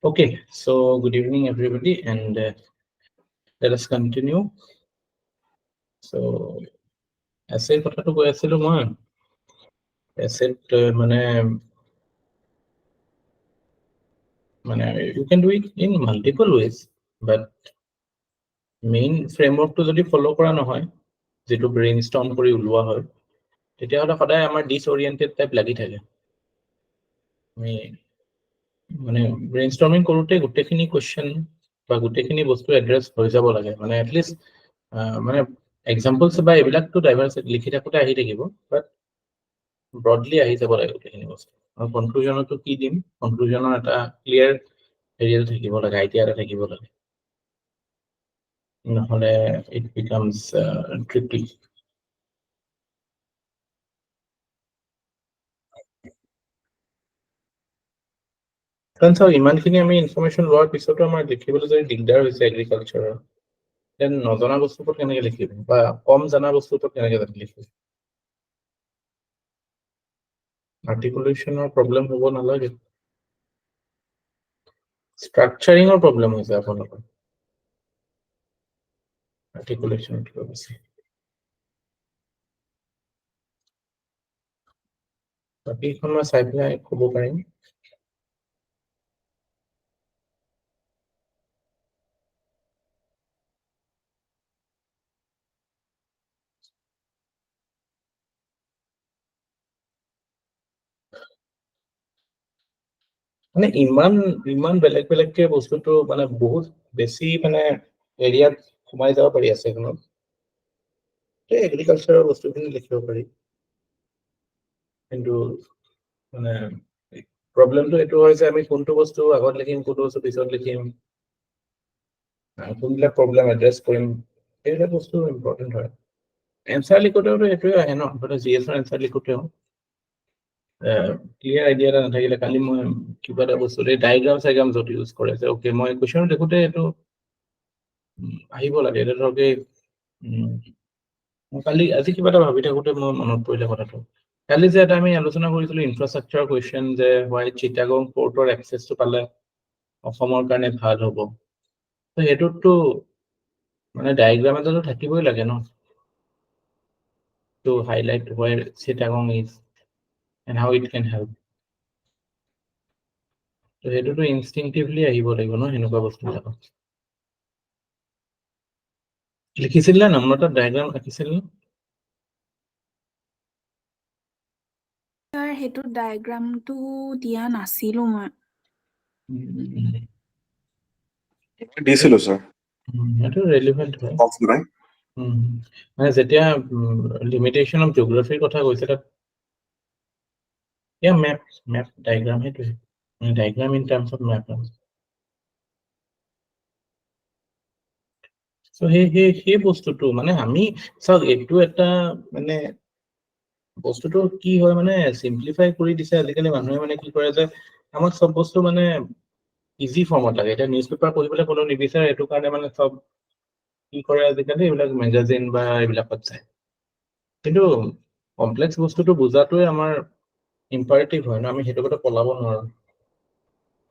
Okay, so good evening, everybody, and let us continue. So, essay কথাটো কৈ আছিলো মই essayত মানে you can do it in multiple ways, but main framework to যদি follow কৰা নহয় যেটো brainstorm কৰি উলোৱা হয় তেতিয়া হলে সদায় আমাৰ disoriented type লাগি থাকে আমি মানে brainstorming কৰোতে গুটেখিনি question বা গুটেখিনি বস্তু এড্ৰেছ হৈ যাব লাগে মানে at least মানে examples বা এবিলাকটো ডাইভাৰ্স লিখি থাকোতে আহি থাকিব বাট ব্ৰডলি আহি যাব লাগে গুটেখিনি বস্তু আৰু কনক্লুজনটো কি দিম কনক্লুজনৰ এটা ক্লিয়াৰ এৰিয়া থাকিব লাগে আইডিয়া এটা থাকিব লাগে নহলে it becomes tricky কাৰণ চাও ইমানখিনি আমি ইনফৰমেশ্যন লোৱাৰ পিছতো আমাৰ লিখিবলৈ যদি দিগদাৰ হৈছে এগ্ৰিকালচাৰৰ দেন নজনা বস্তুটো কেনেকৈ লিখিব বা কম জানা বস্তুটো কেনেকৈ লিখিব আৰ্টিকুলেশ্যনৰ প্ৰব্লেম হ'ব নালাগে স্ট্ৰাকচাৰিঙৰ প্ৰব্লেম হৈছে আপোনালোকৰ আৰ্টিকুলেশ্যনটো বেছি বাকীখন মই চাই পেলাই ক'ব পাৰিম মানে ইমান বেলেগ বেলেগকে বস্তুটো মানে বহুত বেছি মানে এৰিয়াত সোমাই যাব পাৰি আছে এখনত এগ্ৰিকালচাৰৰ বস্তুখিনি লিখিব পাৰি কিন্তু মানে প্ৰব্লেমটো এইটো হয় যে আমি কোনটো বস্তু আগত লিখিম কোনটো বস্তু পিছত লিখিম কোনবিলাক প্ৰব্লেম এড্ৰেছ কৰিম এইবিলাক বস্তু ইম্পৰ্টেণ্ট হয় এনচাৰ লিখোতেও এইটোৱে আহে ন জিএছৰ এনচাৰ লিখোতেও ক্লিয়াৰ আইডিয়া এটা নাথাকিলে কালি মই কিবা এটা বস্তু ডায়েগ্ৰাম চাইগ্ৰাম য'ত ইউজ কৰে যে অ'কে মই কুৱেশ্যন দেখোঁতে এইটো আহিব লাগে এতিয়া ধৰক কালি আজি কিবা এটা ভাবি থাকোঁতে মই মনত পৰিলে কথাটো কালি যে এটা আমি আলোচনা কৰিছিলোঁ ইনফ্ৰাষ্ট্ৰাকচাৰ কুৱেশ্যন যে হোৱাই চিটাগং পৰ্টৰ এক্সেছটো পালে অসমৰ কাৰণে ভাল হ'ব তো সেইটোততো মানে ডায়েগ্ৰাম এটাতো থাকিবই লাগে ন to highlight where Chittagong is and how it can help. So সেইটোতো ইনষ্টিংটিভলি আহিব লাগিব ন সেনেকুৱা বস্তুবিলাক লিখিছিল নে নম্বৰ এটা ডায়েগ্ৰাম ৰাখিছিল নে ছাৰ হেতু ডায়াগ্ৰামটো দিয়া নাছিলো মই দিছিলো স্যাৰ সেইটো ৰেলেভেন্ট হয় মানে যেতিয়া লিমিটেশন অফ জিওগ্ৰাফিৰ কথা কৈছে তাত মেপ ডায়াগ্ৰাম সেইটোৱে diagram in terms of map so সেই বস্তুটো মানে আমি চাওক এইটো এটা মানে বস্তুটো কি হয় মানে সিম্পলিফাই কৰি দিছে আজিকালি মানুহে মানে কি কৰে যে আমাক সব বস্তু মানে ইজি ফৰ্মত লাগে এটা নিউজ পেপাৰ পঢ়িবলৈ কোনো নিবিচাৰে এইটো কাৰণে মানে সব কি কৰে আজিকালি এইবিলাক মেগাজিন বা এইবিলাকত চায় কিন্তু কমপ্লেক্স বস্তুটো বুজাটোৱে আমাৰ ইম্পাৰেটিভ হয় ন আমি সেইটো কথা পলাব নোৱাৰো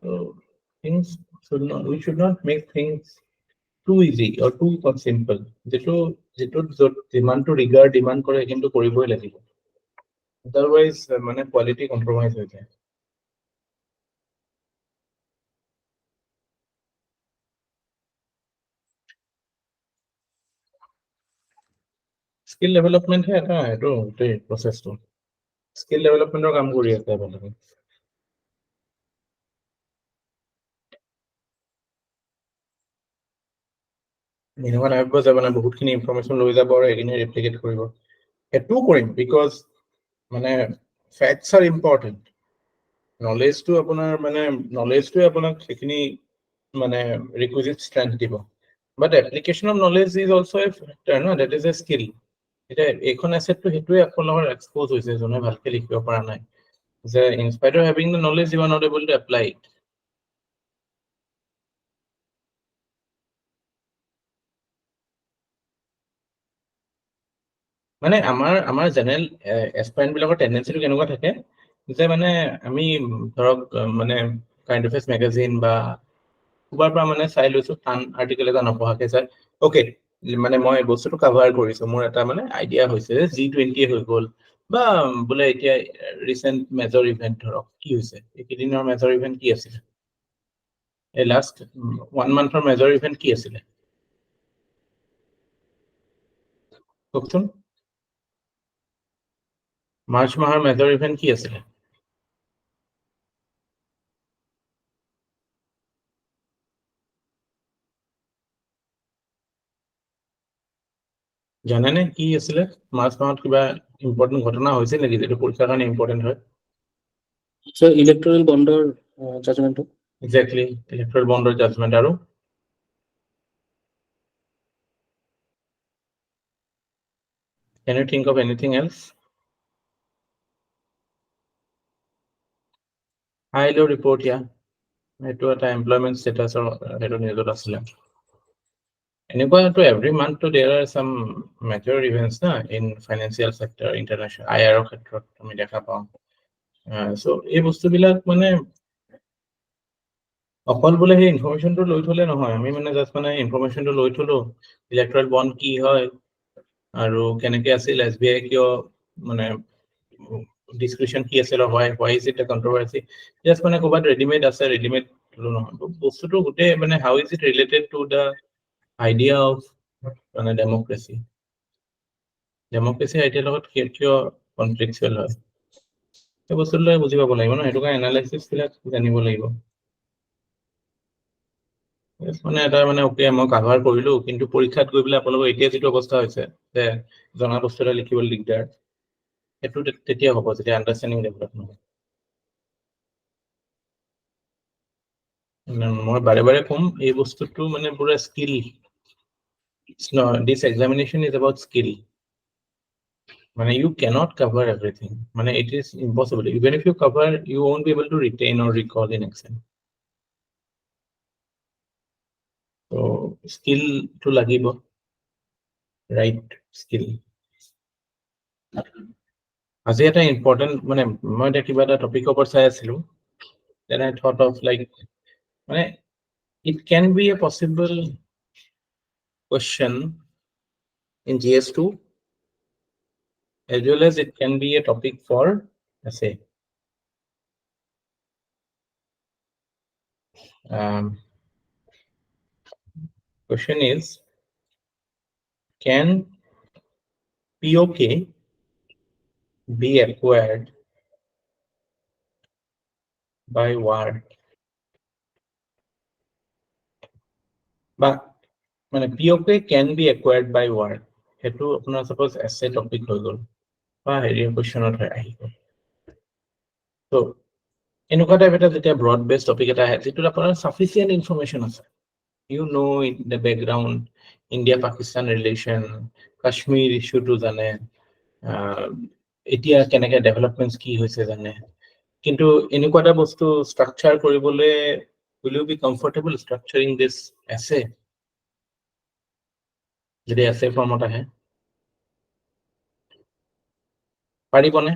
so things we should not make things too easy or too simple যেটো ডিমান্ডটো ৰিগাৰ্ড ডিমান্ড কৰে কিন্তু কৰিবই লাগিব otherwise মানে কোৱালিটি কম্প্ৰমাইজ হৈ যায় স্কিল ডেভেলপমেন্ট হে এটা এইটো গোটেই প্ৰচেছটো স্কিল ডেভেলপমেন্টৰ কাম কৰি আছে আপোনালোকে এনেকুৱা টাইপ যে মানে বহুতখিনি ইনফৰমেশ্যন লৈ যাব আৰু এদিনে ৰেপ্লিকেট কৰিব সেইটোও কৰিম বিকজ মানে ফেক্টছ আৰ ইম্পৰ্টেণ্ট নলেজটো আপোনাৰ মানে নলেজটোৱে আপোনাক সেইখিনি মানে ৰিকুইজিট ষ্ট্ৰেংথ দিব but application of knowledge is also' a factor ন ডেট ইজ এ স্কিল এতিয়া এইখন এছেটটো সেইটোৱে আপোনালোকৰ এক্সপ'জ হৈছে যোনে ভালকৈ লিখিব পৰা নাই যে in spite of having the knowledge you are not able to apply it মানে আমাৰ জেনেৰেল এছপাইৰেণ্টবিলাকৰ টেণ্ডেঞ্চিটো কেনেকুৱা থাকে যে মানে আমি ধৰক মানে কাৰেণ্ট এফেয়াৰ্স মেগাজিন বা ক'ৰবাৰ পৰা মানে চাই লৈছো টান আৰ্টিকেল এটা নপঢ়াকে চাই ওকে মানে মই বস্তুটো কাভাৰ কৰিছো মোৰ এটা মানে আইডিয়া হৈছে যে G20 হৈ গ'ল বা বোলে এতিয়া ৰিসেন্ট মেজৰ ইভেন্ট ধৰক কি হৈছে এইকেইদিনৰ মেজৰ ইভেন্ট কি আছিল এই লাষ্ট 1 মান্থৰ মেজৰ ইভেন্ট কি আছিল কওকচোন মাৰ্চ মাহৰ মেজৰ ইভেন্ট কি আছিল জানেনে কি আছিলে মাৰ্চ মাহত কিবা ইম্পৰ্টেন্ট ঘটনা হৈছিল নেকি যেটো পৰীক্ষাৰ কাৰণে ইম্পৰ্টেন্ট হয় So electoral bondৰ judgment exactly Electral বণ্ডৰ জাজমেন্ট আৰু can you think of anything else ILO report yeah এটো এটা এমপ্লয়মেন্ট স্ট্যাটাসৰ হেটো নিউজত আছিলে এনেকুৱা তো every month to there are some major events na in financial sector international IR ক্ষেত্ৰত আমি দেখা পাওঁ so এই বস্তুবিলাক মানে অকল বোলে সেই ইনফৰমেশনটো লৈ থলে নহয় আমি মানে জাস্ট মানে ইনফৰমেশনটো লৈ থলো ইলেক্ট্ৰল বন্ড কি হয় আৰু কেনেকে আছিল SBI কিয় মানে ডিসকাশন কি আছিল why is it a controversy just মানে ক'বাত ৰেডিমেড আছে ৰেডিমেড নহয় বস্তুটো গুটে মানে how is it related to the idea of মানে ডেমক্ৰেসি আইডিয়াৰ লগত কিয় কনফ্লিকচুৱেল হয় এই বস্তুটো বুজি পাব লাগিব ন হেতু কাৰণে এনালাইসিস বিলাক জানিব লাগিব মানে এটা মানে ওকে মই কভাৰ কৰিলো কিন্তু পৰীক্ষাত গৈ পেলাই আপোনালোকৰ এতিয়া যেটো অৱস্থা হৈছে যে জনা বস্তুটা লিখিবলৈ দিগদাৰ এটো তেতিয়া হ'ব যেতিয়া আন্ডাৰষ্টেণ্ডিং ডেভেলপ হ'ব মই বাৰে বাৰে কম এই বস্তুটো মানে পুৰা skill this examination is about skill মানে you cannot cover everything মানে it is impossible even if you cover you won't be able to retain or recall in exam so skill to লাগিব right skill আজি এটা important মানে মই এটা কিবা এটা টপিকৰ ওপৰত চাই আছিলো then I thought of like মানে it can be a possible question in GS2 as well as it can be a topic for essay question is can POK be acquired by war বা মানে POK can be acquired by war হেতু আপোনাৰ suppose essay topic হৈ গল বা হেৰি কোৱেশ্চনত আহিব so এনেকুৱা type এটা যেতিয়া ব্ৰড বেস টপিক এটা আহে যেটো আপোনাৰ sufficient information আছে you know in the background India Pakistan relation Kashmir issue to জানে এতিয়া কেনেকে ডেভেলপমেন্টস কি হৈছে জানে কিন্তু এনেকুৱা এটা বস্তু স্ট্ৰাকচাৰ কৰিবলৈ will you be comfortable structuring this essay যদি essay ফৰ্মত আহে পাৰিবনে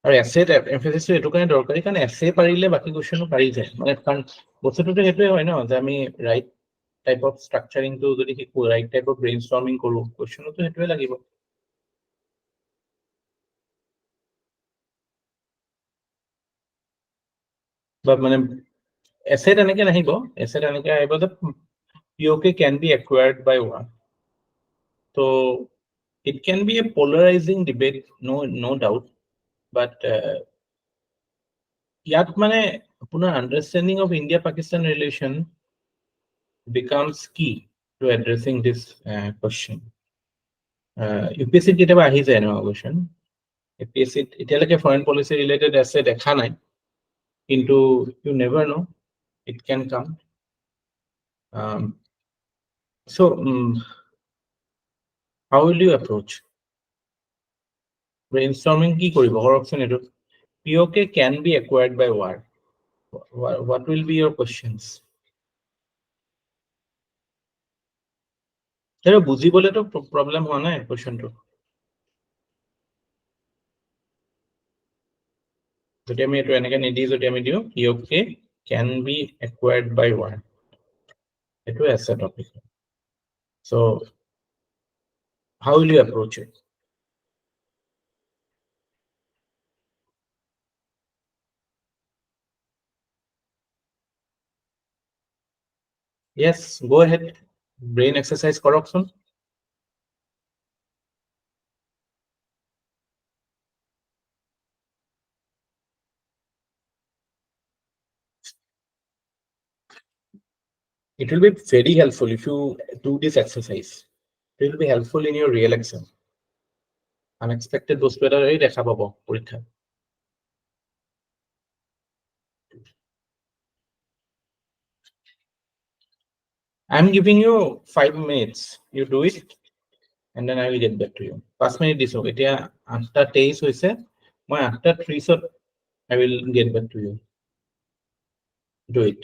আৰু essay emphasis এটো কাৰণে দৰকাৰী কাৰণ essay পাৰিলে বাকি কোৱেশ্চনো পাৰি যায় মানে কাৰণ বস্তুটো হেতুৱে হয় ন যে আমি ৰাইট টাইপ অফ স্ট্ৰাকচাৰিং টো যদি শিকো ৰাইট টাইপ অফ ব্ৰেইনষ্টৰ্মিং কৰো কোৱেশ্চনো তো হেতুৱে লাগিব বা মানে essay তেনেকে নাহিব essay তেনেকে আহিব যে POK can be acquired by one so it can be a polarizing debate no doubt but ইয়াত মানে আপোনাৰ understanding of India Pakistan relation becomes key to addressing this question UPSC কেতিয়াবা আহি যায় ন question APSC এতিয়ালৈকে foreign policy related essay দেখা নাই কিন্তু you never know it can come so how will you approach brainstorming কি কৰিব কৰকচোন এটো POK can be acquired by war what will be your questions এটা বুজিবলেতো প্ৰব্লেম হোৱা নাই কোৱেশ্চনটো। যদি আমি এইটো এনেকে নিদি যদি আমি দিওঁ P of K can be acquired by 1, এইটো আছে topic. So how will you approach it? Yes, go ahead, brain exercise কৰকচোন। It will be very helpful if you do this exercise. It will be helpful in your real exam. Unexpected বস্তু এটা দেখা পাব পৰীক্ষাত। I'm giving you 5 minutes. You do it, and then I will get back to you. 5 minutes দিছো, এতিয়া 8:23 হৈছে, মই 8:30 I will get back to you. Do it.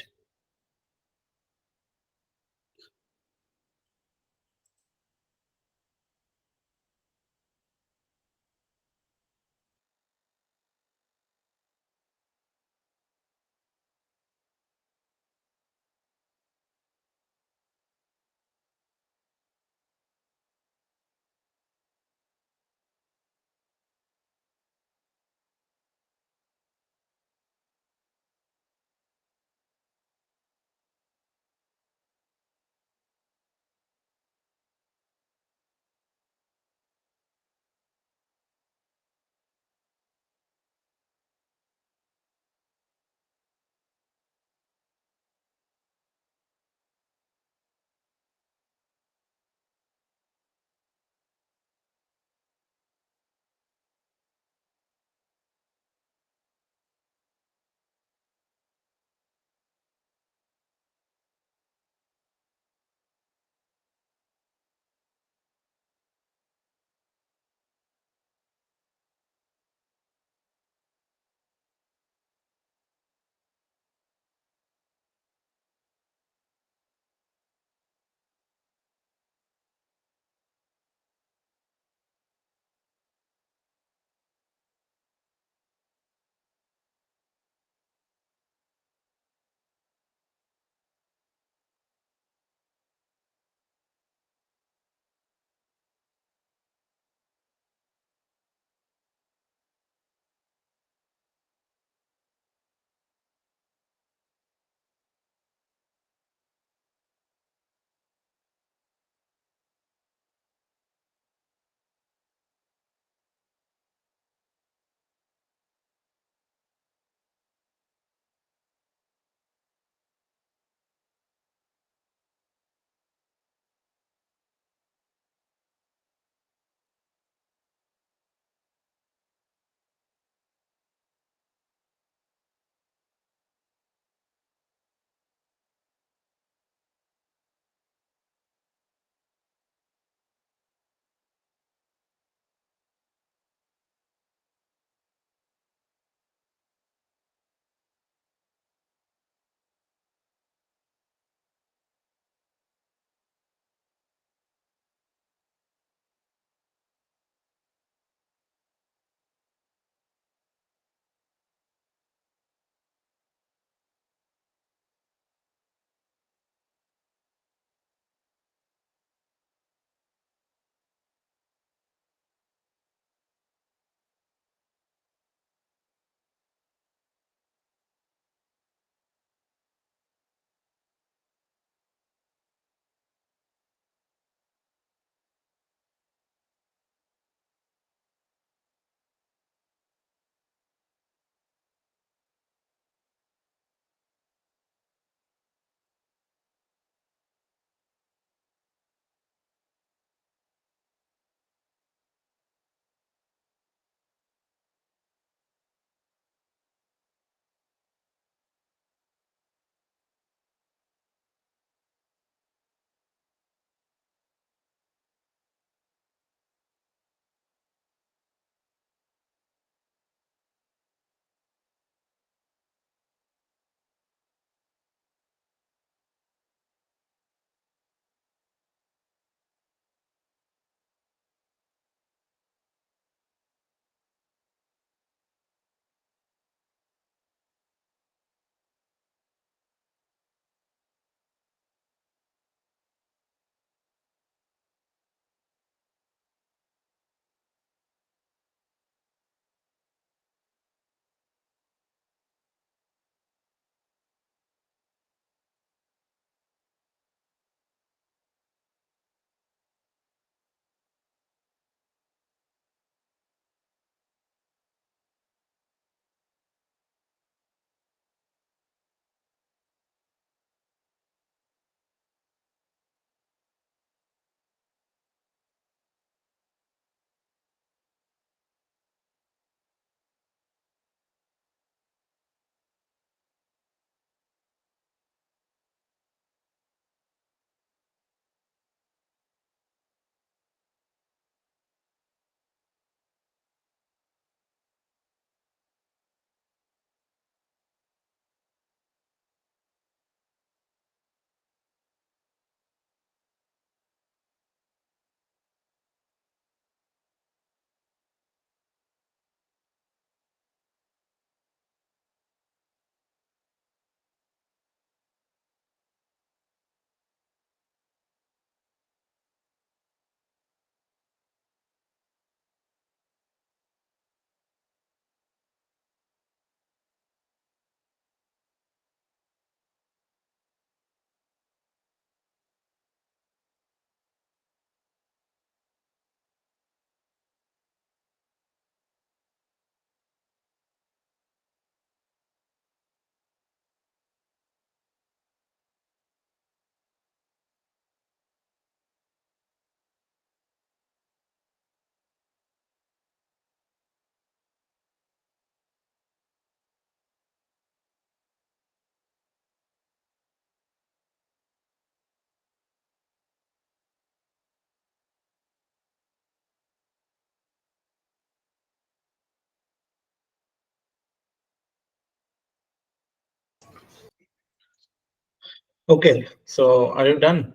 Okay, so are you done?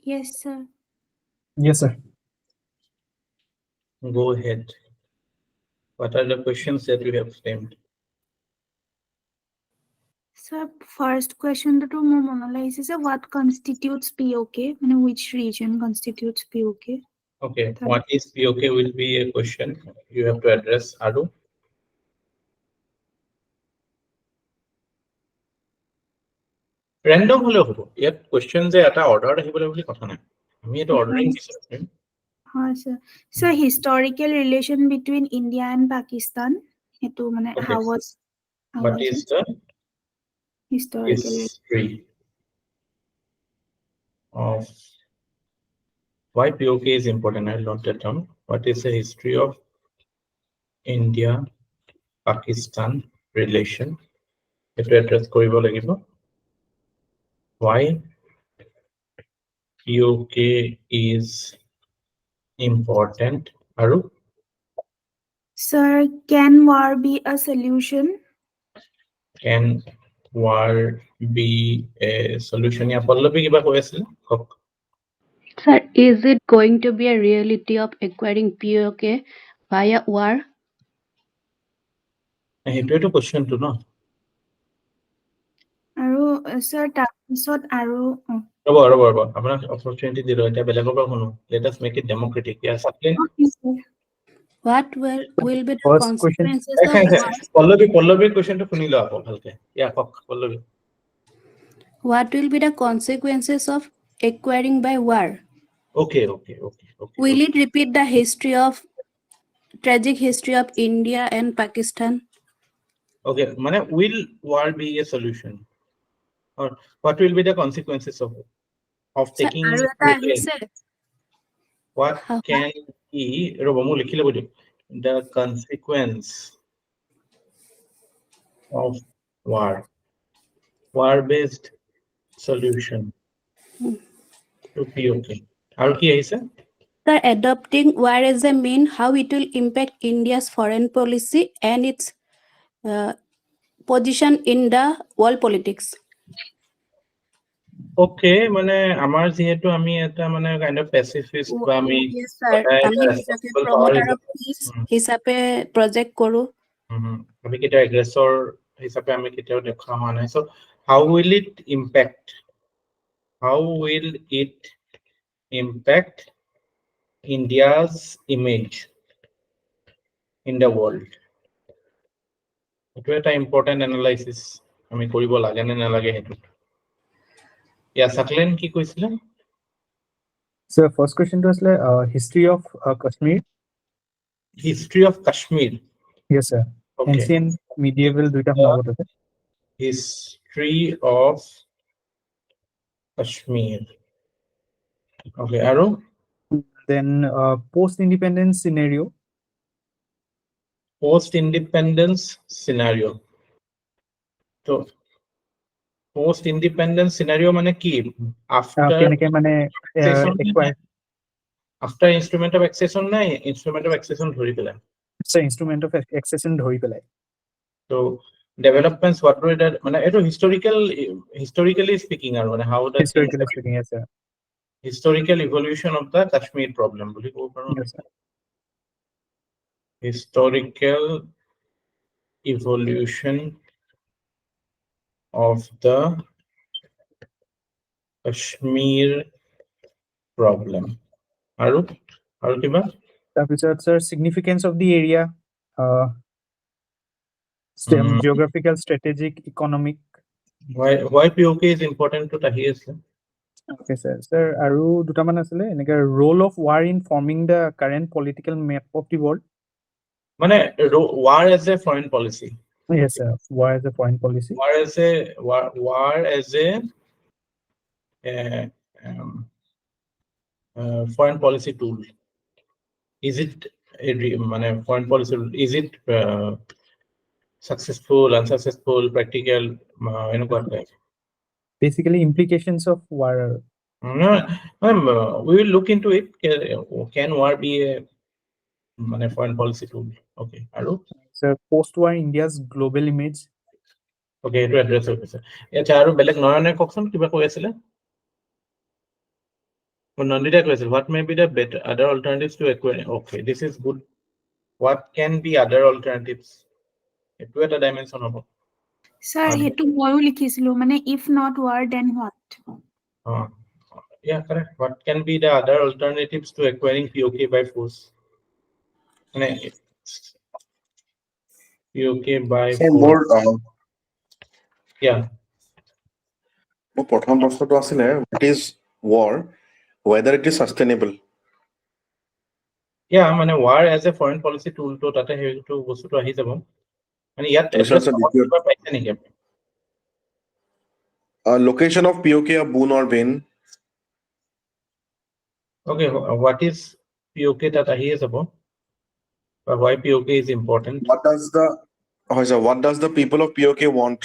Yes, sir. Yes, sir. Go ahead. What are the questions that you have framed? Sir, first question to more monologues, what constitutes POK? Which region constitutes POK? Okay, That- what is POK will be a question you have to address, Aru. Random হলেও হ'ব ইয়াত question যে এটা order আহিবলৈ বুলি কথা নাই আমি এটা ordering দিছো sir. So historical relation between India and Pakistan. Okay. How was What is it? the Historical. history of why POK is important? I'll note that down. What is the history of India Pakistan relation? If you address কৰিব লাগিব why POK is important. Aru? Sir, can war be a solution? Can war be a solution? Yeah, Pallavi kiba কৈ আছিল কওক Sir, is it going to be a reality of acquiring POK via war? সেইটোৱেটো কোৱেশ্চনটো ন আৰু sir, তাৰপিছত আৰু ৰ'ব আপোনাক opportunity দিলো এতিয়া বেলেগৰ পৰা শুনো let us make it democratic. Yeah, Saklin. What will be the First question. consequences of war? পল্লৱীৰ কোৱেশ্চনটো শুনি লোৱা আকৌ ভালকে ইয়া কওক Pallavi What will be the consequences of acquiring by war? okay. Will it repeat the tragic history of India and Pakistan? Okay, মানে will war be a solution or what will be the consequences of Sir, taking আৰু এটা আহিছে what can be ৰ'ব মই লিখি ল'ব দিয়ক the consequence of war based solution to POK আৰু কি আহিছে Sir, adopting war as a mean, how it will impact India's foreign policy and its position in the world politics. Okay, মানে আমাৰ যেহেতু আমি এটা মানে kind of pacifist বা আমি Yes, sir. আমি যেটাকে promoter of peace হিচাপে project কৰো। আমি কেতিয়াও aggressor হিচাপে আমি কেতিয়াও দেখা হোৱা নাই so how will it impact India's image in the world? It is an important analysis. আমি কৰিব লাগে নে নালাগে হেতু ইয়া সাকলেন কি কৈছিল So first question was history of Kashmir. History of Kashmir. Yes, sir. Okay. Ancient, medieval, দুইটা সম্ভৱত আছে। History of Kashmir. Okay, Aru? Then post-independence scenario. Post-independence scenario. So, post-independence scenario মানে কি? After কেনেকে মানে after instrument of accession নাই instrument of accession ধৰি পেলাই so instrument of accession ধৰি পেলাই so developments what were that মানে এটো historically speaking আৰু মানে how the historically speaking yes sir historical evolution of the Kashmir problem বুলি ক'ব পাৰো yes sir historical evolution of the Kashmir problem আৰু কিবা তাৰপিছত sir significance of the area geographical strategic economic why POK is important to tahi আছে okay sir আৰু দুটা মান আছিলে এনেকা role of war in forming the current political map of the world মানে war as a foreign policy yes sir war as a foreign policy war as a foreign policy tool is it মানে foreign policy is it successful unsuccessful practical এনেকুৱা type basically implications of war we will look into it can war be a foreign policy tool okay aru sir post war India's global image Okay, এইটো address হৈ গৈছে আচ্ছা আৰু বেলেগ নয়নে ককচোন কিবা কৈ আছিলে Nandita question, what may be the better other alternatives to acquiring? Okay, this is good. What can be other alternatives? Itu eta dimension hobo. Sir, hetu moyo likhisilo mane if not war then what? Yeah, correct. What can be the other alternatives to acquiring POK by force? POK by So force. more Yeah. মোৰ প্ৰথম প্ৰশ্নটো আছিলে what is war, whether it is sustainable. Yeah, মানে war as a foreign policy tool to তাতে হেইটো বস্তুটো আহি যাব মানে ইয়াত Research address and কিবা পাইছে নেকি Location of POK a boon or bane. Okay, what is POK that ahi যাব why POK is important? What does the people of POK want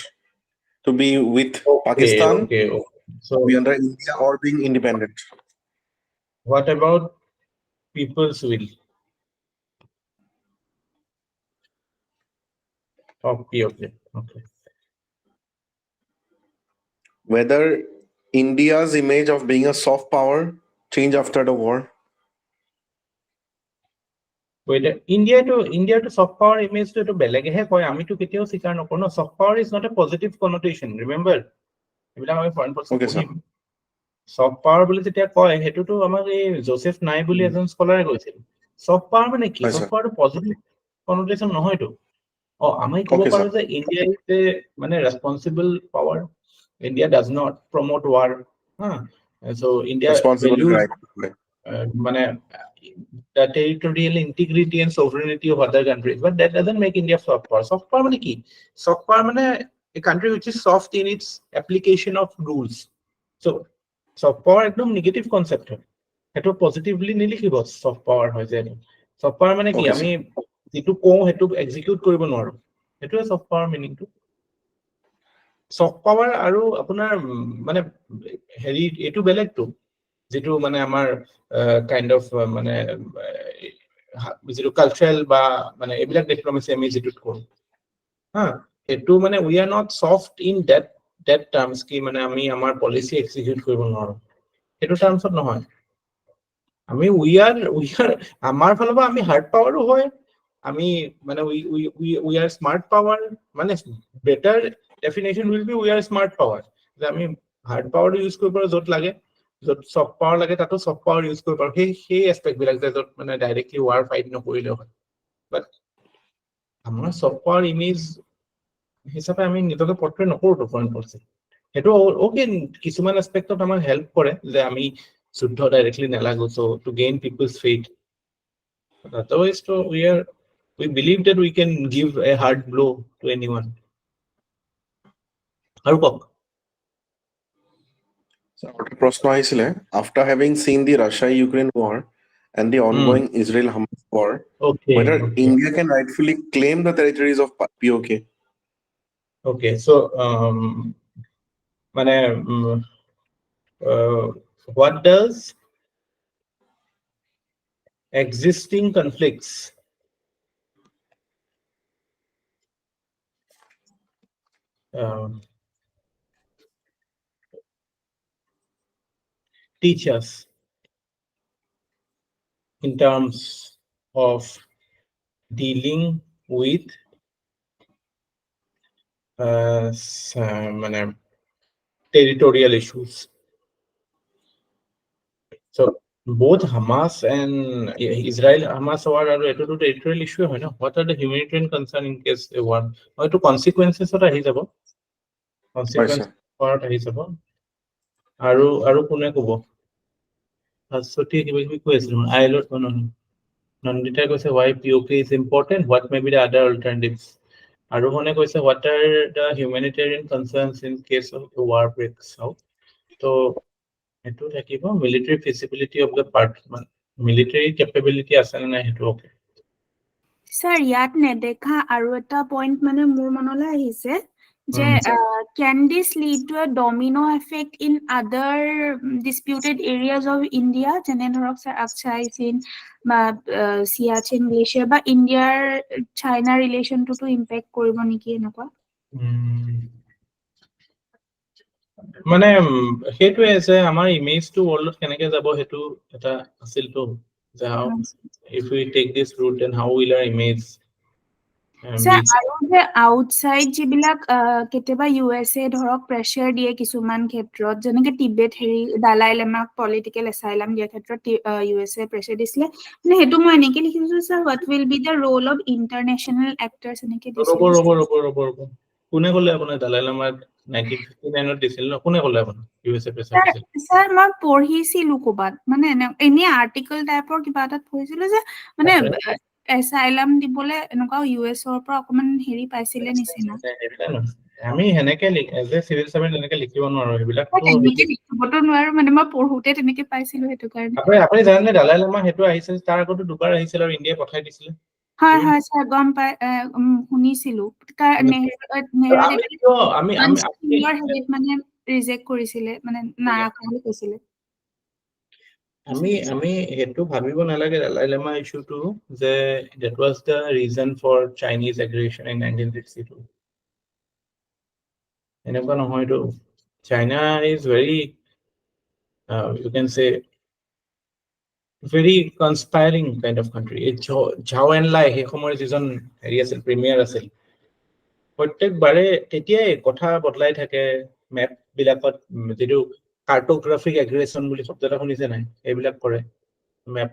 to be with Pakistan, Okay. So be under India, or being independent? what about people's will of POK? Okay. Whether India's image of being a soft power change after the war. Wait, India to soft power image to belege he koi ami to keteo sikar nokono soft power is not a positive connotation, remember ebila ami foreign policy Okay, sir. soft power boli jetia koi hetu to amar ei Joseph Nye boli ejon scholar goisil soft power mane ki Yes, soft sir. power to positive connotation nohoy to আমি কব Okay, পাৰো sir. যে India is a মানে responsible power. India does not promote war. So India Responsible, values right? মানে the territorial integrity and sovereignty of other countries, but that doesn't make India soft power. Soft power মানে কি? Soft power মানে a country which is soft in its application of rules. So soft power একদম negative concept হয়। সেইটো positively নিলিখিব soft power হয় যে soft power মানে কি Okay, আমি sir. যেটো কওঁ হেতু execute কৰিব নোৱাৰো হেতুৱে soft power meaning to soft power আৰু আপোনাৰ মানে হেৰি এটো বেলেগ তো যেটো মানে আমাৰ কাইন্ড অফ মানে যেটো কালচাৰাল বা মানে এবিলাক ডিপ্লোমেসি আমি যেটো কৰো এটো মানে we are not soft in that terms কি মানে আমি আমাৰ পলিসি এক্সিকিউট কৰিব নোৱাৰো এটো টাৰ্মছত নহয় আমি we are আমাৰ ফালৰ পৰা আমি হাৰ্ড পাৱাৰও হয় আমি মানে we are smart power মানে better definition will be we are smart power যে আমি হার্ড পাৱাৰ ইউজ কৰিব পাৰো যত লাগে যত সফট পাৱাৰ লাগে তাতো সফট পাৱাৰ ইউজ কৰিব পাৰো সেই এসপেক্ট বিলাক যে যত মানে ডাইৰেক্টলি ওয়াৰ ফাইট নকৰিলেও হয় বাট আমাৰ সফট পাৱাৰ ইমেজ হিচাপে আমি নিজকে পৰ্ট্ৰে নকৰো তো ফৰেন পলিচি হেতু ওকে কিছুমান এসপেক্টত আমাৰ হেল্প কৰে যে আমি যুদ্ধ ডাইৰেক্টলি নালাগো so to gain people's faith but otherwise so we believe that we can give a hard blow to anyone আৰু কক প্ৰশ্ন আহিছিলে after having seen the Russia-Ukraine war and the ongoing Israel-Hamas war, okay whether India can rightfully claim the territories of POK. Okay, so মানে what does existing conflicts teach us in terms of dealing with মানে territorial issues? So both Hamas and Israel Hamas war are a territorial issue হয় ন what are the humanitarian concern in case a war হয়তো consequences ত আহি যাব consequence part আহি যাব আৰু কোনে কব সত্যি কিবা কিবি কৈ আছিল আইলত নন্দিতা কৈছে why POK is important, what may be the other alternatives আৰু কোনে কৈছে what are the humanitarian concerns in case of the war breaks out so এটো থাকিব military feasibility of the part military capability আছে নে নাই হেতু ওকে Sir, ইয়াত নেদেখা আৰু এটা পইণ্ট মানে মোৰ মনলৈ আহিছে যে can this lead to a domino effect in other disputed areas of India যেনে ধৰক স্যাৰ আকছাই চিন বা সিয়াচেন গ্লেচিয়াৰ বা ইণ্ডিয়াৰ চাইনা ৰিলেশ্যনটো ইম্পেক্ট কৰিব নেকি এনেকুৱা মানে সেইটোৱে আছে আমাৰ ইমেজটো ৱৰ্ল্ডত কেনেকে যাব সেইটো এটা আছিল তো যে how if we take this route then how will our image Sir, be আৰু যে আউটসাইড যিবিলাক কেতিয়াবা USA ধৰক প্ৰেছাৰ দিয়ে কিছুমান ক্ষেত্ৰত যেনেকে টিবেট হেৰি দালাই লামাক পলিটিকেল এছাইলাম দিয়াৰ ক্ষেত্ৰত USA প্ৰেছাৰ দিছিলে মানে সেইটো মই এনেকে লিখিছো sir what will be the role of international actors এনেকে দিছো কোনে ক'লে আপোনাৰ দালাই লামাক 1959 ত দিছিল ন কোনে ক'লে আপোনাৰ USA প্ৰেছাৰ দিছিল স্যাৰ মই পঢ়িছিলো ক'বাত মানে এনে আৰ্টিকেল টাইপৰ কিবা এটাত পঢ়িছিলো যে মানে এছাইলাম দিবলে এনেকুৱা US-ৰ পৰা অকমান হেৰি পাইছিলে নিচিনা আমি হেনেকে এজ এ সিভিল সাৰ্ভেন্ট এনেকে লিখিব নোৱাৰো এইবিলাকটো তেনেকে লিখিবতো নোৱাৰো মানে মই পঢ়োতে তেনেকে পাইছিলো সেইটো কাৰণে আপুনি জানেনে দালাই লামা হেতু আহিছিল তাৰ আগতো দুবাৰ আহিছিল আৰু ইণ্ডিয়া পঠাই দিছিল হয় স্যাৰ গম পাই শুনিছিলো আমি মানে ৰিজেক্ট কৰিছিলে মানে নাৰাখা বুলি কৈছিলে আমি হেতু ভাবিব নালাগে দালাই লামা ইস্যুটো যে that was the reason for Chinese aggression in 1962 এনেকুৱা নহয়তো China is very you can say very conspiring kind of country Zhao Enlai he সময়ৰ যিজন হেৰি আছিল প্ৰিমিয়াৰ আছিল প্ৰত্যেকবাৰে তেতিয়াই কথা বদলাই থাকে মেপ বিলাকত যেটো কাৰ্টোগ্ৰাফিক এগ্ৰেছন বুলি শব্দ এটা শুনিছে নাই এইবিলাক কৰে মেপ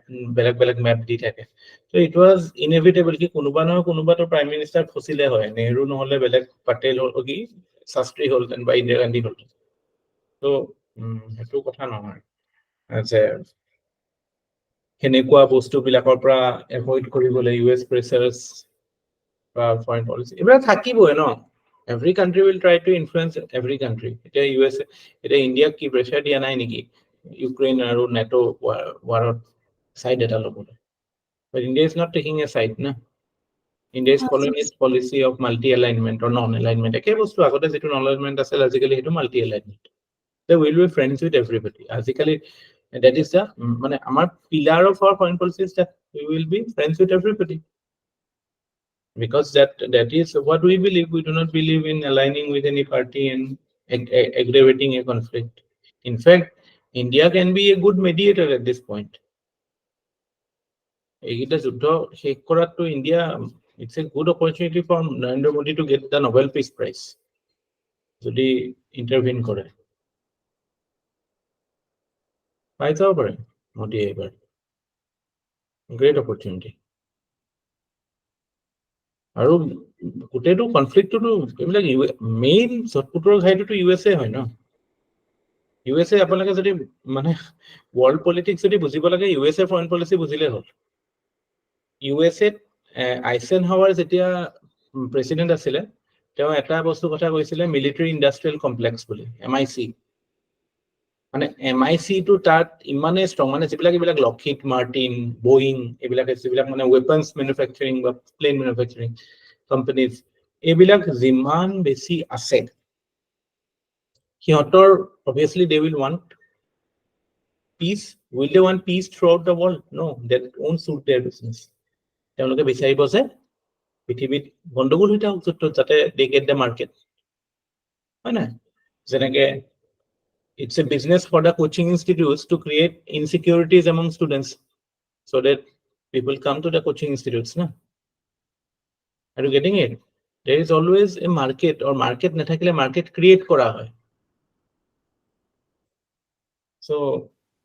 বেলেগ মেপ দি থাকে so it was inevitable কি কোনোবা নহয় কোনোবাটো প্ৰাইম মিনিষ্টাৰ ফচিলে হয় নেহৰু নহলে বেলেগ পটেল হ'ল কি শাস্ত্ৰী হ'লতেন বা ইন্দিৰা গান্ধী হ'ল তো হেতু কথা নহয় যে হেনেকুৱা বস্তুবিলাকৰ পৰা এভয়েড কৰিবলৈ US প্ৰেছাৰ্স বা ফৰেন পলিসি এবাৰ থাকিবই ন every country will try to influence every country এটা US এটা ইন্ডিয়া কি প্ৰেছাৰ দিয়া নাই নেকি ইউক্ৰেইন আৰু নেটো ওয়াৰত সাইড এটা ল'বলৈ but India is not taking a side na India is following its policy of multi alignment or non alignment একে বস্তু আগতে যেটো non alignment আছিল আজিকালি হেতু multi alignment they will be friends with everybody আজিকালি that is the মানে আমাৰ pillar of our foreign policy is that we will be friends with everybody because that is what we believe we do not believe in aligning with any party and aggravating a conflict in fact India can be a good mediator at this point এইটা যুদ্ধ শেষ কৰাটো India it's a good opportunity for Narendra Modi to get the Nobel Peace Prize যদি intervene কৰে পাই যাব পাৰে মোদি এবাৰ great opportunity আৰু গোটেইটো কনফ্লিক্টটো এইবিলাক মেইন সটপুটৰ ঘাইটো USA হয় ন USA আপোনালোকে যদি মানে ওয়ার্ল্ড পলিটিক্স যদি বুজিব লাগে USA ফরেন পলিসি বুজিলে হ'ল USA আইসেনহাৱাৰ যেতিয়া প্ৰেসিডেন্ট আছিলে তেওঁ এটা বস্তু কথা কৈছিলে মিলিটাৰী ইন্ডাষ্ট্ৰিয়েল কমপ্লেক্স বুলি MIC মানে MIC টো তাত ইমানে ষ্ট্ৰং মানে যিবিলাক লকহিড মাৰ্টিন বোয়িং এইবিলাক মানে ওয়েপন্স ম্যানুফ্যাকচাৰিং বা প্লেন ম্যানুফ্যাকচাৰিং কোম্পানিজ এইবিলাক যিমান বেছি আছে সিহঁতৰ obviously they will want peace will they want peace throughout the world no that won't suit their business তেওঁলোকে বিচাৰিব যে পৃথিৱীত গণ্ডগোল হৈ থাকক যাতে they get the market হয় না যেনেকে it's a business for the coaching institutes to create insecurities among students so that people come to the coaching institutes na are you getting it there is always a market or market nathakile market create kora hoy so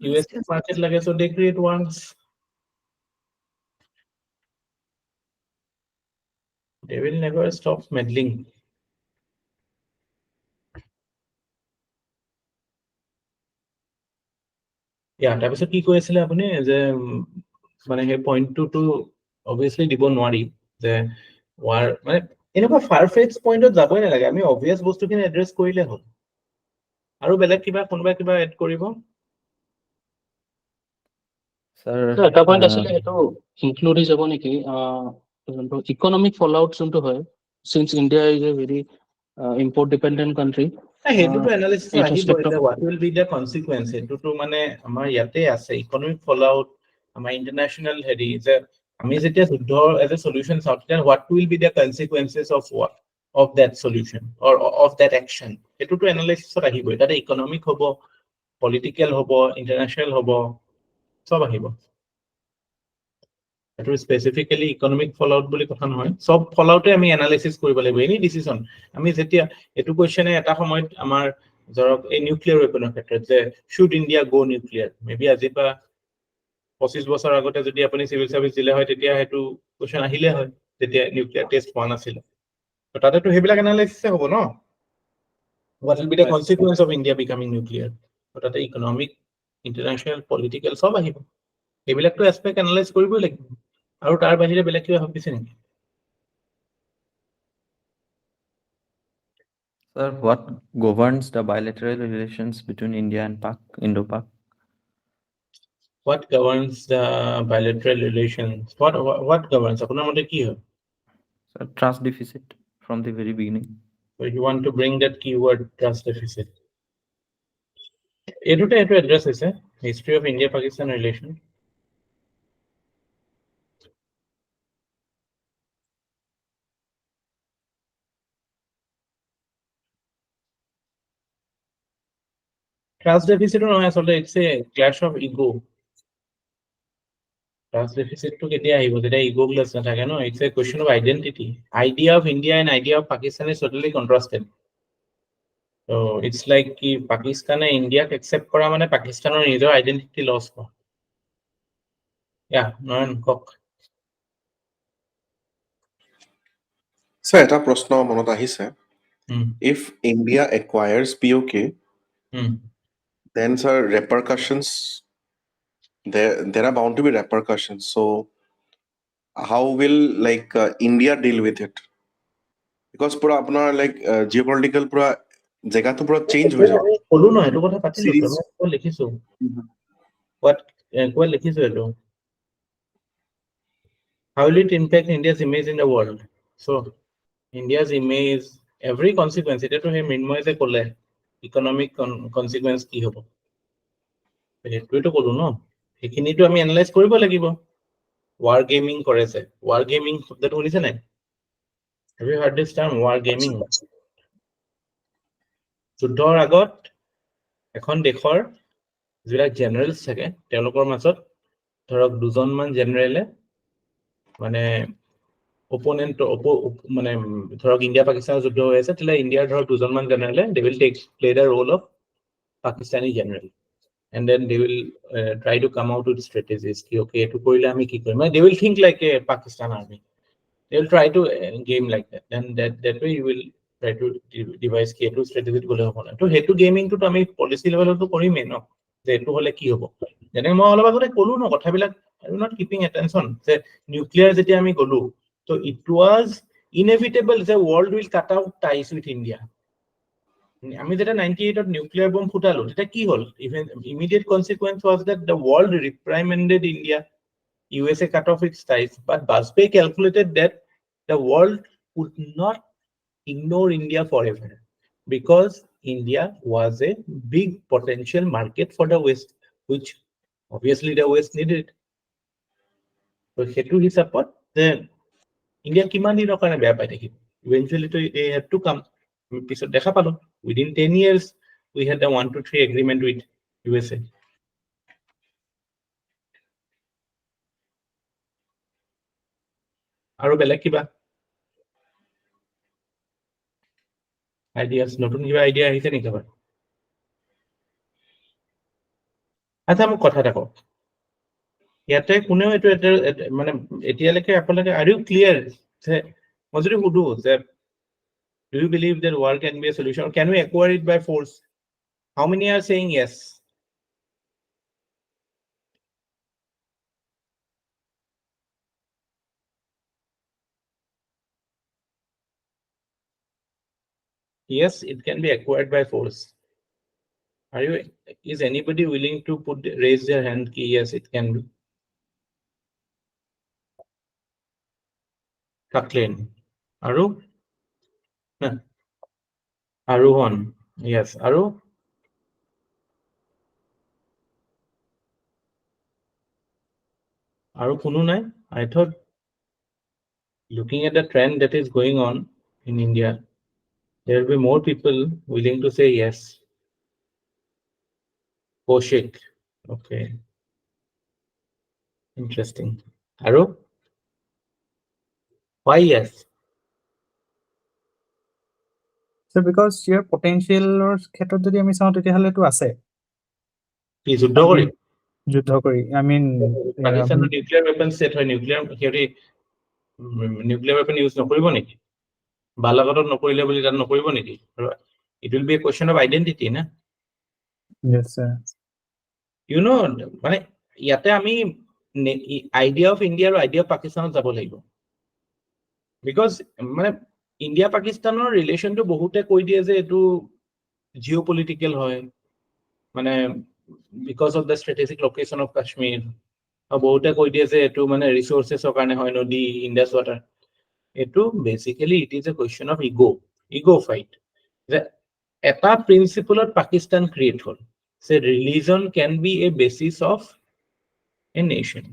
US market lage so they create ones they will never stop meddling তাৰপিছত কি কৈ আছিলে আপুনি যে মানে সেই পইণ্টটো তো obviously দিব নোৱাৰি যে war মানে এনেকুৱা ফাৰফেচ পইণ্টত যাবই নালাগে আমি obvious বস্তুখিনি এড্ৰেছ কৰিলে হ'ল আৰু বেলেগ কিবা কোনোবা কিবা এড কৰিব স্যাৰ এটা পইণ্ট আছিলে সেইটো ইনক্লুড হৈ যাব নেকি যোনটো ইকনমিক ফলআউট যোনটো হয় since India is a very import dependent country হেতুটো এনালিসিস আহিব যে what will be the consequence হেতুটো মানে আমাৰ ইয়াতে আছে ইকনমিক ফলআউট আমাৰ ইন্টাৰনেশনাল হেৰি যে আমি যেতিয়া যুদ্ধ এজ এ সলিউশন চাওঁ তেতিয়া what will be the consequences of war of that solution or of that action. এটুটো analysis আহিবই, তাতে economic হব, political হব, international হব, সব আহিব। এটো স্পেসিফিক্যালি ইকোনমিক ফলআউট বুলি কথা নহয়, সব ফলআউটে আমি এনালাইসিস কৰিব লাগিব। এনি ডিসিশন আমি যেতিয়া এটো কোৱেশ্চনে এটা সময়ত আমাৰ ধৰক এই নিউক্লিয়াৰ ৱেপনৰ ক্ষেত্ৰত যে should India go nuclear, maybe আজি বা 25 বছৰ আগতে যদি আপুনি সিভিল সাৰ্ভিস দিলে হয় তেতিয়া হেতু কোৱেশ্চন আহিলে হয়, যেতিয়া নিউক্লিয়াৰ টেষ্ট হোৱা নাছিল। তো তাতেতো হেবিলাক এনালাইসিস হ'ব ন, what will be the consequence of India becoming nuclear, তো তাতে ইকোনমিক, ইন্টাৰনেশ্যনেল, পলিটিক্যাল সব আহিব। এইবিলাকটো এসপেক্ট এনালাইজ কৰিবই লাগিব, আৰু তাৰ বাহিৰে বেলেগ কিবা ভাবিছে নেকি? Sir, what governs the bilateral relations between India and Indo-Pak? What governs the bilateral relations? What governs? আপোনাৰ মতে কি হয়? Sir, trust deficit from the very beginning. So you want to bring that keyword trust deficit. এটুটো address হৈছে history of India Pakistan relation. Trust ডেফিচিটো নহয় আচলতে, it's a clash of ego. Trust ডেফিচিটটো কেতিয়া আহিব যেতিয়া ইগো গ্লাছ নাথাকে ন, it's a question of identity. Idea of India and idea of Pakistan is totally contrasted. So it's like কি পাকিস্তানে ইণ্ডিয়াক একসেপ্ট কৰা মানে পাকিস্তানৰ নিজৰ আইডেন্টিটি লছ হোৱা। নয়ন কক। স্যার এটা প্রশ্ন মনত আহিছে, if India acquires POK, then sir repercussions, there are bound to be repercussions, so how will India deal with it? Because pura apnar geopolitical pura jagah to pura change ho jab কলো ন এটো কথা পাতিলো, Series. মই লিখিছো what লিখিছো এটো, how will it impact India's image in the world? So India's image, every consequence, এটাতো হে মৃন্ময় যে কলে ইকোনমিক কনসিকুৱেন্স কি হ'ব, সেইটোৱেতো কলো ন, সেইখিনিতো আমি এনালাইজ কৰিব লাগিব। ৱাৰ গেমিং কৰেছে, ৱাৰ গেমিং শব্দটো শুনিছে নাই? Have you heard this term, war gaming? যুদ্ধৰ আগত এখন দেশৰ যিবিলাক জেনাৰেলছ থাকে তেওঁলোকৰ মাজত ধৰক দুজনমান জেনাৰেলে মানে opponent মানে ধৰক ইণ্ডিয়া পাকিস্তানৰ যুদ্ধ হৈ আছে, তেতিয়া ইণ্ডিয়াৰ ধৰক দুজনমান জেনাৰেলে they will play the role of Pakistani general, and then they will try to come out with strategies ki okay etu korile ami ki korim, they will think like a Pakistan army, they will try to game like that, then that way you will try to devise ki etu strategy gole hobo na, to hetu gaming to ami policy level to korime no, যে এটো হলে কি হ'ব। যেনে মই অলপ আগতে কলো ন কথাবিলাক, I am not keeping attention, যে নিউক্লিয়াৰ যেতিয়া আমি গলো, so it was inevitable the world will cut out ties with India. আমি যেটা 98 নিউক্লিয়ার বোম ফুটালো এটা কি হল, even immediate consequence was that the world reprimanded India, USA cut off its ties, but Bajpayee calculated that the world would not ignore India forever because India was a big potential market for the West, which obviously the West needed. So hetu hisapot the India kiman dinor karone beya pai thakib, eventually to they had to come, pisot dekha palo within 10 years we had the 1-2-3 agreement with USA. আৰু বেলেগ কিবা ideas, নতুন কিবা idea আহিছে নেকি আবার? আচ্ছা মোক কথা এটা কওক, ইয়াতে কোনেও এইটো মানে এতিয়ালৈকে আপোনালোকে are you clear যে মই যদি সুধো যে do you believe that war can be a solution or can we acquire it by force, how many are saying yes? Yes, it can be acquired by force. Is anybody willing to raise their hand ki yes it can be? Kaklin aru Aruhon, yes, aru কোনো নাই? I thought looking at the trend that is going on in India, there will be more people willing to say yes. Koshik. Okay. Interesting. Aro? Why yes? So because your potential or ক্ষেত্ৰত যদি আমি চাওঁ তেতিয়াহ'লেতো আছে কি যুদ্ধ কৰি যুদ্ধ কৰি I mean পাকিস্তানৰ নিউক্লিয়াৰ weapons set হয় নিউক্লিয়াৰ weapon use নকৰিব নেকি বালাকটত নকৰিলে বুলি তাত নকৰিব নেকি it will be a question of identity না yes sir you know মানে ইয়াতে আমি idea of India আৰু idea of Pakistan যাব লাগিব because মানে ইন্ডিয়া পাকিস্তানৰ ৰিলেশনটো বহুতে কৈ দিয়ে যে এটো জিওপলিটিক্যাল হয় মানে because of the strategic location of Kashmir বহুতে কৈ দিয়ে যে এটো মানে ৰিসোৰ্সেছৰ কাৰণে হয় নদী ইন্ডাস ওয়াটাৰ এটো basically it is a question of ego fight যে এটা প্ৰিন্সিপলত পাকিস্তান ক্ৰিয়েট হ'ল say religion can be a basis of a nation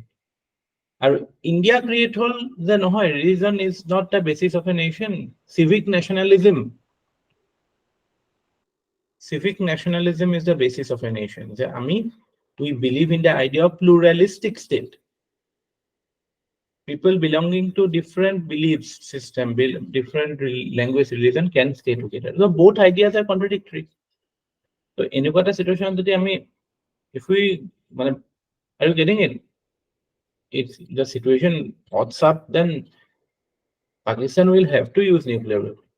আৰু ইন্ডিয়া ক্ৰিয়েট হ'ল যে নহয় religion is not the basis of a nation civic nationalism is the basis of a nation যে আমি we believe in the idea of pluralistic state people belonging to different belief system different language religion can stay together so both ideas are contradictory so এনেকুৱা এটা situation যদি আমি if we মানে are you getting it it's the situation odds up then Pakistan will have to use nuclear weapons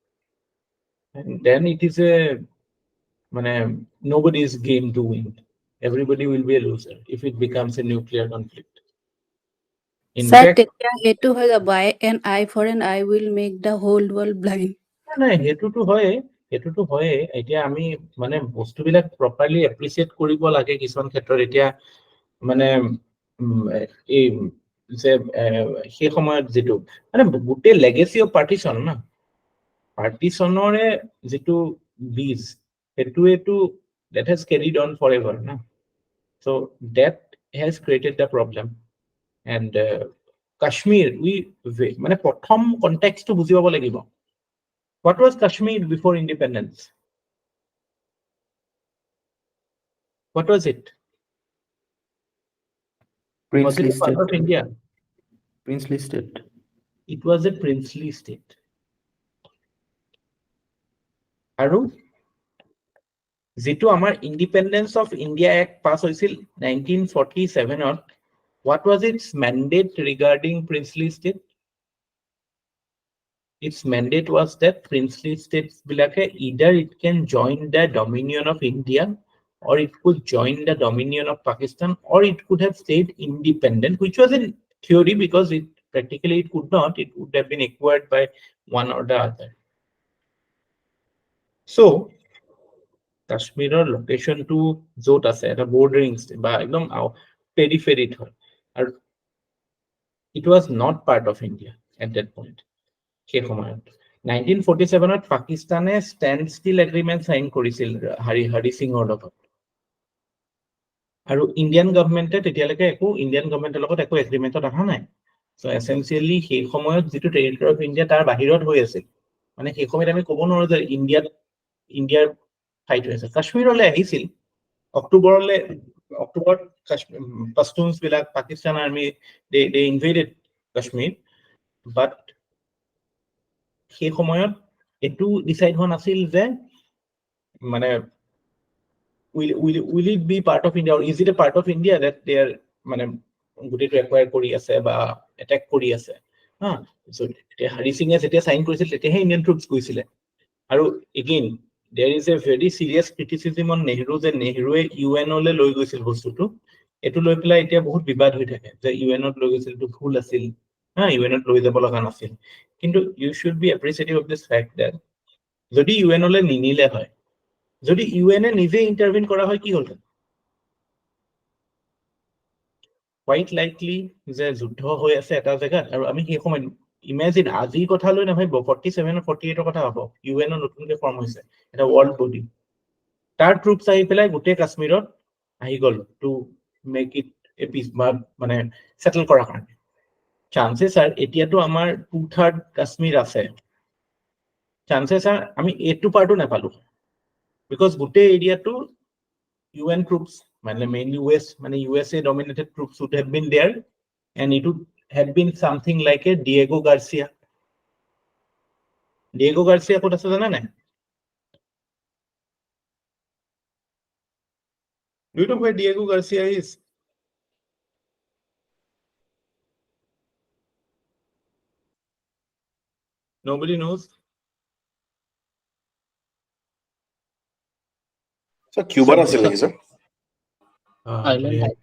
and then it is a মানে nobody's game to win everybody will be a loser if it becomes a nuclear conflict in fact hetu hoy by an eye for an eye will make the whole world blind না হেতুটো হয় এতিয়া আমি মানে বস্তুবিলাক properly appreciate কৰিব লাগে কিছুমান ক্ষেত্ৰত এতিয়া মানে এই যে সেই সময়ত যেটো মানে গুটে লেগেসি অফ পাৰ্টিশন না পাৰ্টিশনৰে যেটো বীজ হেতুটো that has carried on forever na so that has created the problem and Kashmir we মানে প্ৰথম কনটেক্সটটো বুজি পাব লাগিব what was Kashmir before independence what was it Princely was it part state. of India Princely state. it was a princely state আৰু যেটো আমাৰ independence of India act pass হৈছিল 1947 ত what was its mandate regarding princely state its mandate was that princely states bilake either it can join the dominion of India or it could join the dominion of Pakistan or it could have stayed independent which was in theory because it practically it could not it would have been acquired by one or the other so Kashmir's location to jot ase eta bordering state ba ekdom periphery hoy and it was not part of India at that point সেই সময়ত 1947 ত পাকিস্তানে stand still agreement sign কৰিছিল হৰি সিংৰ লগত আৰু Indian গভৰ্ণমেণ্টে তেতিয়ালৈকে Indian গভৰ্ণমেণ্টৰ লগত একো এগ্ৰিমেণ্টত অহা নাই সো এসেনশিয়ালি সেই সময়ত যেটো টেৰিটৰি অফ ইণ্ডিয়া তাৰ বাহিৰত হৈ আছিল মানে সেই সময়ত আমি ক'ব নোৱাৰো যে ইণ্ডিয়াৰ ফাইট হৈ আছে কাশ্মীৰলৈ আহিছিল অক্টোবৰত পশতুনছ বিলাক Pakistan army they invaded Kashmir but সেই সময়ত এটো ডিসাইড হোৱা নাছিল যে মানে will it be part of India or is it a part of India that they are মানে গুটেটো একুৱায়াৰ কৰি আছে বা অ্যাটাক কৰি আছে হা সো হৰি সিংয়ে যেতিয়া সাইন কৰিছিল তেতিয়া ইণ্ডিয়ান ট্ৰুপস গৈছিলে আৰু again there is a very serious criticism on Nehru যে নেহৰুৱে UN লৈ গৈছিল বস্তুটো এটো লৈ পেলাই এতিয়া বহুত বিবাদ হৈ থাকে যে UN লৈ গৈছিল তো ভুল আছিল হা UN লৈ যাব লগা নাছিল কিন্তু you should be appreciative of this fact that যদি UN লৈ নিনিলে হয় যদি UN নিজে ইন্টারভিন করা হয় কি হল quite likely যে যুদ্ধ হৈ আছে এটা জায়গাত আৰু আমি সেই সময় ইমাজিন আজি কথা লৈ নহয় 47 or 48 কথা হ'ব UN নতুনকে ফর্ম হৈছে এটা ওয়ার্ল্ড বডি তাৰ ট্ৰুপস আহি পেলাই গোটে কাশ্মীৰত আহি গল to make it a piece মানে সেটল কৰাৰ কাৰণে চান্সেস আৰ এতিয়াতো আমাৰ 2/3 কাশ্মীৰ আছে chances are আমি এইটো পাৰ্টো নাপালো because গোটেই এৰিয়াটো UN troops মানে mainly USA dominated troops would have been there and it would have been something like a Diego Garcia ক'ত আছে জানা নাই? Do you know where Diego Garcia is? Nobody knows. So Cuba আছিল নেকি sir? Island.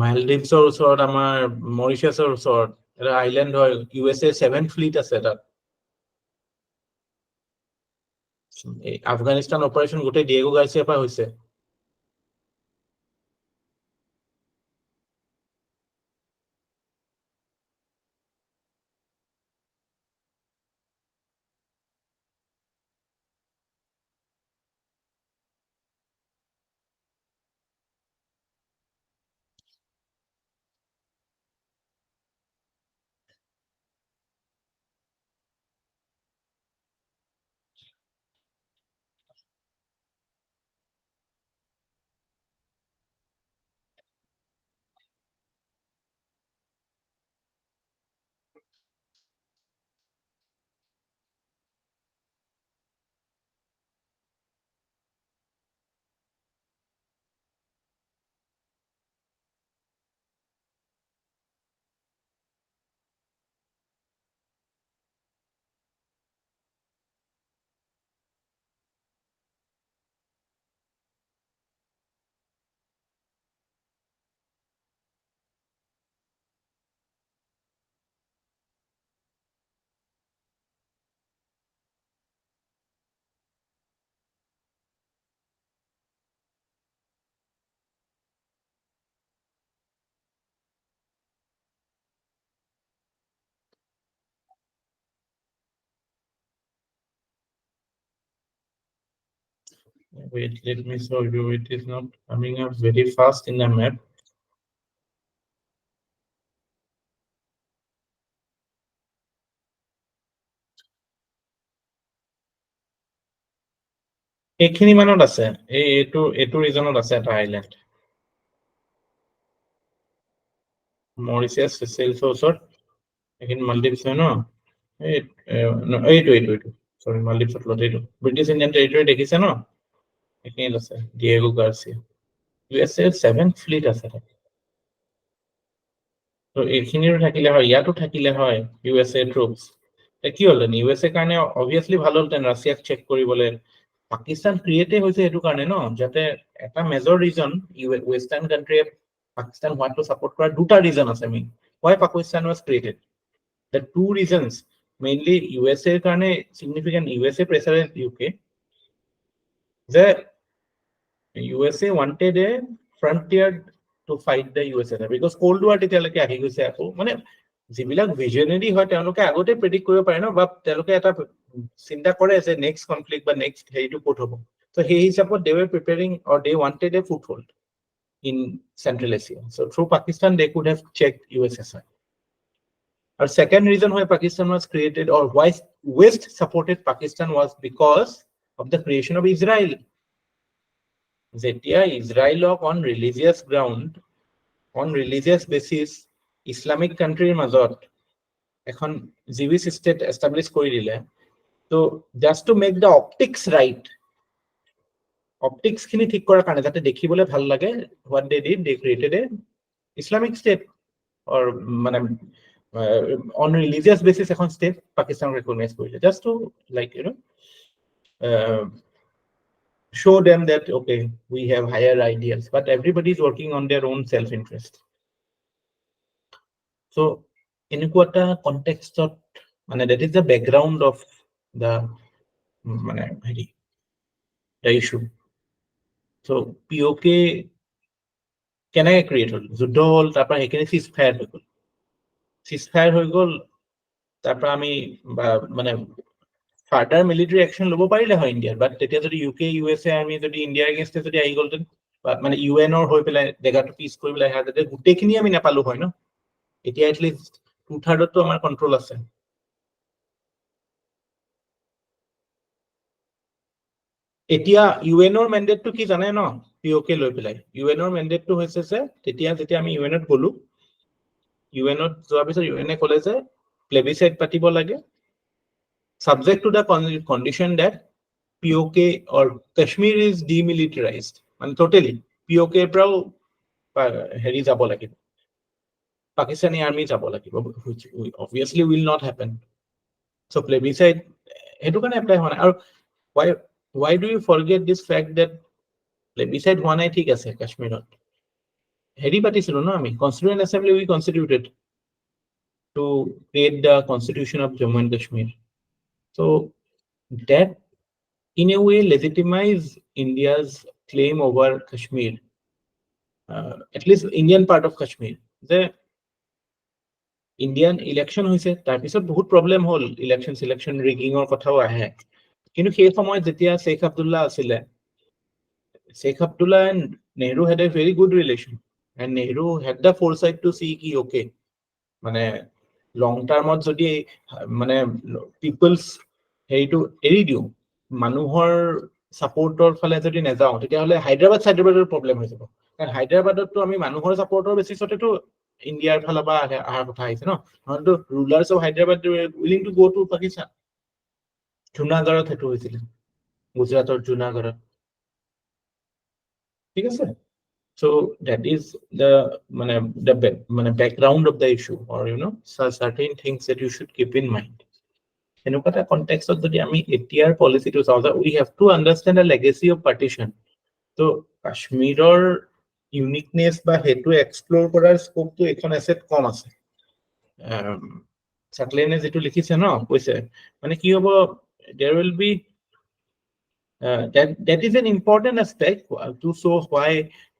মালদ্বীপছৰ ওচৰত আমাৰ মৰিচাছৰ ওচৰত এটা আইলেণ্ড হয় USA 7th ফ্লিট আছে তাত আফগানিস্তান অপাৰেশ্যন গোটেই ডিয়েগো গাৰ্চিয়াৰ পৰা হৈছে Wait, let me show you. It is not coming up very fast in the map. এইখিনি মানত আছে এইটো ৰিজনত আছে এটা আইলেণ্ড মৰিচিয়াছ চেচেলছৰ ওচৰত এইখিনি মালদ্বীপছ হয় ন এইটো সৰি মালদ্বীপছত লত এইটো ব্ৰিটিছ ইণ্ডিয়ান টেৰিটৰি দেখিছে ন এইখিনিত আছে Diego Garcia USA 7th fleet আছে তো এইখিনিৰো থাকিলে হয় ইয়াতো থাকিলে হয় USA ট্ৰুপছ কি হ'লতেন USA কাৰণে অবভিয়াছলি ভাল হ'লতেন ৰাছিয়াক চেক কৰিবলৈ পাকিস্তান ক্ৰিয়েটে হৈছে এইটো কাৰণে ন যাতে এটা মেজৰ ৰিজন ৱেষ্টাৰ্ণ কাণ্ট্ৰিয়ে পাকিস্তান হোৱাটো ছাপোৰ্ট কৰা দুটা ৰিজন আছে main why Pakistan was created the two reasons mainly USA কাৰণে significant USA pressure in UK the USA wanted a frontier to fight the USSR because Cold War তেতিয়ালৈকে আহি গৈছে আকৌ মানে যিবিলাক ভিজনাৰী হয় তেওঁলোকে আগতে প্ৰেডিক্ট কৰিব পাৰে ন বা তেওঁলোকে এটা চিন্তা কৰে যে নেক্সট কনফ্লিক্ট বা নেক্সট হেৰিটো ক'ত হ'ব তো সেই হিচাপত they were preparing or they wanted a foothold in Central Asia so through Pakistan they could have checked USSR. Our second reason why Pakistan was created or why West supported Pakistan was because of the creation of Israel. যেতিয়া ইজৰাইলক on religious ground, on religious basis, Islamic countryৰ মাজত এখন Jewish state establish কৰি দিলে, so just to make the optics right, optics খিনি ঠিক কৰাৰ কাৰণে যাতে দেখিবলৈ ভাল লাগে, what they did, they created a Islamic state or মানে on religious basis এখন state Pakistan recognize কৰিলে, just to like you know show them that okay we have higher ideals but everybody is working on their own self interest so এনেকুৱা এটা কনটেক্সটত মানে that is the background of the মানে হেৰি the issue so POK কেনেকৈ create হ'ল যুদ্ধ হ'ল তাৰ পৰা সেইখিনি সিজফায়াৰ হৈ গ'ল তাৰ পৰা আমি মানে ফাৰ্দাৰ মিলিটাৰী একশ্যন ল'ব পাৰিলে হয় ইণ্ডিয়াৰ বাট তেতিয়া যদি UK USA আৰ্মি যদি ইণ্ডিয়াৰ এগেইনষ্টে যদি আহি গ'লহেঁতেন মানে UNৰ হৈ পেলাই জেগাটো পিছ কৰিবলৈ আহে তেতিয়া গোটেইখিনি আমি নাপালো হয় ন এতিয়া এটলিষ্ট 2/3 আমাৰ কণ্ট্ৰল আছে এতিয়া ইউএনৰ মেন্ডেটটো কি জানে ন পিঅকে লৈ পেলাই ইউএনৰ মেন্ডেটটো হৈছে যে তেতিয়া যেতিয়া আমি ইউএনত গলো ইউএনত যোৱাৰ পিছত ইউএনে ক'লে যে প্লেবিচাইট পাতিব লাগে subject to the condition that POK or Kashmir is demilitarized and totally POK pral heri jabo lagibo Pakistani army jabo lagibo which obviously will not happen so plebiscite etu kane apply hona aru why do you forget this fact that plebiscite hona nai thik ase Kashmirot heri patisilo no ami constituent assembly we constituted to create the constitution of Jammu and Kashmir so that in a way legitimize India's claim over Kashmir, at least Indian part of Kashmir. The Indian election hoise, tar pisot bahut problem hol election rigging or kothao ahe. Kintu সেই সময়ত যেতিয়া Sheikh Abdullah asile, Sheikh Abdullah and Nehru had a very good relation, and Nehru had the foresight to see ki okay, mane long term jodi mane people's হেৰিটো এৰি দিও মানুহৰ সাপোৰ্টৰ ফালে যদি নেযাও তেতিয়া হলে হায়দৰাবাদৰ প্ৰবলেম হৈ যাব কাৰণ হায়দৰাবাদতো আমি মানুহৰ সাপোৰ্টৰ বেচিছতেতো ইন্ডিয়াৰ ফালে বা আহাৰ কথা আহিছে ন নহতো rulers of Hyderabad willing to go to Pakistan জুনাগড়ত হেতু হৈছিল গুজৰাটৰ জুনাগড়ত ঠিক আছে so that is the background of the issue or certain things that you should keep in mind enukata context of jodi ami ATR policy to saw we have to understand the legacy of partition so Kashmiror uniqueness ba hetu explore korar scope to ekhon asset kom ase chaklene jetu likhise no koise mane ki hobo there will be that is an important aspect to show why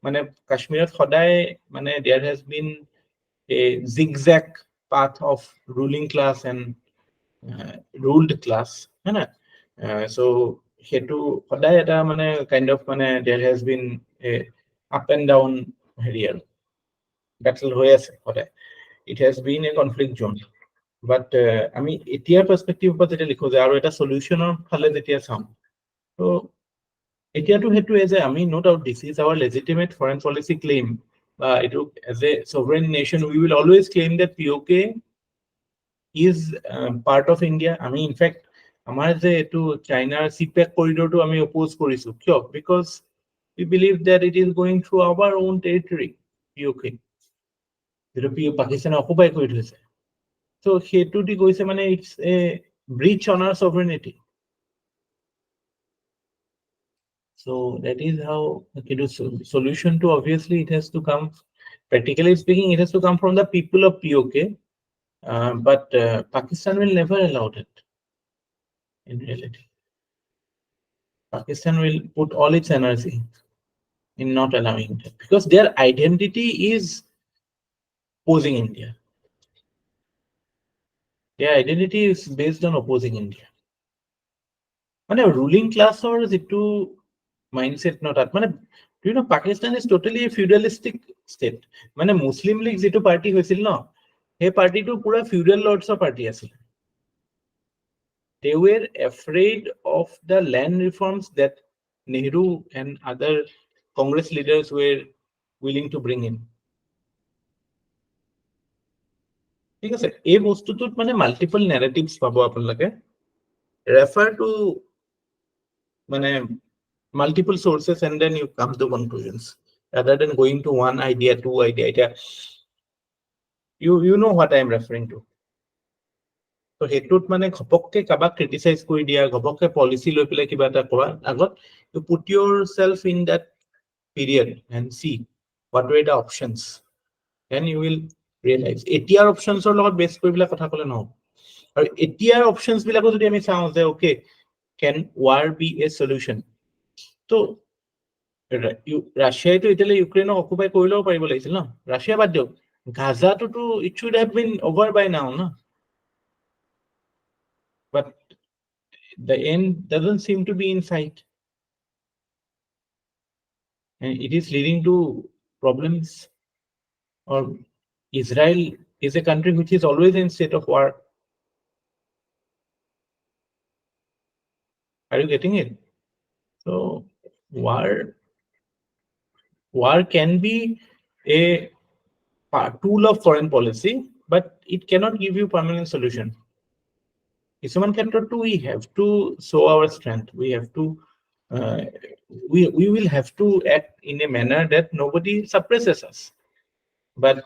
mane Kashmirot khodai mane there has been a zigzag path of ruling class and ruled class hai na so hetu khodai eta mane kind of mane there has been a up and down here battle hoy ase khodai it has been a conflict zone but ami etia perspective pa jeta likho je aru eta solution or phale jetia sam so etia to hetu as ami no doubt this is our legitimate foreign policy claim as a sovereign nation we will always claim that POK is part of India. I mean, in fact, amar je to China CPEC corridor to ami oppose korisu. Kyo? Because we believe that it is going through our own territory. POK. The Pakistan occupy kori those. So hetu di koise mane it's a breach on our sovereignty. So that is how the solution to obviously it has to come. Practically speaking, it has to come from the people of POK. But Pakistan will never allow it in reality. Pakistan will put all its energy in not allowing it because their identity is opposing India. Their identity is based on opposing India. Mane ruling class or jitu mindset not at mane do you know Pakistan is totally a feudalistic state. Mane Muslim League jitu party hoisil no he party to pura feudal lords of party asil. They were afraid of the land reforms that Nehru and other Congress leaders were willing to bring in. ঠিক আছে এই বস্তুটোত মানে multiple narratives পাবো আপোনালোকে refer to মানে multiple sources and then you come to conclusions rather than going to one idea two idea you know what I am referring to so hetut mane ghopokke kabak criticize kori dia ghopokke policy loi pele kiba ta kowa agot you put yourself in that period and see what were the options then you will realize ATR options or logot base kori bila kotha kole no aru ATR options bilako jodi ami saw je okay can war be a solution so Russia to Italy Ukraine occupy koilo paribo laisil no Russia bad dio Gaza to it should have been over by now no but the end doesn't seem to be in sight and it is leading to problems or Israel is a country which is always in state of war. Are you getting it? So war can be a tool of foreign policy, but it cannot give you permanent solution. কিছুমান ক্ষেত্ৰতো we have to show our strength. We have to we will have to act in a manner that nobody suppresses us. But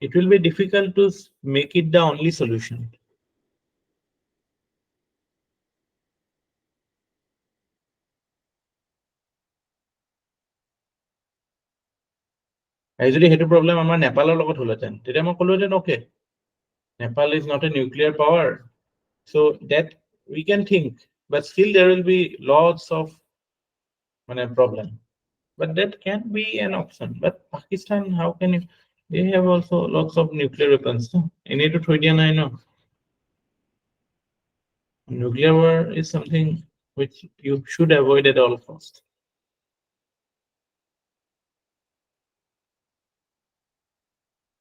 it will be difficult to make it the only solution. আৰু যদি সেইটো problem আমাৰ নেপালৰ লগত হলহেঁতেন তেতিয়া মই ক'লোহেঁতেন okay, Nepal is not a nuclear power, so that we can think, but still there will be lots of problem. But that can be an option. But Pakistan, how can you? They have also lots of nuclear weapons. You need to throw it in. I know. Nuclear war is something which you should avoid at all costs.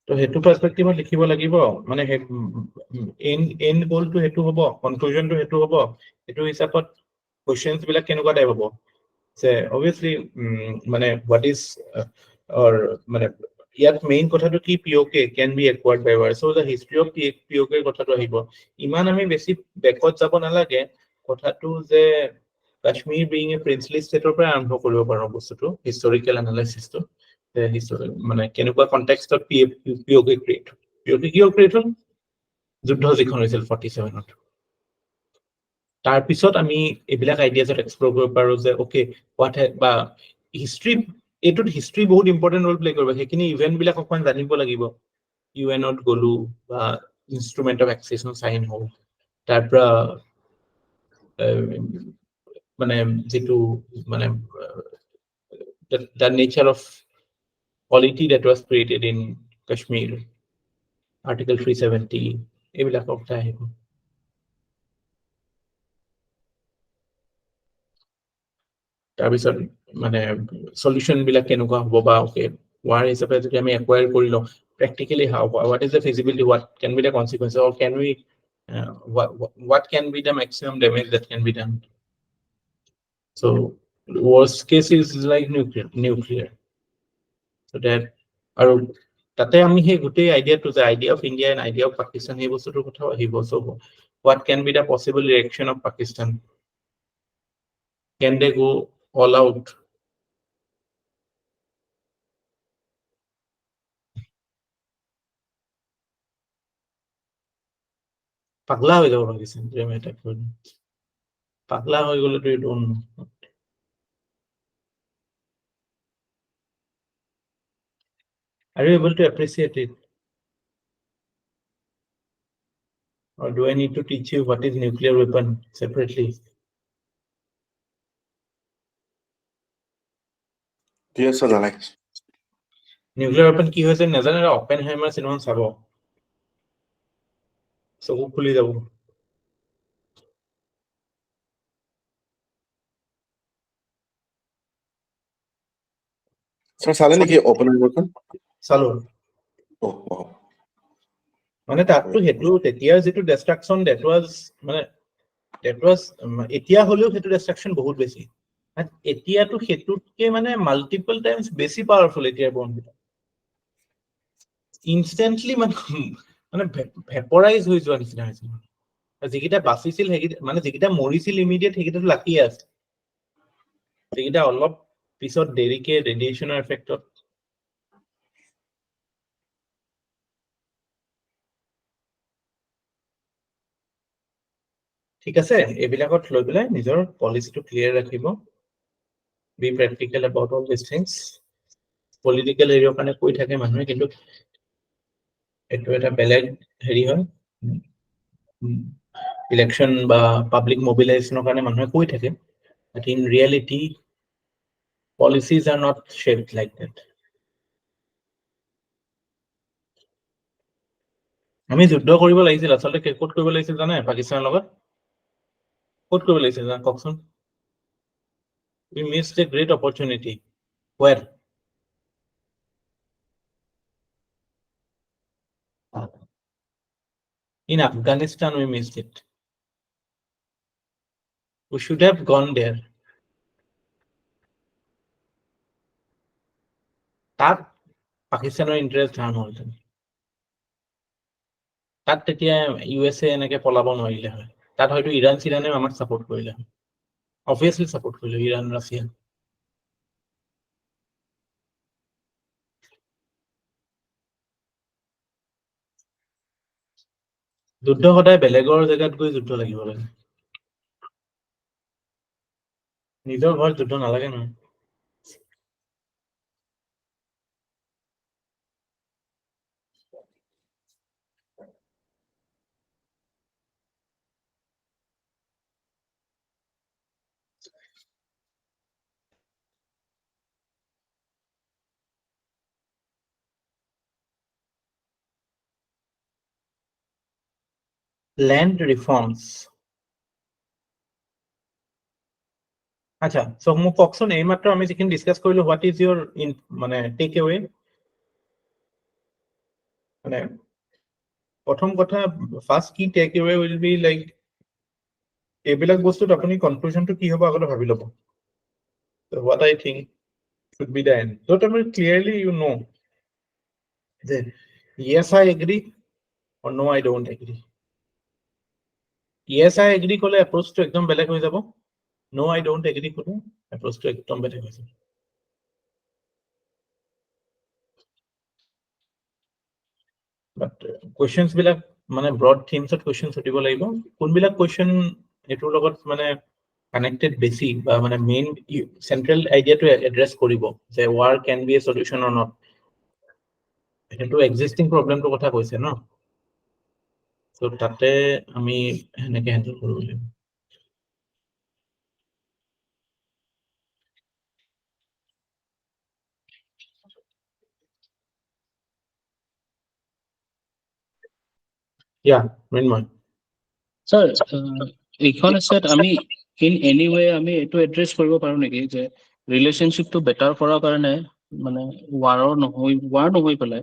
So, hetu perspective likhibo lagibo. Mane end goal to hetu hobo, conclusion to hetu hobo. Hetu hisapot questions bila kenuka type hobo. So obviously, what is or ইয়াত main কথাটো কি POK can be acquired by war. So the history of POK কথাটো আহিব. ইমান আমি বেছি বেকত যাব নালাগে কথাটো যে Kashmir being a princely state ৰ পৰা আৰম্ভ কৰিব পাৰো বস্তুটো historical analysis টো কেনেকুৱা context of POK create. POK কিয় create হ'ল? যুদ্ধ যিখন হৈছিল 47 ত। তাৰ পিছত আমি এইবিলাক আইডিয়াছত এক্সপ্লোৰ কৰিব পাৰো যে ওকে হোৱাট বা হিষ্ট্ৰী এইটোত হিষ্ট্ৰী বহুত ইম্পৰ্টেণ্ট ৰোল প্লে কৰিব সেইখিনি ইভেন্ট বিলাক অকমান জানিব লাগিব ইউএনত গলো বা ইনষ্ট্ৰুমেন্ট অফ এক্সেছন সাইন হ'ল তাৰ পৰা যেটো the nature of polity that was created in Kashmir, Article 370 এইবিলাক কথা আহিব তাৰপিছত solution বিলাক কেনেকুৱা হ'ব বা ওকে war হিচাপে যদি আমি acquire কৰি লওঁ practically how what is the feasibility, what can be the consequences, or can we what can be the maximum damage that can be done. So worst case is like nuclear. So that আৰু তাতে আমি সেই গোটেই আইডিয়াটো যে idea of India and idea of Pakistan এই বস্তুটোৰ কথা আহিব so what can be the possible reaction of Pakistan, can they go all out. পাগলা হৈ যাব পাকিস্তান প্ৰেম এটাক কৰি পাগলা হৈ গ'লে তো don't know are you able to appreciate it, or do I need to teach you what is nuclear weapon separately? Yes sir, Alex. Nuclear weapon কি হৈছে নাজানে অপেনহাইমাৰ চিনেমা চাব চকু খুলি যাব Sir, চালে নেকি Oppenheimer খন? চালো তাততো হেতু তেতিয়া যেটো ডিস্ট্ৰাকশন that was এতিয়া হলেও হেতু ডিস্ট্ৰাকশন বহুত বেছি এতিয়াতো হেতুতকে মাল্টিপল টাইমস বেছি পাওয়াৰফুল এতিয়া বন্ধু ইনস্ট্যান্টলি ভেপৰাইজ হৈ যোৱা নিচিনা হৈছে যিকিটা বাচিছিল যিকিটা মৰিছিল ইমিডিয়েট সেইকিটা লাকি আছে যিকিটা অলপ পিছত দেৰিকে ৰেডিয়েশনৰ এফেক্টত ঠিক আছে এইবিলাকত লৈ পেলাই নিজৰ পলিসিটো ক্লিয়াৰ ৰাখিব be practical about all these things. Political area কাৰণে কৈ থাকে মানুহে কিন্তু এটো এটা বেলেগ হেৰি হয় ইলেকশন বা পাবলিক মোবিলাইজেশনৰ কাৰণে মানুহে কৈ থাকে but in reality policies are not shaped like that. আমি যুদ্ধ কৰিব লাগিছিল আসলে ক'ত কৰিব লাগিছিল জানে পাকিস্তানৰ লগত ক'ত কৰিব লাগিছিল জানে ককচোন we missed a great opportunity. Where? In Afghanistan we missed it. We should have gone there. তাত পাকিস্তানৰ ইণ্টাৰেষ্ট ধাৰণ হ'লহেঁতেন, তাত তেতিয়া USA এনেকে পলাব নোৱাৰিলে হয়, তাত হয়তো ইৰাণে আমাক ছাপোৰ্ট কৰিলে হয়, অবভিয়াছলি ছাপোৰ্ট কৰিলে ইৰাণ ৰাছিয়া। যুদ্ধ সদায় বেলেগৰ জেগাত গৈ যুদ্ধ লাগিব লাগে, নিজৰ ঘৰত যুদ্ধ নালাগে নহয়। Land reforms. আচ্ছা, সো মোক কওকচোন এইমাত্ৰ আমি যিখিনি ডিসকাস কৰিলো, হোৱাট ইজ ইউৰ মানে টেক এৱে? মানে প্ৰথম কথা, ফাৰ্ষ্ট কি take away will be like, এইবিলাক বস্তুত আপুনি কনক্লুজনটো কি হ'ব আগতে ভাবি ল'ব। What I think should be the end. So clearly you know that yes I agree or no I don't agree. Yes I agree কলে approach to একদম বেলেগ হৈ যাব, no I don't agree কলে approach to একদম বেলেগ হৈ যাব। But questions বিলাক মানে broad themes of questions সুধিব লাগিব, কোনবিলাক question এটোৰ লগত মানে connected বেছি বা মানে main central idea to address কৰিব যে war can be a solution or not, সেইটো existing problem টো কথা কৈছে ন, so তাতে আমি হেনেকে হ্যান্ডেল কৰিব লাগিব। Yeah, Mrinmoy. Sir, এইখন আছে আমি in any way আমি এটো এড্ৰেছ কৰিব পাৰো নেকি যে ৰিলেশনশিপটো বেটাৰ কৰাৰ কাৰণে মানে war নহয় পেলাই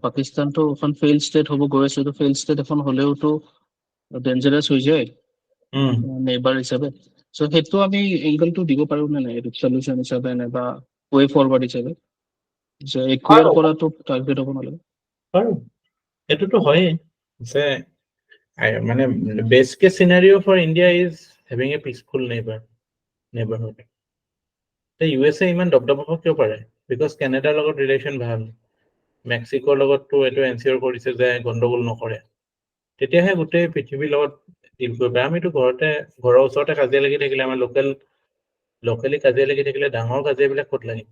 পাকিস্তানটো এখন ফেইল ষ্টেট হ'ব গৈ আছে, তো ফেইল ষ্টেট এখন হলেওতো ডেঞ্জাৰাছ হৈ যায় নেইবাৰ হিচাপে, সো সেইটো আমি এংগলটো দিব পাৰো নে নাই এইটো সলিউশন হিচাপে নে বা ওয়ে ফৰৱাৰ্ড হিচাপে যে একুৱেৰ কৰাটো টাৰ্গেট হ'ব নালাগে? পাৰো, এটোতো হয়ে যে মানে best case scenario for India is having a peaceful neighborhood. The USA ইমান দবদবা কিয় পাৰে? Because Canada লগত ৰিলেশন ভাল, মেক্সিকোৰ লগতটো এটো এনচিওৰ কৰিছে যে গণ্ডগোল নকৰে, তেতিয়াহে গোটেই পৃথিৱীৰ লগত ডিল কৰিব। আমিতো ঘৰৰ ওচৰতে কাজিয়া লাগি থাকিলে, আমাৰ লোকেলি কাজিয়া লাগি থাকিলে ডাঙৰ কাজিয়াবিলাক ক'ত লাগিব?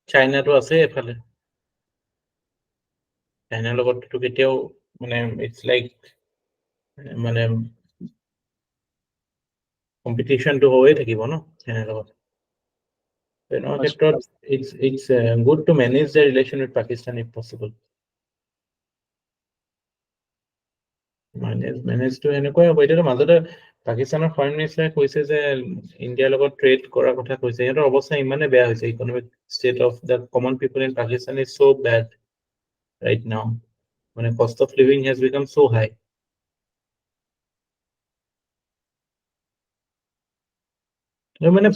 চাইনাটো আছে এফালে, চাইনাৰ লগতটো কেতিয়াও মানে ইটস লাইক মানে কম্পিটিশনটো হৈয়ে থাকিব ন চাইনাৰ লগত। তেনেকুৱা ক্ষেত্ৰত it's good to manage the relation with Pakistan if possible. মেনেজটো এনেকুৱাই হ'ব। এতিয়াতো মাজতে পাকিস্তানৰ ফৰেন মিনিষ্টাৰে কৈছে যে ইণ্ডিয়াৰ লগত ট্ৰেড কৰাৰ কথা কৈছে, সিহঁতৰ অৱস্থা ইমানে বেয়া হৈছে, economic state of the common people in Pakistan is so bad right now, মানে cost of living has become so high. মানে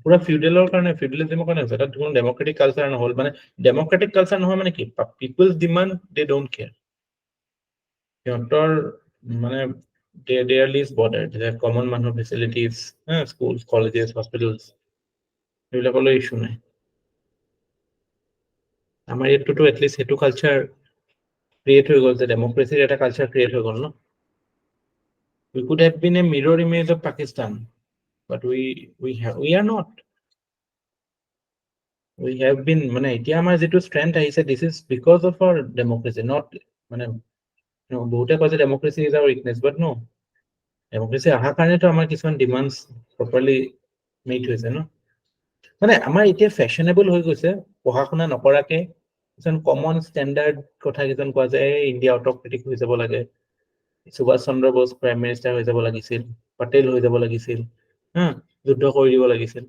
পুৰা ফিউডেলৰ কাৰণে, ফিউডেলিজমৰ কাৰণে হৈছে, তাত কোনো ডেমক্ৰেটিক কালচাৰ নহ'ল। মানে ডেমক্ৰেটিক কালচাৰ নহয় মানে কি, people's demand they don't care, সিহঁতৰ মানে they are least bothered, যে কমন মানুহৰ ফেচিলিটিজ, স্কুলছ, কলেজেছ, হস্পিটেলছ এইবিলাকলৈ ইছ্যু নাই। আমাৰ ইয়াততো এটলিষ্ট সেইটো কালচাৰ ক্ৰিয়েট হৈ গ'ল, যে ডেমক্ৰেচিৰ এটা কালচাৰ ক্ৰিয়েট হৈ গ'ল ন। We could have been a mirror image of Pakistan, but we are not. We have been মানে এতিয়া আমাৰ যেটো স্ট্ৰেংথ আহিছে, this is because of our democracy, not মানে বহুতে কয় যে democracy is our weakness, but no, democracy আহাৰ কাৰণেতো আমাৰ কিছুমান ডিমাণ্ডছ প্ৰপাৰলি মিট হৈছে ন। মানে আমাৰ এতিয়া ফেশ্বনেবল হৈ গৈছে পঢ়া শুনা নকৰাকে কিছুমান কমন ষ্টেণ্ডাৰ্ড কথা কিছুমান কোৱা যায়, ইণ্ডিয়া অট'ক্ৰেটিক হৈ যাব লাগে, সুভাষ চন্দ্ৰ বোস প্ৰাইম মিনিষ্টাৰ হৈ যাব লাগিছিল, পটেল হৈ যাব লাগিছিল, যুদ্ধ কৰি দিব লাগিছিল।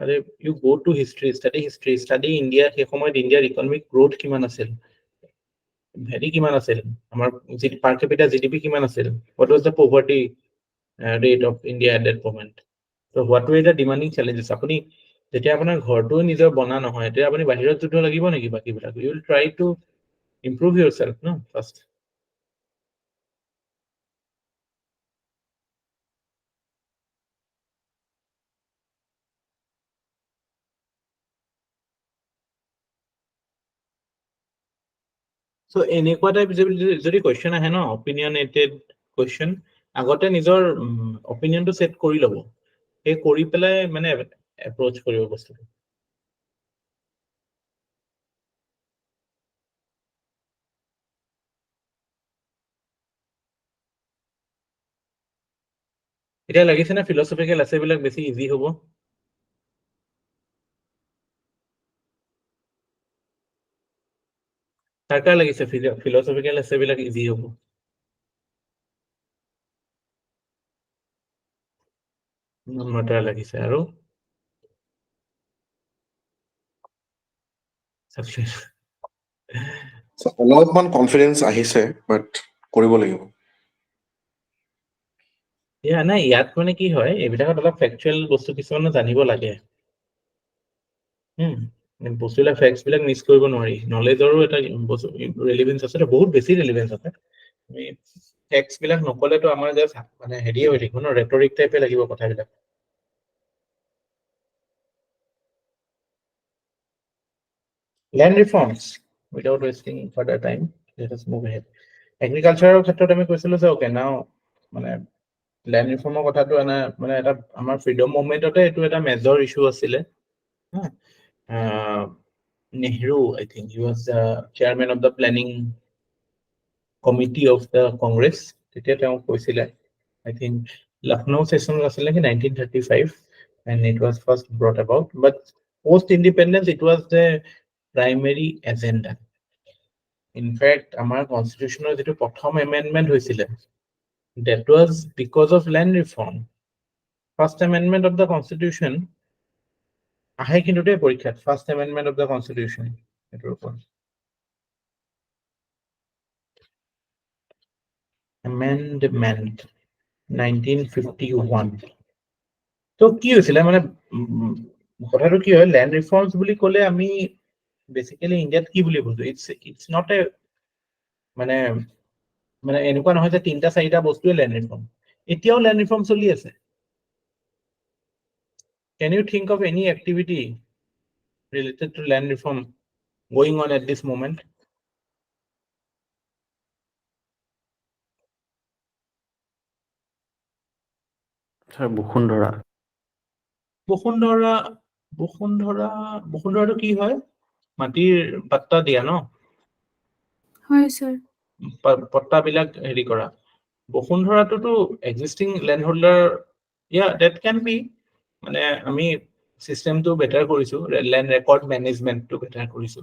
আৰে you go to history, study India, সেই সময়ত ইণ্ডিয়াৰ ইকনমিক গ্ৰোথ কিমান আছিল, হেৰি কিমান আছিল, আমাৰ পাৰ কেপিটা জিডিপি কিমান আছিল, what was the poverty rate of India at that moment. So what were the demanding challenges? Apuni যেতিয়া আপোনাৰ ঘৰটো নিজৰ বনা নহয় তেতিয়া আপুনি বাহিৰত যুদ্ধ লাগিব নেকি বাকিবিলাক? You will try to improve yourself, no? First. So এনেকুৱা টাইপ যদি কোৱেশ্চন আহে ন opinionated question আগতে নিজৰ opinionটো সেট কৰি ল'ব এই কৰি পেলাই মানে approach কৰিব বস্তুটো এটা লাগিছে না philosophical আছে বিলাক বেছি ইজি হ'ব টাকা লাগিছে philosophical আছে বিলাক ইজি হ'ব মটা লাগিছে আৰু success So অলপমান কনফিডেন্স আহিছে বাট কৰিব লাগিব নাই ইয়াত মানে কি হয় এইবিলাকত অলপ ফেকচুৱেল বস্তু কিছুমান জানিব লাগে বস্তুবিলাক ফেক্টছ বিলাক মিছ কৰিব নোৱাৰি নলেজৰো এটা ৰেলিভেন্স আছে বহুত বেছি ৰেলিভেন্স আছে আমি ফেক্টছ বিলাক নকলেতো আমাৰ জাস্ট মানে হেৰিয়ে হৈ থাকিব ন ৰেটৰিক টাইপে লাগিব কথাবিলাক land reforms without wasting further time let us move ahead এগ্ৰিকালচাৰৰ ক্ষেত্ৰত আমি কৈছিলো যে ওকে নাও মানে land reforমৰ কথাটো মানে এটা আমাৰ ফ্ৰীডম মুভমেন্টতে এইটো এটা মেজৰ ইস্যু আছিলে Nehru, I think he was the chairman of the planning committee of the Congress. I think Lucknow session was like in 1935, and it was first brought about. But post-independence, it was the primary agenda. In fact, our constitutional amendment that was because of land reform. First amendment of the constitution. First amendment of the constitution. Amendment 1951 তো কি হৈছিল মানে কথাটো কি হয় land reforms বুলি ক'লে আমি বেসিক্যালি ইন্ডিয়াত কি বুলি বুজো ইটস নট এ মানে মানে এনেকুৱা নহয় যে তিনটা চাৰিটা বস্তুৱে ল্যান্ড ৰিফৰ্ম এতিয়াও ল্যান্ড ৰিফৰ্ম চলি আছে Can you think of any activity related to land reform going on at this moment? Sir, বসুন্ধৰাটো কি হয় মাটিৰ পাত্তা দিয়া ন হয় স্যাৰ পট্টাবিলাক হেৰি কৰা বসুন্ধৰাটোতো existing land holder that can be মানে আমি সিস্টেমটো বেটাৰ কৰিছো ল্যান্ড ৰেকৰ্ড মেনেজমেন্টটো বেটাৰ কৰিছো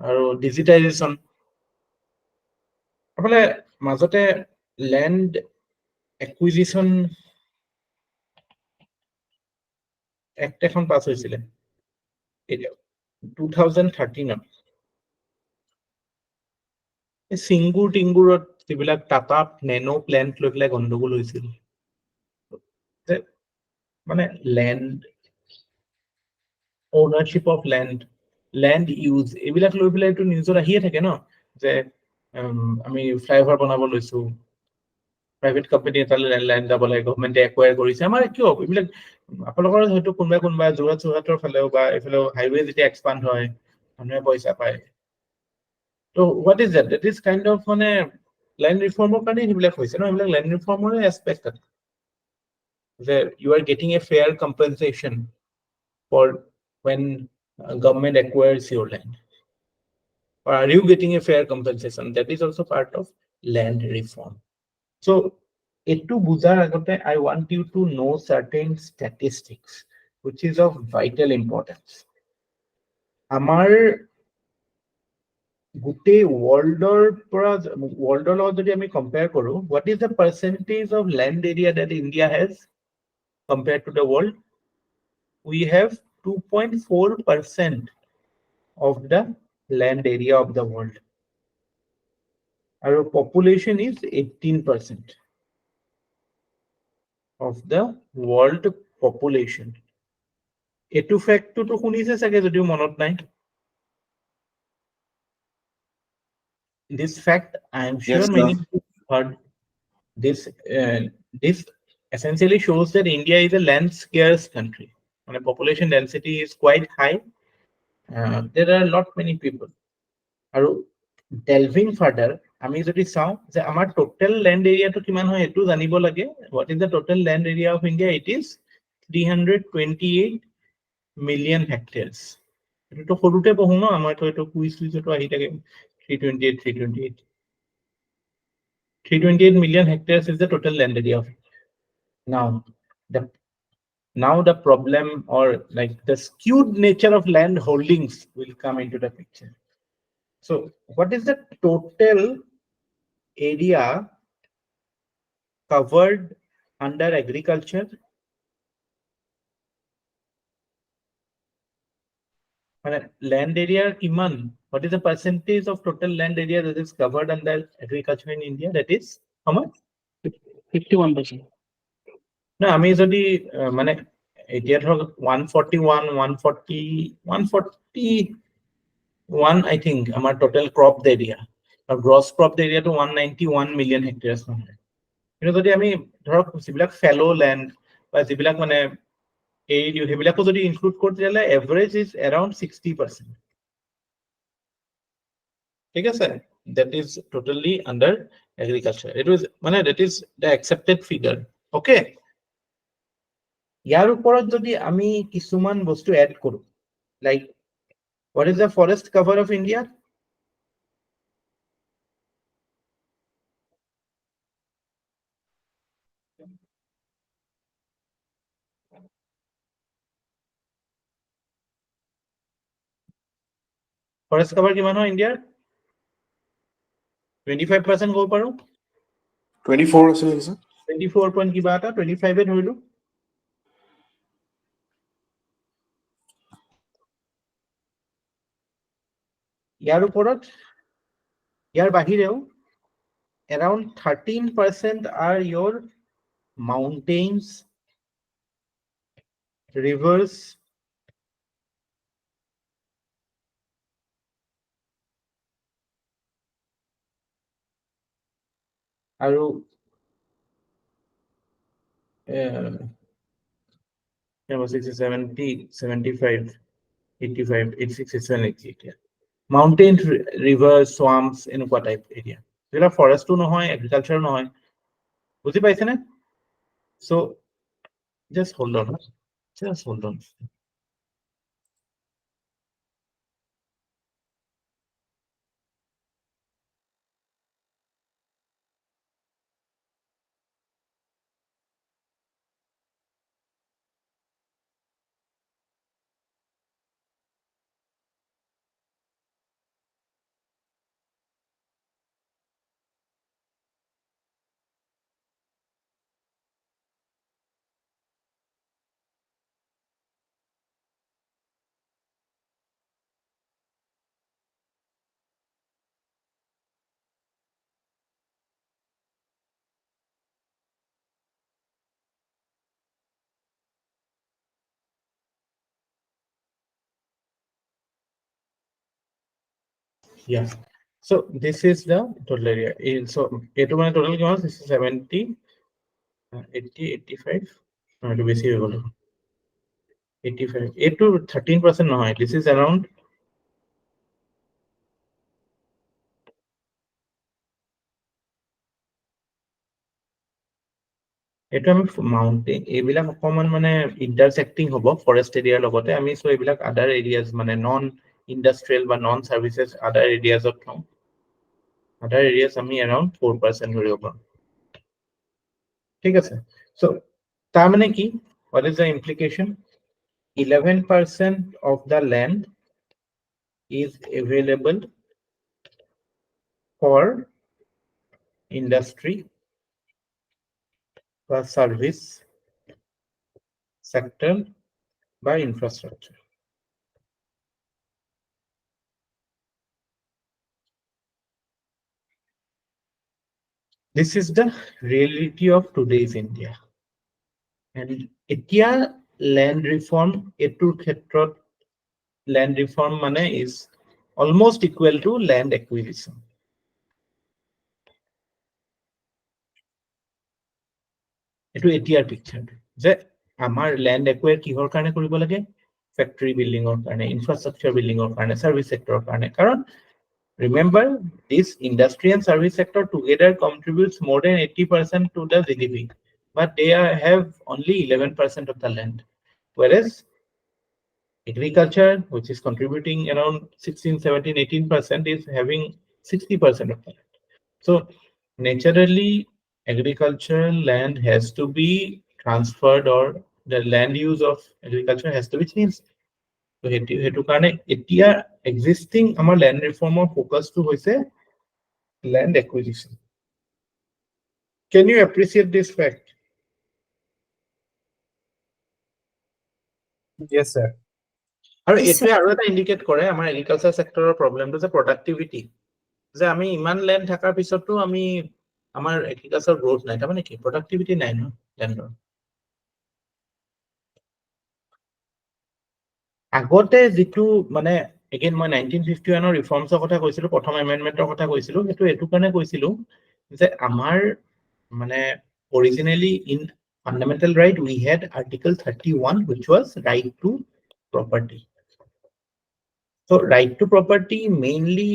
আৰু ডিজিটাইজেশন আপলে মাজতে ল্যান্ড একুইজিশন এক্ট এখন পাছ হৈছিলে 2013 সিঙ্গুৰ টিঙ্গুৰত যিবিলাক টাটা নেনো প্লেন্ট লৈ পেলাই গণ্ডগোল হৈছিল মানে land ownership of land use এইবিলাক লৈ পেলাই এইটো নিউজত আহিয়ে থাকে ন যে আমি ফ্লাইওভাৰ বনাব লৈছো প্ৰাইভেট কোম্পানী এটা ল্যান্ড যাব লাগে গভৰ্ণমেণ্টে একুৱায়াৰ কৰিছে আমাৰ কিয় এইবিলাক আপোনালোকৰ হয়তো কোনোবা যোৰহাটৰ ফালেও বা এইফালেও হাইৱে যেতিয়া এক্সপাণ্ড হয় মানুহে পইচা পায় তো what is that is kind of মানে ল্যান্ড ৰিফৰ্মৰ কাৰণে এইবিলাক হৈছে ন এইবিলাক ল্যান্ড ৰিফৰ্মৰে এছপেক্ট আছে যে you are getting a fair compensation for when government acquires your land or are you getting a fair compensation that is also part of land reform so etu buzar agote I want you to know certain statistics which is of vital importance amar gute worldor লগত যদি আমি compare কৰো what is the percentage of land area that India has compared to the world we have 2.4% of the land area of the world. Our population is 18% of the world population. Etu fact to শুনিছে চাগে যদিও মনত নাই. This fact, I am sure Yes, many sir. people heard. This essentially shows that India is a land scarce country. And the population density is quite high. There are not many people. আৰু delving further, আমি যদি চাওঁ যে আমাৰ total land area to কিমান হয় এটো জানিব লাগে. What is the total land area of India? It is 328 million hectares. এটো তো সৰুতে পঢ়ো ন, আমাৰ তো এটো কুইজ লিষ্টটো আহি থাকে 328. 328 million hectares is the total land area of India. Now the problem, or like the skewed nature of land holdings, will come into the picture. So what is the total area covered under agriculture? Land area kiman? What is the percentage of total land area that is covered under agriculture in India? That is how much? 51%. No, আমি যদি মানে এতিয়া ধৰক 141, 141, I think আমাৰ total cropped area. Gross cropped area to 191 million hectares নহয়. কিন্তু যদি আমি ধৰক যিবিলাক fallow land বা যিবিলাক মানে এৰি দিওঁ সেইবিলাকো যদি ইনক্লুড কৰি তেতিয়াহ'লে এভাৰেজ ইজ around 60%. ঠিক আছে? That is totally under agriculture. It was মানে that is the accepted figure. Okay? ইয়াৰ ওপৰত যদি আমি কিছুমান বস্তু এড কৰো, like what is the forest cover of India? Forest cover কিমান হয় ইণ্ডিয়াৰ? 25% ক'ব পাৰো. 24 আছিল নেকি স্যাৰ? 24 point কিবা এটা 25 এ ধৰিলো. ইয়াৰ ওপৰত ইয়াৰ বাহিৰেও around 13% are your mountains, rivers, আৰু 60, 70, 75, 85, 86, 87, 88. Mountain, rivers, swamps, এনেকুৱা type area. যেটা ফৰেষ্টও নহয়, এগ্ৰিকালচাৰো নহয়. বুজি পাইছেনে? So just hold on. Just hold on. Yeah. So this is the total area. So eto mane total kiman? This is 70, 80, 85. No, eto beshi hoy golo. 85. Eto 13% নহয়. This is around এটো আমি mountain এইবিলাক অকমান মানে intersecting হ'ব forest এৰিয়াৰ লগতে আমি সো এইবিলাক আদাৰ এৰিয়াজ মানে নন ইন্ডাষ্ট্ৰিয়েল বা নন সাৰ্ভিসেস আদাৰ এৰিয়াজত থওঁ আদাৰ এৰিয়াজ আমি around 4% ধৰিব পাৰোঁ ঠিক আছে সো তাৰ মানে কি what is the implication 11% of the land is available for industry or service sector by infrastructure. This is the reality of today's India. and এতিয়া land reform এটোৰ ক্ষেত্ৰত land reform মানে is almost equal to land acquisition. এটো এতিয়াৰ picture যে আমাৰ land acquire কিহৰ কাৰণে কৰিব লাগে factory building or infrastructure building or service sector karon remember this industry and service sector together contributes more than 80% to the GDP, but they have only 11% of the land, whereas agriculture, which is contributing around 16, 17, 18%, is having 60% of the land. So naturally agricultural land has to be transferred, or the land use of agriculture has to be changed. So hetu karone etia existing amar land reform focus to hoise land acquisition. Can you appreciate this fact? Yes, sir. আৰু এটোৱে আৰু এটা indicate কৰে আমাৰ agriculture সেক্টৰৰ প্ৰবলেমটো যে productivity, যে আমি ইমান ল্যান্ড থাকাৰ পিছতো আমি আমাৰ এগ্ৰিকালচাৰ গ্ৰোথ নাই, তাৰমানে কি প্ৰডাক্টিভিটি নাই ন ল্যান্ডৰ। আগতে যেটো মানে এগেইন মই 1951 ৰ ৰিফৰ্মছৰ কথা কৈছিলো, প্ৰথম এমেন্ডমেন্টৰ কথা কৈছিলো, সেইটো এটো কাৰণে কৈছিলো যে আমাৰ মানে originally in fundamental right we had article 31 which was right to property. So right to property mainly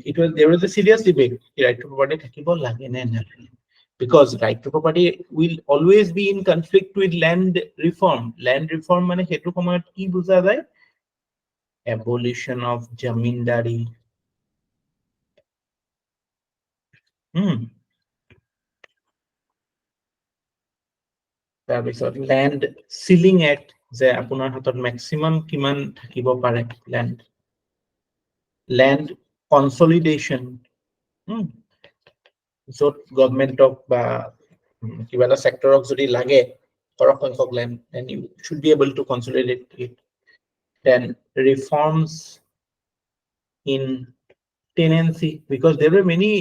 it was, there was a serious debate right to property thakibo lage na na, because right to property will always be in conflict with land reform. Land reform mane hetu samayot ki buja jay, abolition of zamindari, তাৰপিছত land ceiling act, যে আপোনাৰ হাতত maximum কিমান থাকিব পাৰে land consolidation, য'ত গভৰ্ণমেণ্টক বা কিবা এটা সেক্টৰক যদি লাগে সৰহ সংখ্যক land, then you should be able to consolidate it. Then reforms in tenancy, because there were many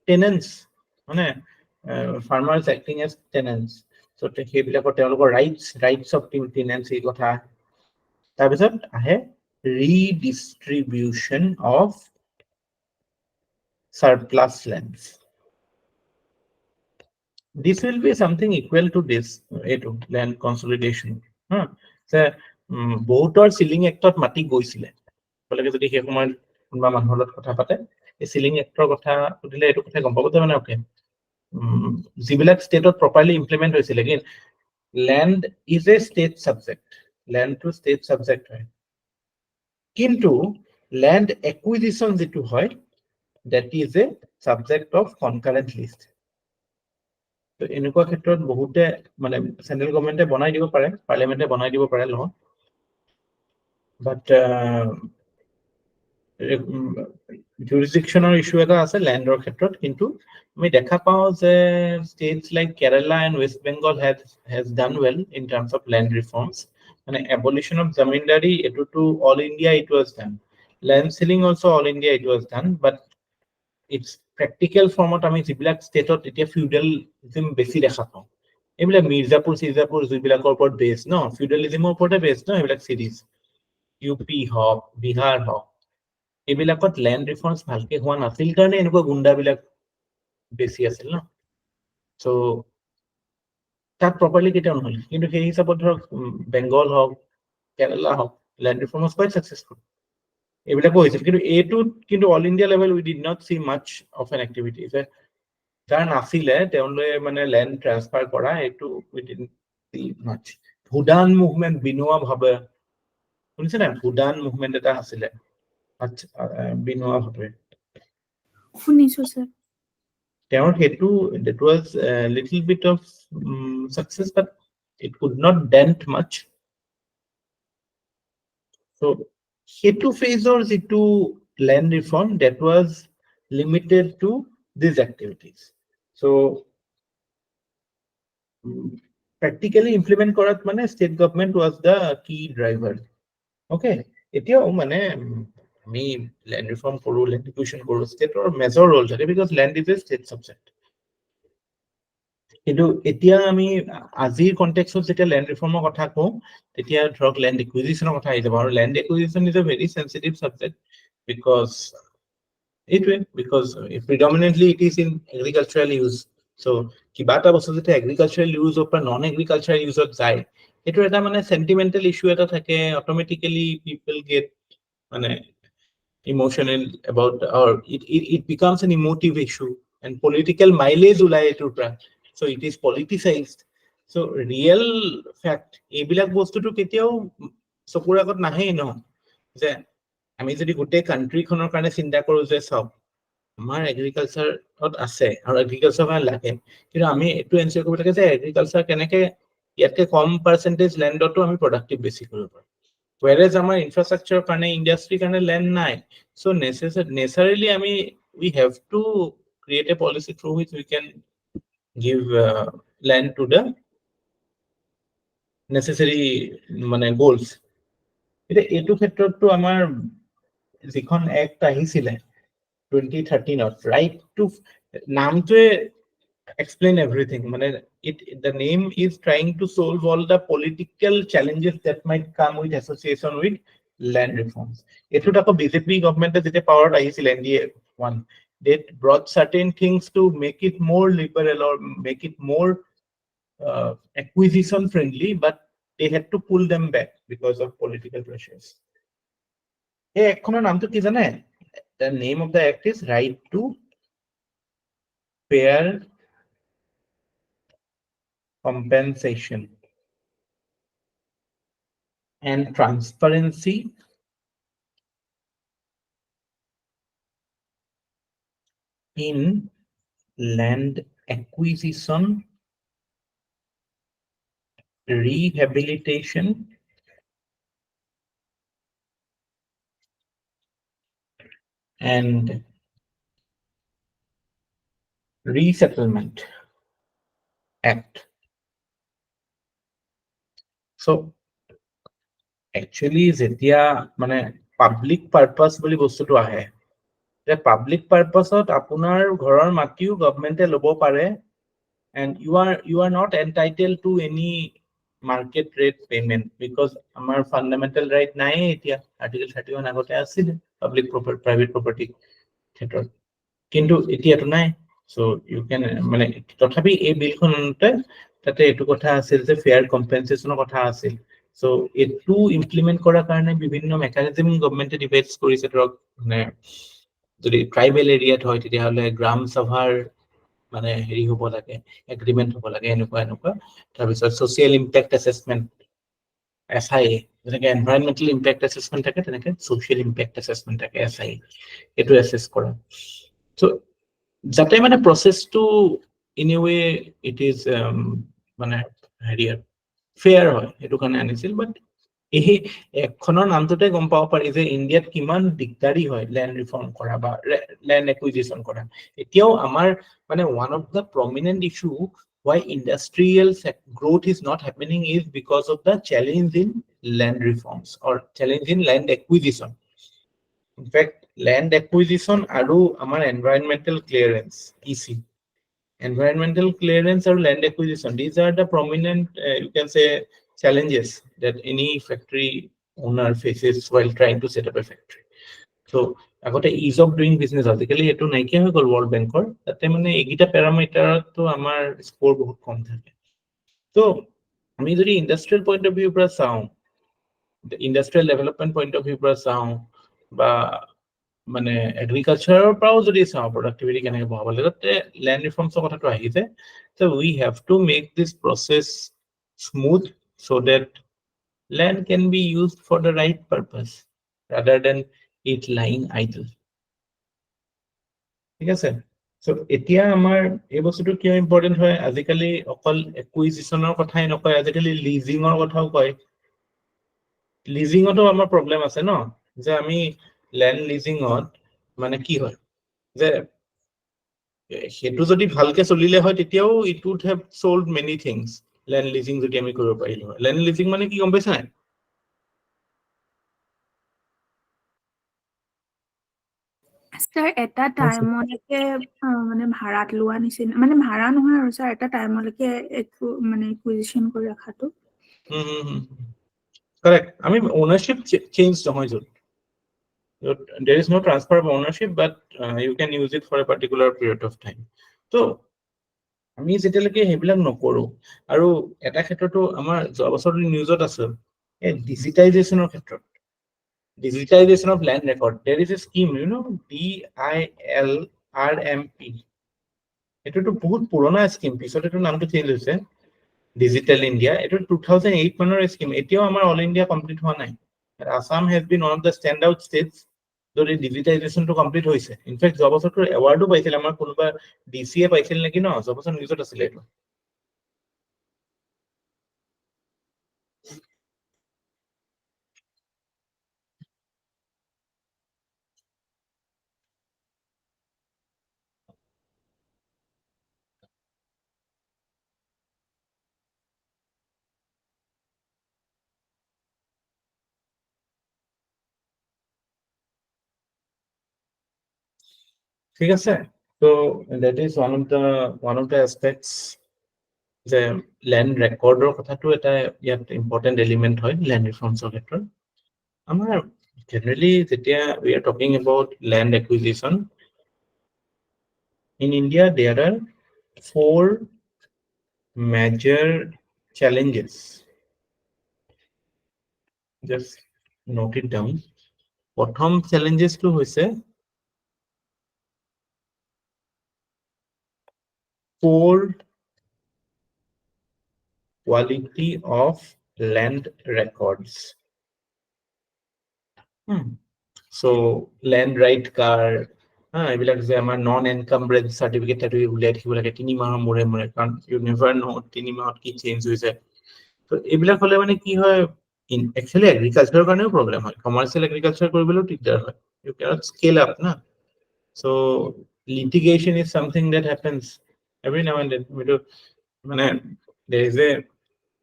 tenants, farmers acting as tenants. So সেইবিলাকৰ তেওঁলোকৰ rights of tenancy কথা। তাৰপিছত আহে redistribution of surplus lands. This will be something equal to this land consolidation. বহুতৰ ceiling এক্টত মাটি গৈছিলে, বলে যদি সেই সময়ত কোনোবা মানুহৰ লগত কথা পাতে এই সিলিং এক্টৰ কথা সুধিলে এইটো কথা গম পাব যে মানে ওকে যিবিলাক ষ্টেটত প্ৰপাৰলি ইমপ্লিমেন্ট হৈছিল। Again, land is a state subject, land to state subject হয়, কিন্তু land acquisition যেটো হয় that is a subject of concurrent list. তো এনেকুৱা ক্ষেত্ৰত বহুতে মানে সেন্ট্ৰেল গভৰ্ণমেণ্টে বনাই দিব পাৰে, পাৰ্লিয়ামেন্টে বনাই দিব পাৰে ল, বাট jurisdictional issue এটা আছে ল্যান্ডৰ ক্ষেত্ৰত। কিন্তু আমি দেখা পাওঁ যে states like Kerala and West Bengal has done well in terms of land reforms. মানে abolition of zamindari, eto to all India it was done. Land ceiling also all India it was done, but its practical format আমি যিবিলাক ষ্টেটত এতিয়া feudalism বেছি দেখা পাওঁ, এইবিলাক মিৰ্জাপুৰ যিবিলাকৰ ওপৰত বেছ ন, ফিউডালিজমৰ ওপৰতে বেছ ন, এইবিলাক চিৰিজ ইউপি হওক বিহাৰ হওক, এইবিলাকত ল্যান্ড ৰিফৰ্মছ ভালকে হোৱা নাছিল কাৰণে এনেকুৱা গুণ্ডাবিলাক বেছি আছিল ন। সো তাত প্ৰপাৰলি কেতিয়াও নহল, কিন্তু সেই হিচাপত ধৰক বেংগল হওক কেৰালা হওক land reform was quite successful, এইবিলাকো হৈছিল। কিন্তু এইটোত কিন্তু all India level we did not see much of an activity, যে যাৰ নাছিলে তেওঁলোকে মানে ল্যান্ড ট্ৰান্সফাৰ কৰা, এইটো we did not see much. Bhoodan movement বিনোৱা ভাবে, শুনিছে না, ভুটান মুভমেন্ট এটা আছিলে বিনোৱা ভাবে, শুনিছো স্যাৰ। তেওঁৰ হেতু that was a little bit of success, but it could not dent much. So hetu phasor jitu land reform that was limited to these activities. So practically implement korat mane state government was the key driver. Okay, etiao mane আমি land reform koru, land acquisition koru, state or major role thake, because land is a state subject. কিন্তু এতিয়া আমি আজিৰ কনটেক্সটত যেতিয়া land ৰিফৰ্মৰ কথা কওঁ তেতিয়া ধৰক ল্যান্ড একুইজিশনৰ কথা আহি যাব আৰু land acquisition is a very sensitive subject because predominantly it is in agricultural use. So কিবা এটা বস্তু যেতিয়া agricultural use of non agricultural use of যায় এটো এটা মানে sentimental issue এটা থাকে automatically people get মানে emotional about or it becomes an emotive issue and political mileage ulai etur pra. So it is politicized. So real fact ebilak bostu to ketiao sopur agot nahe no je আমি যদি গোটেই country খনৰ কাৰণে চিন্তা কৰো যে সব আমাৰ এগ্ৰিকালচাৰত আছে আৰু এগ্ৰিকালচাৰ কাৰণে লাগে কিন্তু আমি এটো এনসাৰ কৰিব লাগে যে এগ্ৰিকালচাৰ কেনেকে ইয়াতে কম পাৰ্সেন্টেজ ল্যান্ডটো আমি প্ৰডাক্টিভ বেছি কৰিব পাৰো whereas আমাৰ ইনফ্ৰাষ্ট্ৰাকচাৰ কাৰণে ইন্ডাষ্ট্ৰি কাৰণে ল্যান্ড নাই so necessarily we have to create a policy through which we can give land to the necessary মানে goals এটো ক্ষেত্ৰতো আমাৰ যিখন এক্ট আহিছিলে 2013 right to namtoe explain everything মানে the name is trying to solve all the political challenges that might come with association with land reforms etut ako bjp government jete power ahisil NDA one they brought certain things to make it more liberal or make it more acquisition friendly but they had to pull them back because of political pressures এই একখনৰ নামটো কি জানে the name of the act is right to fair compensation and transparency in land acquisition, rehabilitation, and resettlement act. So actually jetia mane public purpose boli bostuto ahe যে public purpose ot apunar ঘৰৰ মাটিও গভৰ্নমেন্টে লব পাৰে and you are not entitled to any market rate payment because amar fundamental right nai etia article 31 agote asil public property private property ক্ষেত্ৰত কিন্তু এতিয়া তো নাই so you can মানে তথাপি এই বিলখনতে তাতে এটো কথা আছিল যে ফেয়াৰ কম্পেনসেশনৰ কথা আছিল so এটো ইমপ্লিমেন্ট কৰাৰ কাৰণে বিভিন্ন মেকানিজম গভৰ্নমেন্টে ডিবেটস কৰিছে ধৰক মানে যদি ট্ৰাইবেল এৰিয়াত হয় তেতিয়া হলে গ্ৰাম সভাৰ মানে হেৰি হ'ব লাগে এগ্ৰিমেন্ট হ'ব লাগে এনেকুৱা তাৰ পিছত সোশিয়াল ইম্প্যাক্ট অ্যাসেসমেন্ট SIA যেনেকৈ এনভাইৰনমেন্টাল ইম্প্যাক্ট অ্যাসেসমেন্ট থাকে তেনেকৈ সোশিয়াল ইম্প্যাক্ট অ্যাসেসমেন্ট থাকে SIA এটো অ্যাসেস কৰা so যাতে মানে প্ৰসেসটো in a way it is মানে হেৰিয়াৰ ফেয়াৰ হয় এটো কাৰণে আনিছিল বাট এই একখনৰ নামটোতে গম পাব পাৰি যে ইণ্ডিয়াত কিমান দিগদাৰি হয় ল্যান্ড ৰিফৰ্ম কৰা বা ল্যান্ড একুইজিশন কৰা এতিয়াও আমাৰ মানে one of the prominent issue why industrial growth is not happening is because of the challenge in land reforms or challenge in land acquisition. In fact, land acquisition aru amar environmental clearance EC environmental clearance or land acquisition these are the prominent you can say challenges that any factory owner faces while trying to set up a factory so agote ease of doing business আজিকালি এটো নাইকিয়া হৈ গল world bank তাতে মানে এগিটা parameter তো আমাৰ score বহুত কম থাকে তো আমি যদি ইন্ডাস্ট্ৰিয়াল পয়েন্ট অফ ভিউ পৰা চাও ইন্ডাস্ট্ৰিয়াল ডেভেলপমেন্ট পয়েন্ট অফ ভিউ পৰা চাও বা মানে এগ্ৰিকালচাৰৰ পৰাও যদি চাও প্ৰডাক্টিভিটি কেনেকৈ বঢ়াব লাগে তাতে ল্যান্ড ৰিফৰ্মছৰ কথাটো আহিছে so we have to make this process smooth so that land can be used for the right purpose rather than it lying idle ঠিক আছে so এতিয়া আমাৰ এই বস্তুটো কিয় ইম্পৰ্টেন্ট হয় আজিকালি অকল একুইজিশনৰ কথাই নকয় আজিকালি লিজিংৰ কথাও কয় লিজিংতো আমাৰ প্ৰবলেম আছে ন যে আমি ল্যান্ড লিজিংত মানে কি হয় যে হেতু যদি ভালকে চলিলে হয় তেতিয়াও it would have sold many things land leasing যদি আমি কৰিব পাৰিলো হয় ল্যান্ড লিজিং মানে কি গম পাইছা স্যাৰ এটা টাইমলৈকে মানে ভাড়াত লোৱা নিচিনা মানে ভাড়া নহয় আৰু স্যাৰ এটা টাইমলৈকে মানে একুইজিশন কৰি ৰাখাটো correct I mean ownership change নহয় য'ত there is no transfer of ownership but you can use it for a particular period of time so আমি যেতিয়ালৈকে সেইবিলাক নকৰো আৰু এটা ক্ষেত্ৰতো আমাৰ যোৱা বছৰৰ নিউজত আছে এই ডিজিটাইজেশ্যনৰ ক্ষেত্ৰত digitization of land record there is a scheme you know DILRMP এটোটো বহুত পুৰণা স্কিম পিছত এটো নামটো চেঞ্জ হৈছে ডিজিটেল ইন্ডিয়া এটো 2008 মানৰ স্কিম এতিয়াও আমাৰ অল ইন্ডিয়া কমপ্লিট হোৱা নাই Assam has been one of the standout states য'ত ডিজিটাইজেশনটো কমপ্লিট হৈছে ইনফেক্ট যোৱা বছৰটো এৱাৰ্ডো পাইছিল আমাৰ কোনোবা ডিসিএ পাইছিল নেকি ন যোৱা বছৰ নিউজত আছিল এটো ঠিক আছে so that is one of the aspects the land record কথাটো এটা ইয়াত important element হয় land reforms ক্ষেত্ৰত আমাৰ generally যেতিয়া we are talking about land acquisition in India there are 4 major challenges just note it down প্ৰথম challenges to হৈছে poor quality of land records so land right card এইবিলাক যে আমাৰ non এনকাম্ব্ৰেড certificate তাটো উলিয়াই থাকিব লাগে 3 মাহৰ মূৰে মূৰে কাৰণ ইউ নেভাৰ নো 3 মাহত কি চেঞ্জ হৈছে তো এইবিলাক হলে মানে কি হয় একচুয়ালি এগ্ৰিকালচাৰৰ কাৰণেও প্ৰবলেম হয় কমাৰ্শিয়াল এগ্ৰিকালচাৰ কৰিবলৈও দিগদাৰ হয় you cannot scale up না so litigation is something that happens every now and then মানে there is a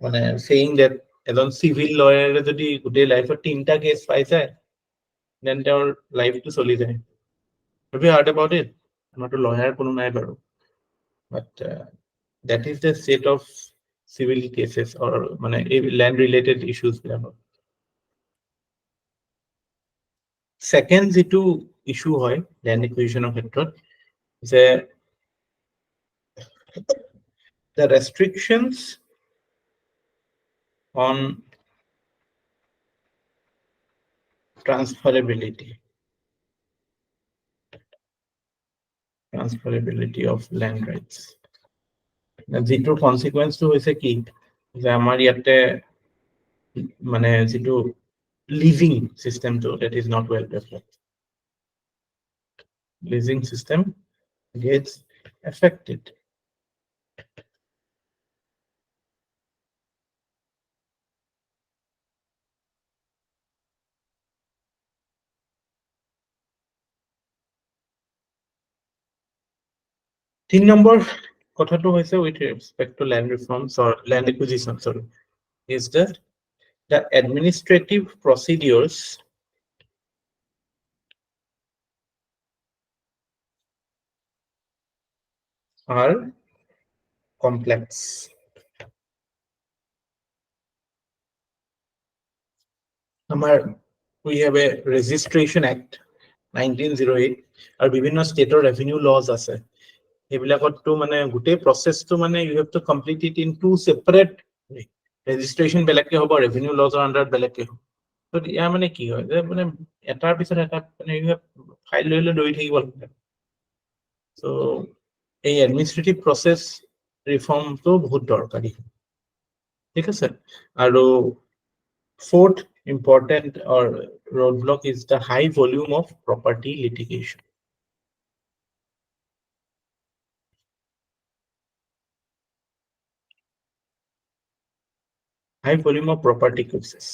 মানে saying that এজন সিভিল লয়াৰে যদি গোটেই লাইফত 3টা কেস পাই যায় then their life to চলি যায় have you heard about it not a lawyer কোনো নাই বাৰু but that is the state of civil cases or মানে land related issues বিলাক second যেটো issue হয় land acquisition ক্ষেত্ৰত যে the restrictions on transferability of land rights যেটো consequence to হৈছে কি যে আমাৰ ইয়াতে মানে যেটো leasing system to that is not well developed leasing system gets affected তিন নম্বৰ কথাটো হৈছে with respect to land reforms or land acquisition sorry is that the administrative procedures are complex we have a registration act 1908 আৰু বিভিন্ন ষ্টেটৰ revenue laws আছে এইবিলাকতো মানে গোটেই প্ৰসেসটো মানে you have to complete it in 2 separate registration বেলেগকে হ'ব revenue laws under বেলেগকে হ'ব তো ইয়া মানে কি হয় যে মানে এটাৰ পিছত এটা মানে you have ফাইল লৈ দৌৰি থাকিব লাগে so এই administrative process reform তো বহুত দৰকাৰী ঠিক আছে আৰু fourth important or roadblock is the high volume of property litigation high volume of property cases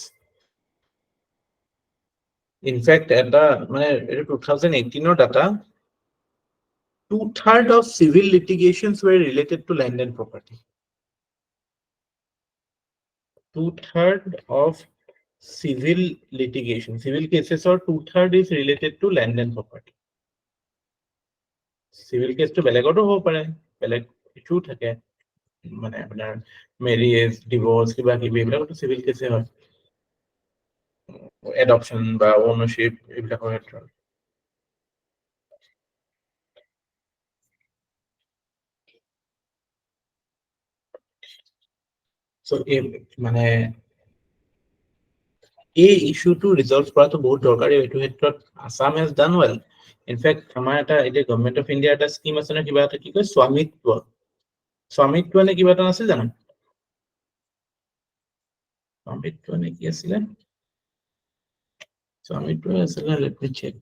in fact at the 2018 data 2/3 of civil litigations were related to land and property 2/3 of civil litigation civil cases or 2/3 is related to land and property civil কেছটো বেলেগতো হ'ব পাৰে, বেলেগ issue থাকে, মানে আপোনাৰ marriage, divorce, কিবা কিবি এইবিলাকতো চিভিল কেছে হয়, এডপশ্যন বা ওনাৰশ্বিপ এইবিলাকৰ ক্ষেত্ৰত। So, মানে এই ইস্যুটো ৰিজলভ কৰাটো বহুত দৰকাৰী। এইটো ক্ষেত্ৰত Assam has done well. In fact আমাৰ এটা এতিয়া গভৰ্ণমেণ্ট অফ ইণ্ডিয়াৰ এটা স্কিম আছে ন, কিবা এটা কি কয় স্বামিত্ব, স্বামিত্ব নে কিবা এটা নাছিল জানো? স্বামিত্ব নে কি আছিলে? স্বামিত্ব আছিলে, লেট মি চেক।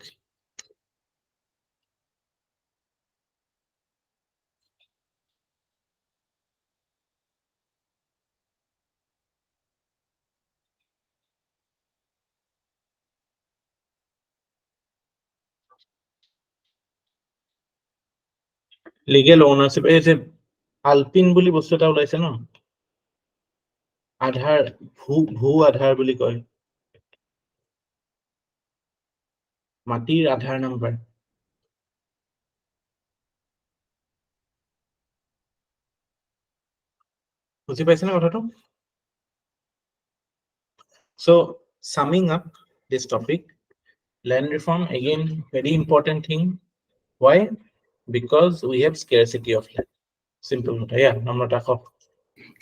লিগেল ওনাৰশ্বিপ, এই যে আলপিন বুলি বস্তু এটা ওলাইছে ন, আধাৰ, ভূ আধাৰ বুলি কয়, মাটিৰ আধাৰ নাম্বাৰ। বুজি পাইছে না কথাটো? So, summing up this topic, land reform again very important thing. Why? Because we have scarcity of land. Simple. Yeah, নম্বৰটা কওক।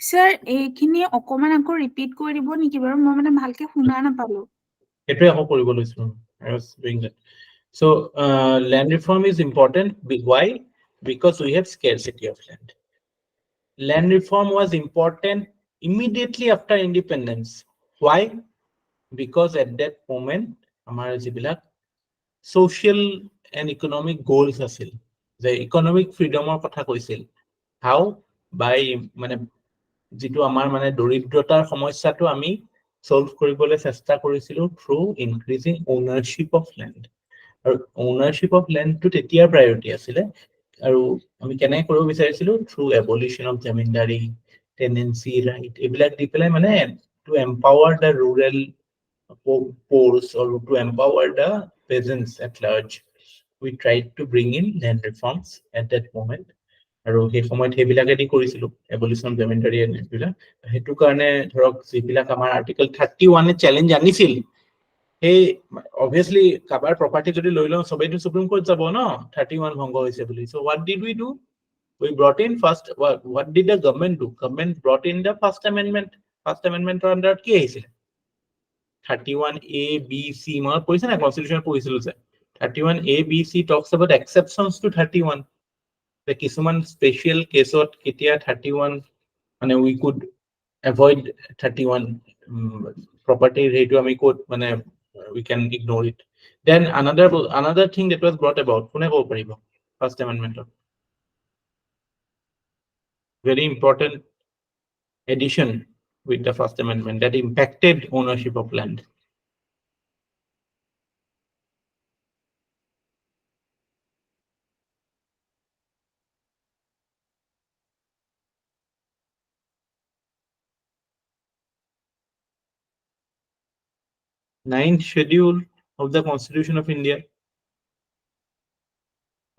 স্যাৰ এইখিনি অকমান আকৌ ৰিপিট কৰি দিব নেকি বাৰু? মই মানে ভালকে শুনা নাপালো। এটোৱে আকৌ কৰিব লৈছো। I was doing that. So, land reform is important. Why? Because we have scarcity of land. Land reform was important immediately after independence. Why? Because at that moment, আমাৰ যিবিলাক social and economic goals আছিল, যে economic freedomৰ কথা কৈছিল। How? By মানে যিটো আমাৰ মানে দৰিদ্ৰতাৰ সমস্যাটো আমি সলভ কৰিবলৈ চেষ্টা কৰিছিলো থ্ৰু ইনক্ৰিজিং ওনাৰশ্বিপ অফ লেণ্ড। আৰু ওনাৰশ্বিপ অফ লেণ্ডটো তেতিয়া প্ৰায়ৰিটি আছিলে, আৰু আমি কেনেকৈ কৰিব বিচাৰিছিলো? Through abolition of zamindari, tenancy right, এইবিলাক দি পেলাই মানে to empower the rural poors or to empower the peasants at large. We tried to bring in land reforms at that moment. আৰু সেই সময়ত সেইবিলাকে দি কৰিছিলো, এবলিশ্যন জমিনদাৰী এইবিলাক। সেইটো কাৰণে ধৰক যিবিলাক আমাৰ আৰ্টিকল 31 চেলেঞ্জ আনিছিল, সেই অবভিয়াছলি কাবাৰ প্ৰপাৰ্টি যদি লৈ লওঁ সবেইটো সুপ্ৰিম কোৰ্ট যাব ন, 31 ভংগ হৈছে বুলি। So what did we do? We brought in first, what did the government do? Government brought in the first amendment. First amendment under কি আহিছিল? 31A, B, C, মই কৈছে না কনষ্টিটিউশ্যন পঢ়িছিলো যে 31A, B, C talks about exceptions to 31. The কিছুমান special কেছত কেতিয়া 31 মানে we could avoid 31 property সেইটো আমি ক'ত মানে we can ignore it. Then another thing that was brought about, কোনে ক'ব পাৰিব? First amendment, very important addition with the first amendment that impacted ownership of land. Ninth schedule of the Constitution of India.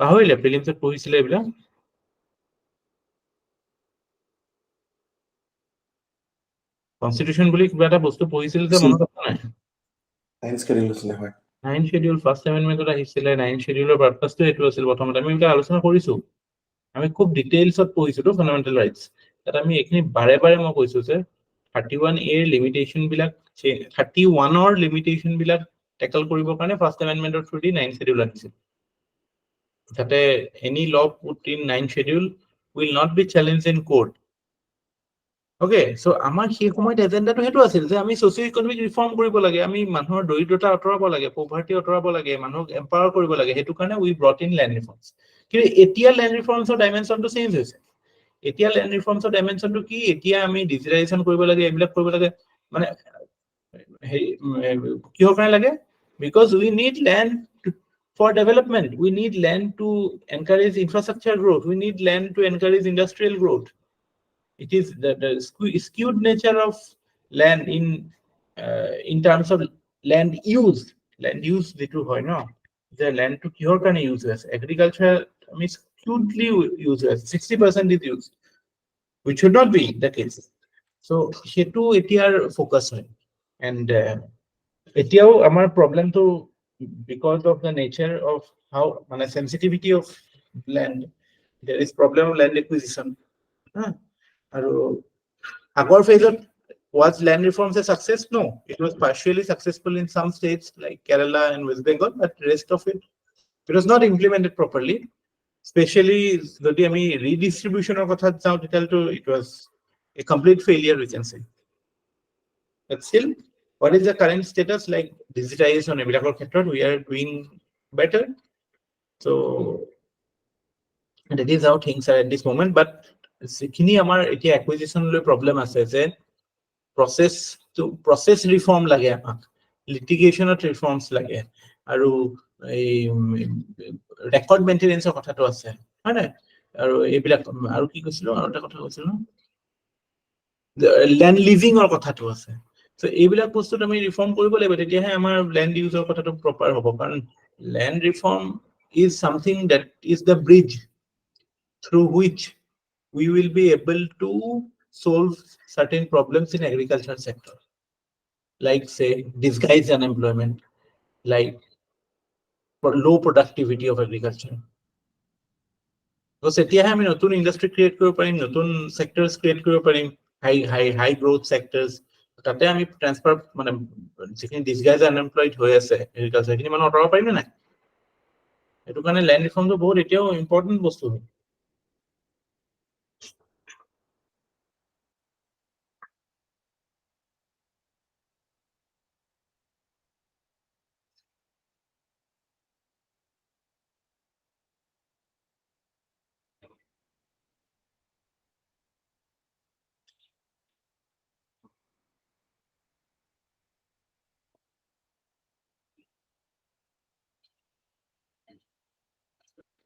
পাহৰিলে প্ৰিলিমছত পঢ়িছিলে এইবিলাক? Constitution বুলি কিবা এটা বস্তু পঢ়িছিল যে মনত আছে নাই? Ninth schedule আছিলে, হয়। Ninth schedule ফাৰ্ষ্ট এমেণ্ডমেণ্টত আহিছিলে। Ninth scheduleৰ পাৰপাছটো এইটো আছিল প্ৰথমতে। আমি এইবিলাক আলোচনা কৰিছো, আমি খুব ডিটেইলছত পঢ়িছো ফাণ্ডামেণ্টেল ৰাইটছ। তাত আমি এইখিনি বাৰে বাৰে মই কৈছো যে 31A লিমিটেশ্যন বিলাক, 31ৰ লিমিটেশ্যন বিলাক টেকল কৰিবৰ কাৰণে ফাৰ্ষ্ট এমেণ্ডমেণ্টৰ থ্ৰু দি 9th schedule আনিছিল, যাতে any law put in 9th schedule will not be challenged in court. Okay, so আমাৰ সেই সময়ত এজেন্ডাটো সেইটো আছিল যে আমি সোশিও ইকোনমিক ৰিফৰ্ম কৰিব লাগে, আমি মানুহৰ দৰিদ্ৰতা আঁতৰাব লাগে, পভাৰ্টি আঁতৰাব লাগে, মানুহক এম্পাৱাৰ কৰিব লাগে। সেইটো কাৰণে উই ব্ৰট ইন লেণ্ড ৰিফৰ্মছ। কিন্তু এতিয়া লেণ্ড ৰিফৰ্মছৰ ডাইমেনশ্যনটো চেঞ্জ হৈছে। এতিয়া লেণ্ড ৰিফৰ্মছৰ ডাইমেনশ্যনটো কি? এতিয়া আমি ডিজিটেলাইজেশ্যন কৰিব লাগে, এইবিলাক কৰিব লাগে। মানে কিহৰ কাৰণে লাগে? Because we need land for development. We need land to encourage infrastructure growth. We need land to encourage industrial growth. It is the skewed nature of land in terms of land use. Land use যেটো হয় ন, যে land to কিহৰ কাৰণে use হৈছে? Agriculture আমি skewedly use 60% is used, which should not be the case. So সেটো এতিয়াৰ focus হয়, and এতিয়াও আমাৰ problem to because of the nature of how মানে sensitivity of land, there is problem of land acquisition. আৰু আগৰ phase was land reforms a success? No, it was partially successful in some states like Kerala and West Bengal, but rest of it was not implemented properly. Especially যদি আমি redistribution of কথা যাও তেতিয়াতো it was a complete failure, we can say. But still, what is the current status? Like digitization এবিলাকৰ ক্ষেত্ৰত we are doing better. So that is how things are at this moment. But যিখিনি আমাৰ এতিয়া acquisition লৈ problem আছে যে process reform লাগে আমাক, litigation reforms লাগে, আৰু এই record maintenance কথাটো আছে, হয় না? আৰু এইবিলাক আৰু কি কৈছিলো, আৰু এটা কথা কৈছিলো, land leasing কথাটো আছে। So এইবিলাক বস্তুত আমি ৰিফৰ্ম কৰিব লাগিব, তেতিয়াহে আমাৰ land use কথাটো proper হ'ব, কাৰণ land reform is something that is the bridge through which we will be able to solve certain problems in agriculture sector, like say disguised unemployment, like low productivity of agriculture. Because এতিয়াহে আমি নতুন industry create কৰিব পাৰিম, নতুন সেক্টৰস create কৰিব পাৰিম, হাই growth সেক্টৰস, তাতে আমি ট্ৰান্সফাৰ মানে যিখিনি ডিসগাইজ আনএমপ্লয়েড হৈ আছে এগ্ৰিকালচাৰ, সেইখিনি মানুহ আঁতৰাব পাৰিম নে নাই? এইটো কাৰণে ল্যান্ড ৰিফৰ্মটো বহুত এতিয়াও ইম্পৰ্টেন্ট বস্তু হয়।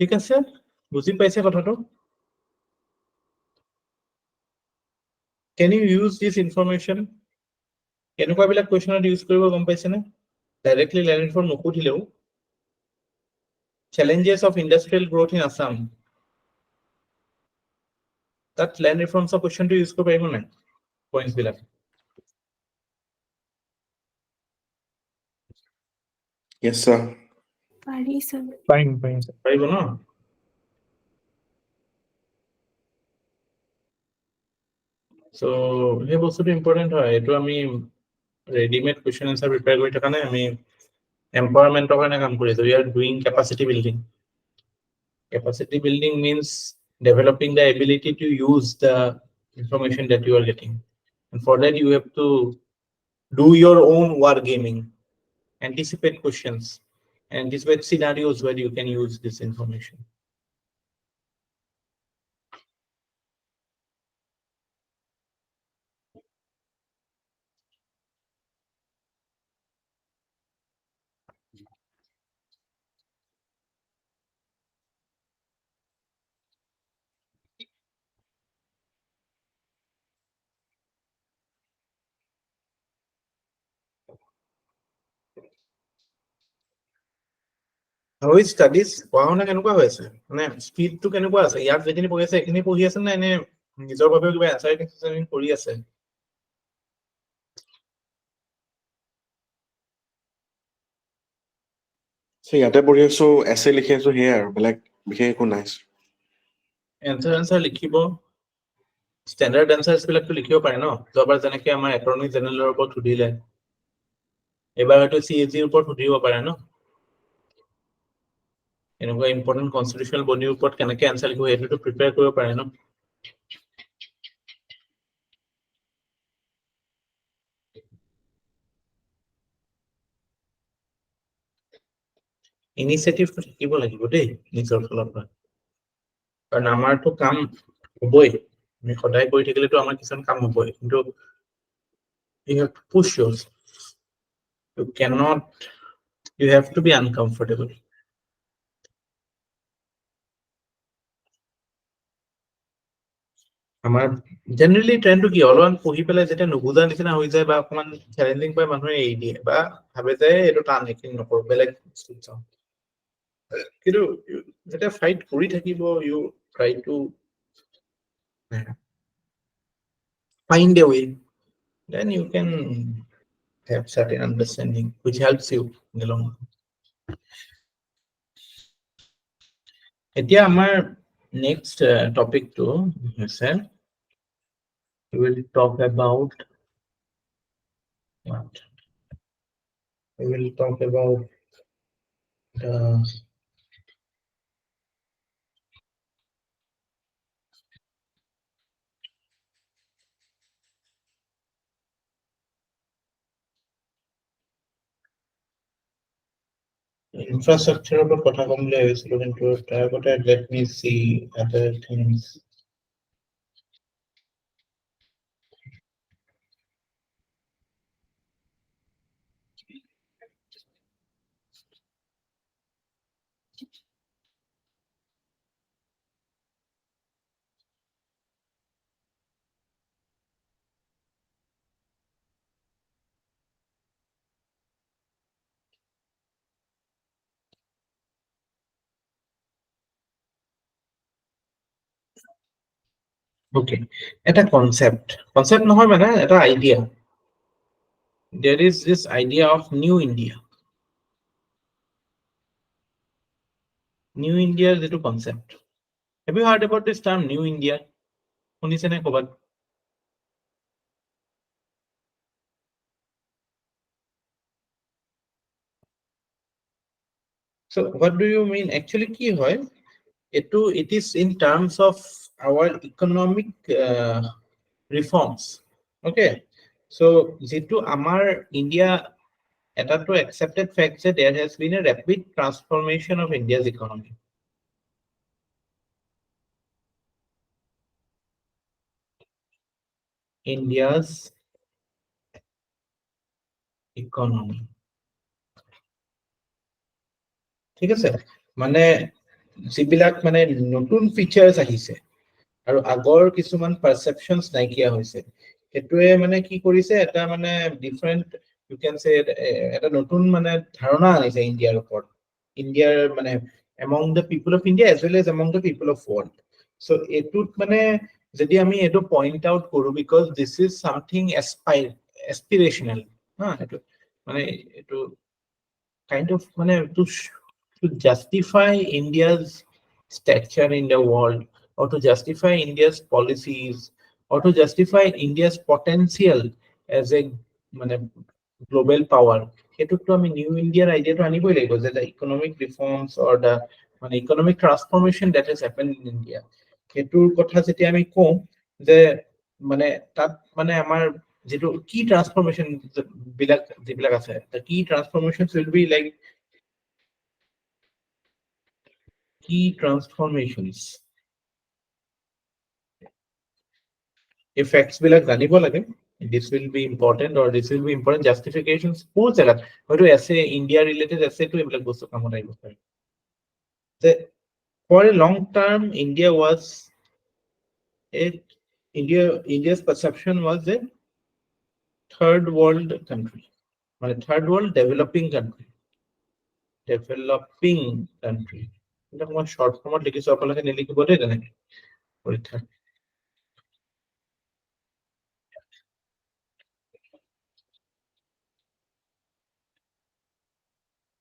ঠিক আছে, বুজি পাইছে কথাটো? Can you use this information? এনেকুৱা বিলাক কোৱেশ্চনত ইউজ কৰিব গম পাইছে নে? ডাইৰেক্টলি ল্যান্ড ৰিফৰ্ম নকৰিলেও challenges of industrial growth in Assam, that land reforms of question to use কৰিব পাৰিব নাই points বিলাক? Yes, sir. পাৰি sir। পাৰিম sir। পাৰিব ন? So এই বস্তুটো ইম্পৰ্টেন্ট হয়, এইটো আমি ৰেডিমেড কুৱেশ্যন আনসাৰ প্ৰিপেয়াৰ কৰি থকা নাই, আমি এম্পাৱাৰমেণ্টৰ কাৰণে কাম কৰি আছো। We are doing capacity building. Capacity building means developing the ability to use the information that you are getting, and for that you have to do your own war gaming, anticipate questions, anticipate scenarios where you can use this information. How is studies? পঢ়া-শুনা কেনেকুৱা হৈ আছে? মানে স্পিডটো কেনেকুৱা আছে? ইয়াত যেখিনি পঢ়ি আছে এখিনি পঢ়ি আছে নে এনে নিজৰ বাবে কিবা এছাইনমেন্ট কৰি আছে? ইয়াতে পঢ়ি আছো, এছে লিখি আছো, সেয়াই আৰু বেলেগ বিশেষ একো নাই। এনসাৰ লিখিব, স্ট্যান্ডাৰ্ড এনসাৰ্স বিলাকটো লিখিব পাৰে ন? যোৱাবাৰ যেনেকৈ আমাৰ এটৰ্নি জেনেৰেলৰ ওপৰত সুধিলে, এবাৰ হয়তো CAG ৰ ওপৰত সুধিব পাৰে ন? এনেকুৱা ইম্পৰ্টেন্ট কনস্টিটিউশনাল বডিৰ ওপৰত কেনেকৈ এনসাৰ লিখিব এইটো প্ৰিপেয়াৰ কৰিব পাৰে ন? ইনিচিয়েটিভটো থাকিব লাগিব দেই নিজৰ ফালৰ পৰা, কাৰণ আমাৰতো কাম হ'বই, আমি সদায় কৰি থাকিলেতো আমাৰ কিছুমান কাম হ'বই, কিন্তু you have to push yourself. You have to be uncomfortable. আমাৰ জেনাৰেলি ট্ৰেন্ডটো কি, অলপমান পঢ়ি পেলাই যেতিয়া নুবুজা নিচিনা হৈ যায় বা অকমান চেলেঞ্জিং পাই মানুহে এৰি দিয়ে বা ভাবে যে এইটো টান, এইখিনি নকৰো, বেলেগ চাওঁ। কিন্তু যেতিয়া ফাইট কৰি থাকিব, you try to find a way, then you can have certain understanding which helps you in the long run. এতিয়া আমাৰ next topic to হৈছে, we will talk about what? We will talk about the infrastructure of কথা কম বুলি ভাবিছিলো, কিন্তু তাৰ আগতে let me see other things. Okay, এটা concept নহয় মানে এটা idea. There is this idea of new India. New India is a concept. Have you heard about this term new India? শুনিছে নে ক'বাত? So what do you mean? Actually কি হয়, it is in terms of our economic reforms. Okay, so যেটো আমাৰ India, এটা তো accepted fact that there has been a rapid transformation of India's economy. India's economy. ঠিক আছে, মানে যিবিলাক মানে নতুন ফিচাৰ্স আহিছে আৰু আগৰ কিছুমান পাৰসেপশনস নাইকিয়া হৈছে, এটোৱে মানে কি কৰিছে, এটা মানে ডিফাৰেন্ট, ইউ ক্যান সে এটা নতুন মানে ধাৰণা আনিছে ইন্ডিয়াৰ ওপৰত, ইন্ডিয়াৰ মানে among the people of India as well as among the people of world. So এটুত মানে যদি আমি এটো পয়েন্ট আউট কৰো, because this is something aspirational, এটো মানে এটো kind of মানে to justify India's stature in the world, or to justify India's policies, or to justify India's potential as a মানে global power. এটুকটো আমি নিউ ইন্ডিয়ার আইডিয়াটো আনিবই লাগিব, যে the economic reforms or the মানে economic transformation that has happened in India, এটুৰ কথা যেতিয়া আমি কম, যে মানে তাত মানে আমাৰ যেটো কি ট্রান্সফরমেশন বিলাক যিবিলাক আছে, the key transformations will be like key transformations. If facts বিলাক জানিব লাগে, this will be important, or this will be important justifications বহুত জায়গাত হয়তো এসে ইন্ডিয়া রিলেটেড এসে তো এইবিলাক বস্তু কামত আহিব পাৰে। For a long term, India's perception was a third world country, মানে third world developing country. এটা মই শর্ট ফর্মত লিখিছো, আপোনালোকে নিলিখিব দেই তেনেকে পৰীক্ষা।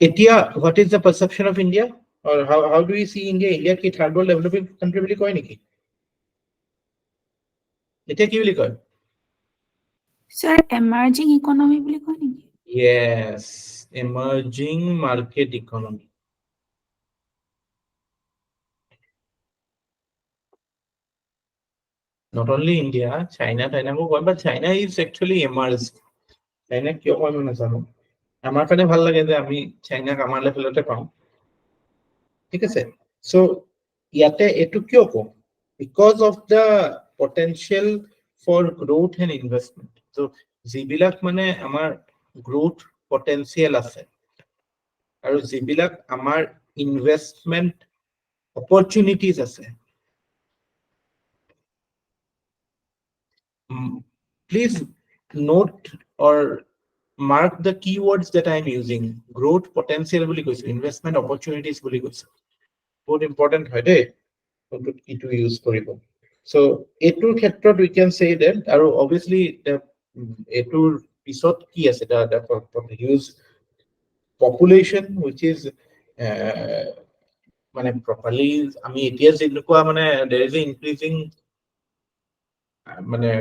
এতিয়া what is the perception of India, or how do we see India? India কি third world developing country বুলি কয় নেকি? এতিয়া কি বুলি কয়? Sir, emerging economy বুলি কয় নেকি? Yes, emerging market economy. Not only India, China কো কয়, but China is actually emerged. China কিয় কয় মই নাজানো, আমাৰ কাৰণে ভাল লাগে যে আমি চাইনাক আমাৰ লেভেলতে পাওঁ, ঠিক আছে। সো ইয়াতে এটু কিয় কম, because of the potential for growth and investment. So যিবিলাক মানে আমাৰ growth potential আছে, আৰু যিবিলাক আমাৰ investment opportunities আছে, please note or mark the keywords that I am using. Growth potential বুলি কৈছো, investment opportunities বুলি কৈছো, বহুত important হয় দেই এইটো use কৰিব. So এইটোৰ ক্ষেত্ৰত we can say that, আৰু obviously এইটোৰ পিছত কি আছে, the use population which is মানে properly আমি এতিয়া যেনেকুৱা মানে there is an increasing মানে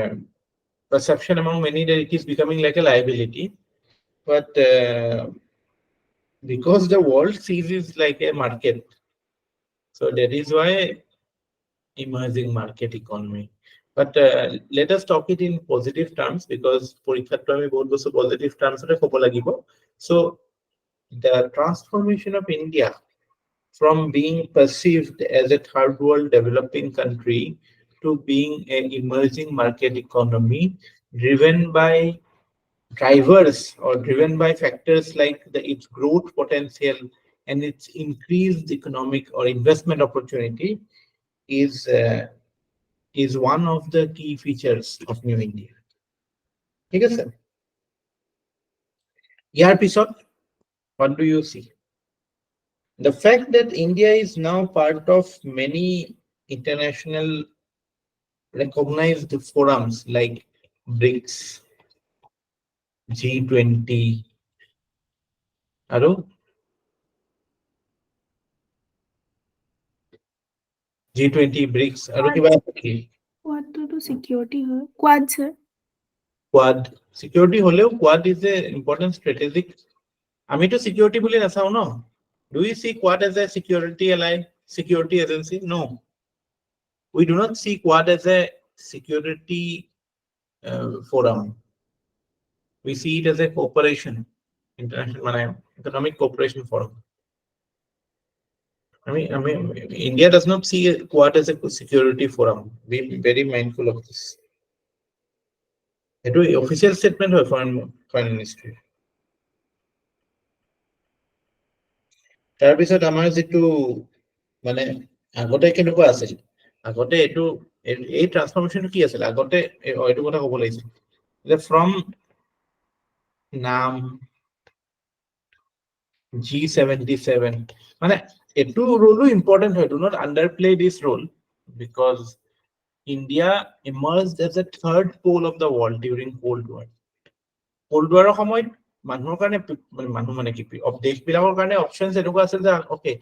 perception among many that it is becoming like a liability, but because the world sees it like a market, so that is why emerging market economy. But let us talk it in positive terms, because পরীক্ষাটো আমি বহুত বছর positive terms এ কব লাগিব. So the transformation of India from being perceived as a third world developing country to being an emerging market economy driven by drivers or driven by factors like its growth potential and its increased economic or investment opportunity is one of the key features of New India. ঠিক আছে? ইয়াৰ পিছত, what do you see? The fact that India is now part of many international recognized forums like BRICS, G20, আৰু G20, BRICS, আৰু কিবা আছে? Quad to security হয়, Quad sir. Quad security হলেও Quad is a important strategic. আমিতো security বুলি নাচাও ন? Do you see Quad as a security ally, security agency? No. We do not see Quad as a security forum. We see it as a cooperation, international economic cooperation forum. I mean, India does not see Quad as a security forum. Be very mindful of this. It is official statement of foreign ministry. তাৰপিছত আমাৰ যেটো মানে আগতে কেনেকুৱা আছিল, আগতে এটো এই ট্ৰান্সফৰমেশন কি আছিল, আগতে এটো কথা ক'ব লাগিছিল যে from নাম G77 মানে এটো রোলও ইম্পর্টেন্ট হয়, do not underplay this role, because India emerged as a third pole of the world during Cold War. Cold War সময়ত মানুহৰ কাৰণে মানুহ মানে কি দেশবিলাকৰ কাৰণে অপচনস এনেকুৱা আছিল যে ওকে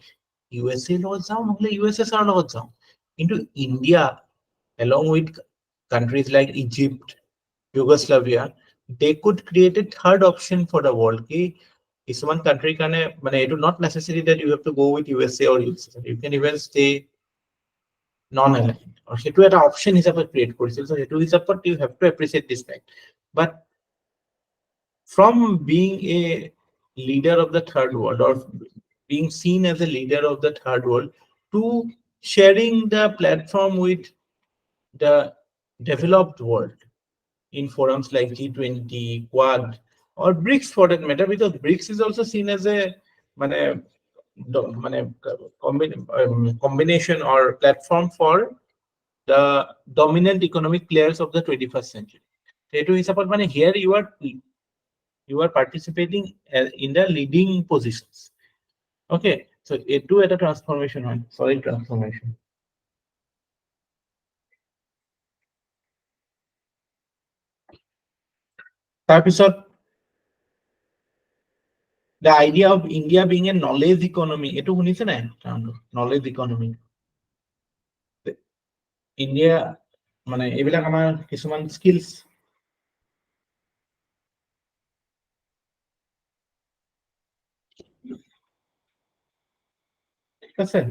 USA লগত যাও নহলে USSR লগত যাও, কিন্তু India along with countries like Egypt, Yugoslavia, they could create a third option for the world. Ki কিছুমান country কাৰণে মানে it is not necessary that you have to go with USA or USSR, you can even stay non-aligned, or সেটো এটা option হিচাপে create কৰিছিল, so সেটো হিচাপত you have to appreciate this fact. But from being a leader of the third world or being seen as a leader of the third world to sharing the platform with the developed world in forums like G20, Quad, or BRICS for that matter, because BRICS is also seen as a combination or platform for the dominant economic players of the 21st century. Here you are participating in the leading positions. Okay, so etu eta transformation hoy, solid transformation. Tarpisot the idea of India being a knowledge economy, etu hunise na knowledge economy. India মানে এইবিলাক আমাৰ কিছুমান skills ঠিক আছে।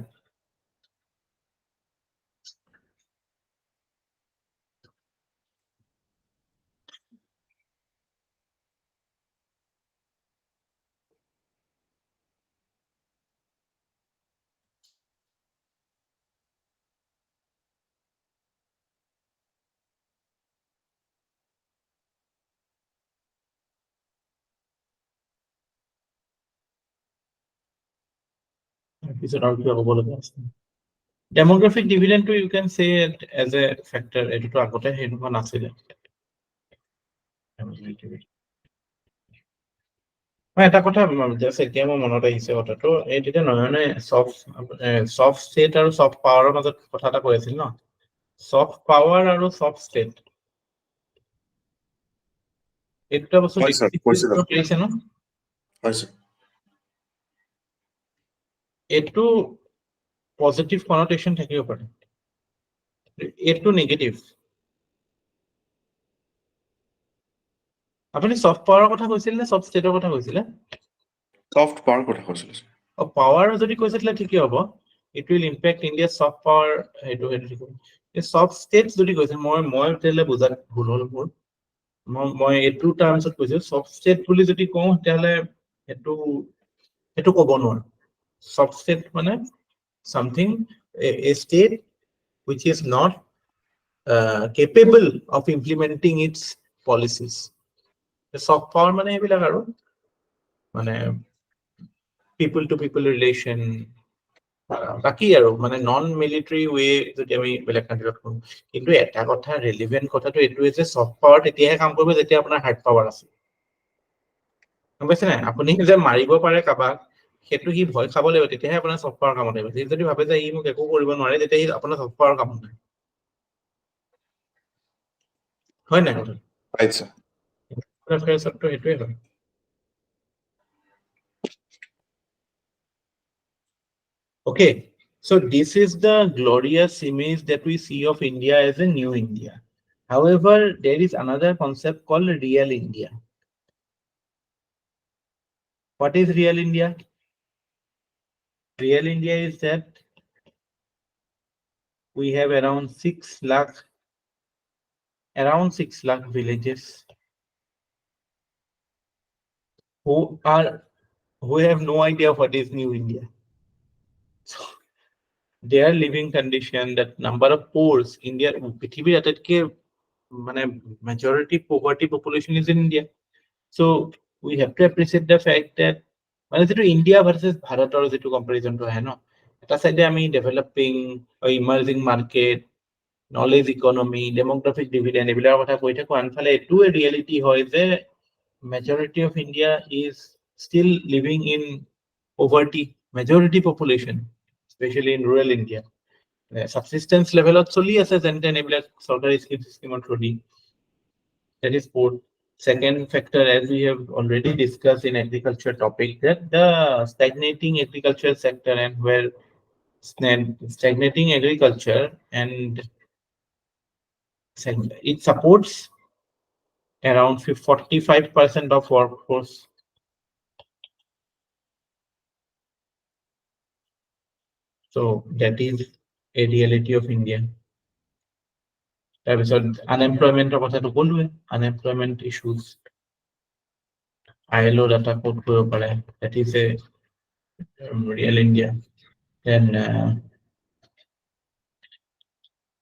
Demographic dividend to you can say it as a factor, etu agote henuka nasile. এটা কথা just এতিয়া মোৰ মনত আহিছে কথাটো, এই তেতিয়া নয়নে চফ্ট ষ্টেট আৰু চফ্ট পাৱাৰৰ মাজত কথা এটা কৈ আছিল ন, চফ্ট পাৱাৰ আৰু চফ্ট ষ্টেট, এইটা বস্তু কৰিছে ন? এইটো পজিটিভ কনটেশন থাকিব পাৰে, এইটো নেগেটিভ। আপুনি চফ্ট পাৱাৰৰ কথা কৈছিল নে চফ্ট ষ্টেটৰ কথা কৈছিলে? সফ্ট পাৱাৰ কথা কৈছিলো। পাৱাৰ যদি কৈছে তাহলে ঠিকই হ'ব, it will impact India soft power, সেইটো ঠিক হ'ব। চফ্ট ষ্টেট যদি কৈছে, মই তেতিয়াহ'লে বুজাত ভুল হ'ল মোৰ, মই এইটো টাৰ্মছত কৈছো। চফ্ট ষ্টেট বুলি যদি কওঁ তেতিয়াহ'লে সেইটো ক'ব নোৱাৰো। চফ্ট ষ্টেট মানে something, a state which is not capable of implementing its policies. Soft power মানে এইবিলাক আৰু মানে people to people relation, বাকি আৰু মানে নন মিলিটাৰী ৱে যদি আমি বেলেগ কাণ্ট্ৰিত কৰো। কিন্তু এটা কথা ৰেলিভেন্ট কথাটো এইটোৱে যে চফ্ট পাৱাৰ তেতিয়াহে কাম কৰিব যেতিয়া আপোনাৰ হাৰ্ড পাৱাৰ আছে, গম পাইছে নাই? আপুনি যে মাৰিব পাৰে কাবাক, সেইটো সি ভয় খাব লাগিব, তেতিয়াহে আপোনাৰ চফ্ট পাৱাৰ কামত আহিব। সি যদি ভাবে যে ই মোক একো কৰিব নোৱাৰে, তেতিয়া সি আপোনাৰ চফ্ট পাৱাৰ কামত নাই, হয় নাই কথা? সেইটোৱে হয়। Okay, so this is the glorious image that we see of India as a new India. However, there is another concept called real India. What is real India? Real India is that we have around 6 lakh villages who have no idea what is new India. So their living condition, that number of pores, India, পৃথিবীর আটাইতকৈ মানে majority poverty population is in India. So we have to appreciate the fact that মানে যেটো India versus ভাৰতৰ যেটো কম্পাৰিজনটো আহে ন, এটা সাইডে আমি developing emerging market, knowledge economy, demographic dividend এইবিলাকৰ কথা কৈ থাকো, আনফালে এইটোৱে ৰিয়েলিটি হয় যে majority of India is still living in poverty, majority population, especially in rural India. Subsistence levelot চলি আছে যেন এইবিলাক চৰকাৰী স্কিমৰ through the. That is fourth. Second factor, as we have already discussed in agriculture topic, that the stagnating agriculture sector, and where stagnating agriculture and it supports around 45% of workforce. So that is a reality of India. তাৰপিছত আনএমপ্লয়মেন্টৰ কথাটো ক'লোৱে, unemployment issues ILO data ক'ত কৰিব পাৰে, that is a real India. Then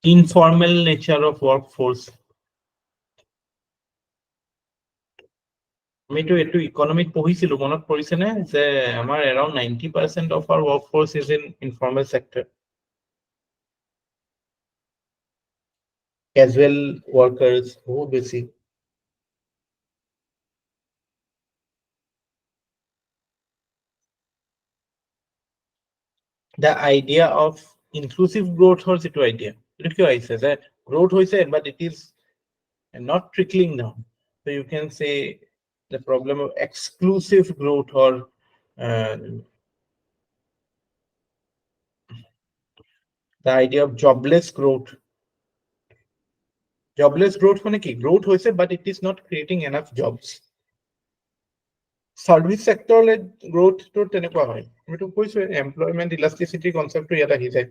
informal nature of workforce. আমিতো এইটো economic পঢ়িছিলো, মনত পৰিছে নে যে আমাৰ around 90% of our workforce is in informal sector. Casual workers বহুত বেছি। The idea of inclusive growth or যেটো idea, এটা কি হইছে যে growth হইছে but it is not trickling down. So you can say the problem of exclusive growth or the idea of jobless growth. Jobless growth মানে কি? Growth হইছে but it is not creating enough jobs. Service sector growth to তেনেকুৱা হয়। আমিতো কৈছো employment elasticity কনসেপ্টটো ইয়াত আহি যায়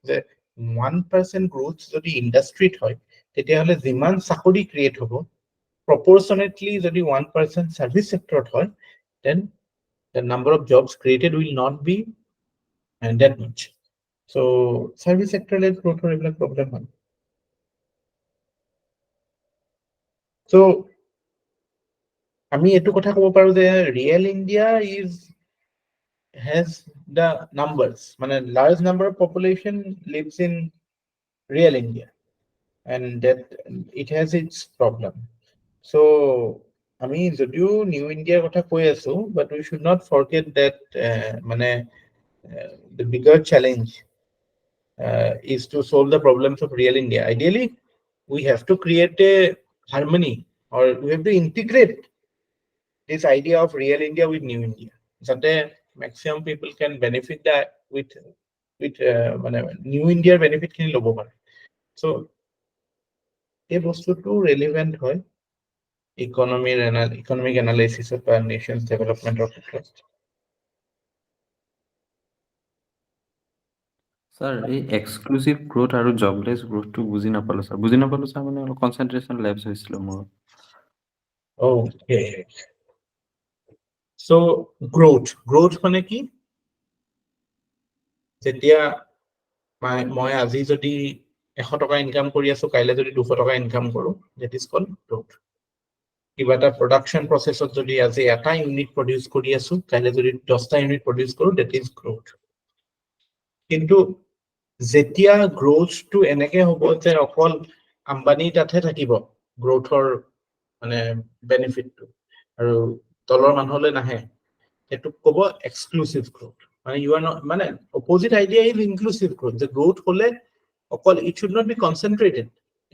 যে 1% গ্ৰোথ যদি ইন্ডাষ্ট্ৰিত হয় তেতিয়াহ'লে যিমান চাকৰি ক্ৰিয়েট হ'ব proportionately যদি 1% সাৰ্ভিস সেক্টৰত হয় then the number of jobs created will not be that much. So service sector led growth or এইবিলাক problem হয়। So আমি এইটো কথা ক'ব পাৰো যে real India has the numbers, মানে large number of population lives in real India and that it has its problem. So আমি যদিও নিউ ইণ্ডিয়াৰ কথা কৈ আছো, but we should not forget that মানে the bigger challenge is to solve the problems of real India. Ideally, we have to create a harmony, or we have to integrate this idea of real India with new India, so that maximum people can benefit that with new India benefit খিনি ল'ব পাৰে. So এই বস্তুটো relevant হয় economic analysis of a nation's development of interest. Sir, এই exclusive growth আৰু jobless growth টো বুজি নাপালো sir মানে অলপ concentration lapse হৈছিল মোৰ. Okay. So growth মানে কি? যেতিয়া মই আজি যদি 100 টকা ইনকাম কৰি আছো, কাইলে যদি 200 টকা ইনকাম কৰো, that is called growth. কিবা এটা প্ৰডাকশন প্ৰসেছত যদি আজি এটা ইউনিট প্ৰডিউস কৰি আছো, কাইলে যদি 10টা ইউনিট প্ৰডিউস কৰো, that is growth. কিন্তু যেতিয়া গ্ৰোথটো এনেকে হ'ব যে অকল আম্বানি তাতে থাকিব গ্ৰোথৰ মানে বেনিফিটটো, আৰু তলৰ মানুহলৈ নাহে, সেইটো ক'ব এক্সক্লুসিভ গ্ৰোথ. মানে ইউ আৰ নট, মানে opposite idea is inclusive growth, যে গ্ৰোথ হলে অকল it should not be concentrated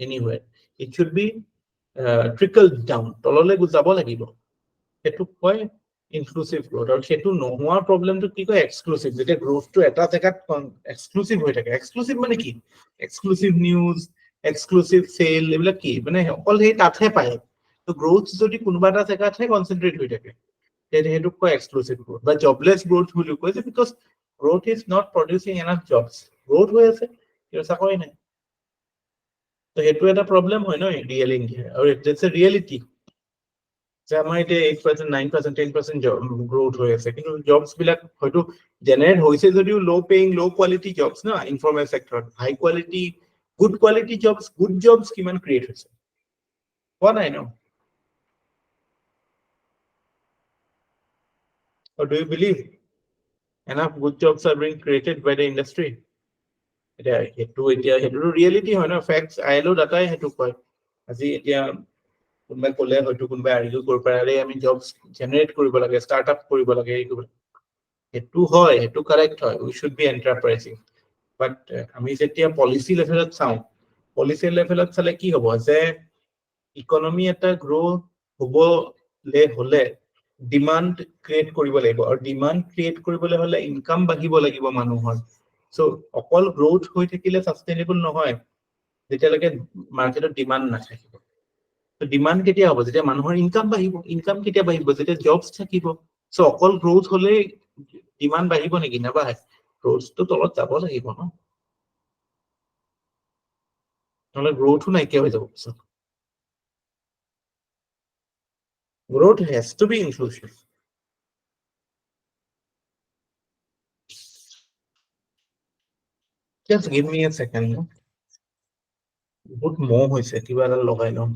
anywhere, it should be trickle down, তললৈ যাব লাগিব, সেইটো কয় ইনক্লুসিভ গ্ৰোথ. আৰু সেইটো নোহোৱাৰ প্ৰবলেমটো কি কয় এক্সক্লুসিভ, যেতিয়া গ্ৰোথটো এটা জেগাত এক্সক্লুসিভ হৈ থাকে. এক্সক্লুসিভ মানে কি? এক্সক্লুসিভ নিউজ, এক্সক্লুসিভ সেল, এইবিলাক কি মানে অকল সেই তাতহে পায়. তো গ্ৰোথ যদি কোনোবা এটা জেগাতহে কনচেন্ট্ৰেট হৈ থাকে, সেইটোক কয় এক্সক্লুসিভ গ্ৰোথ বা জবলেছ গ্ৰোথ বুলি কয়, যে because growth is not producing enough jobs, growth হৈ আছে কিন্তু চাকৰি নাই. তো সেইটো এটা প্ৰবলেম হয় ন ৰিয়েল ইণ্ডিয়া, আৰু ইটস এ ৰিয়েলিটি যে আমাৰ এতিয়া 8%, 9%, 10% গ্ৰোথ হৈ আছে, কিন্তু জবছ বিলাক হয়তো জেনাৰেট হৈছে যদিও low paying, low quality jobs না ইনফৰ্মেল সেক্টৰত. High quality, good quality jobs, good jobs কিমান ক্ৰিয়েট হৈছে হোৱা নাই ন? Or do you believe enough good jobs are being created by the industry? সেইটো ৰিয়েলিটি হয় ন, ফেক্টছ, আইএলও ডাটাই সেইটো কয়. আজি এতিয়া কোনোবাই ক'লে হয়তো কোনোবাই আৰ্গিউ কৰিব পাৰে, আমি জবছ জেনাৰেট কৰিব লাগে, ষ্টাৰ্টআপ কৰিব লাগে, সেইটো হয়, সেইটো কাৰেক্ট হয়, উই শুড বি এণ্টাৰপ্ৰাইজিং. বাট আমি যেতিয়া পলিচি লেভেলত চাওঁ, পলিচি লেভেলত চালে কি হ'ব, যে ইকনমি এটা গ্ৰ' হ'লে ডিমাণ্ড ক্ৰিয়েট কৰিব লাগিব, আৰু ডিমাণ্ড ক্ৰিয়েট কৰিবলৈ হ'লে ইনকাম বাঢ়িব লাগিব মানুহৰ. চ' অকল গ্ৰোথ হৈ থাকিলে সাস্টেইনেবল নহয় যেতিয়ালৈকে মাৰ্কেটত ডিমাণ্ড নাথাকিব. ডিমাণ্ড কেতিয়া হ'ব? যেতিয়া মানুহৰ ইনকাম বাঢ়িব. ইনকাম কেতিয়া বাঢ়িব? যেতিয়া জবছ থাকিব. চ' অকল গ্ৰোথ হ'লে ডিমাণ্ড বাঢ়িব নেকি? নাবাঢ়ে, গ্ৰোথটো তলত যাব লাগিব ন, নহ'লে গ্ৰোথো নাইকিয়া হৈ যাব পিছত. Growth has to be inclusive. Just give me a second. বহুত মহ হৈছে, কিবা এটা লগাই লওঁ.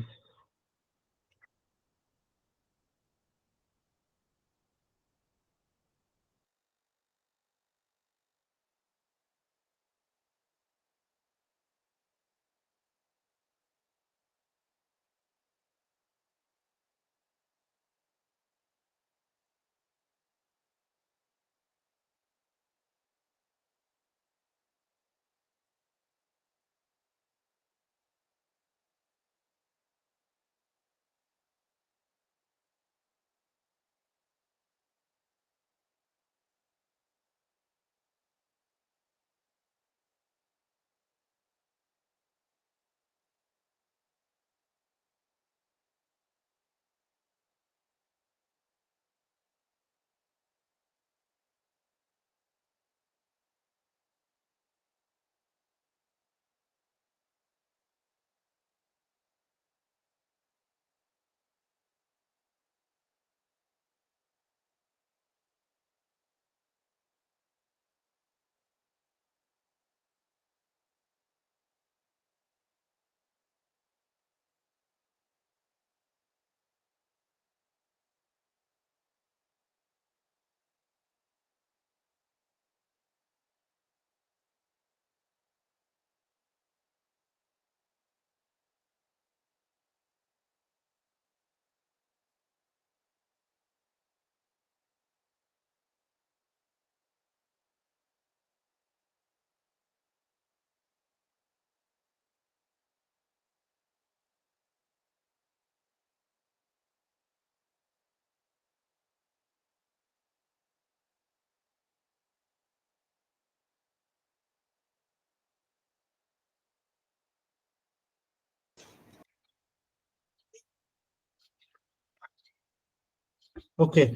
Okay.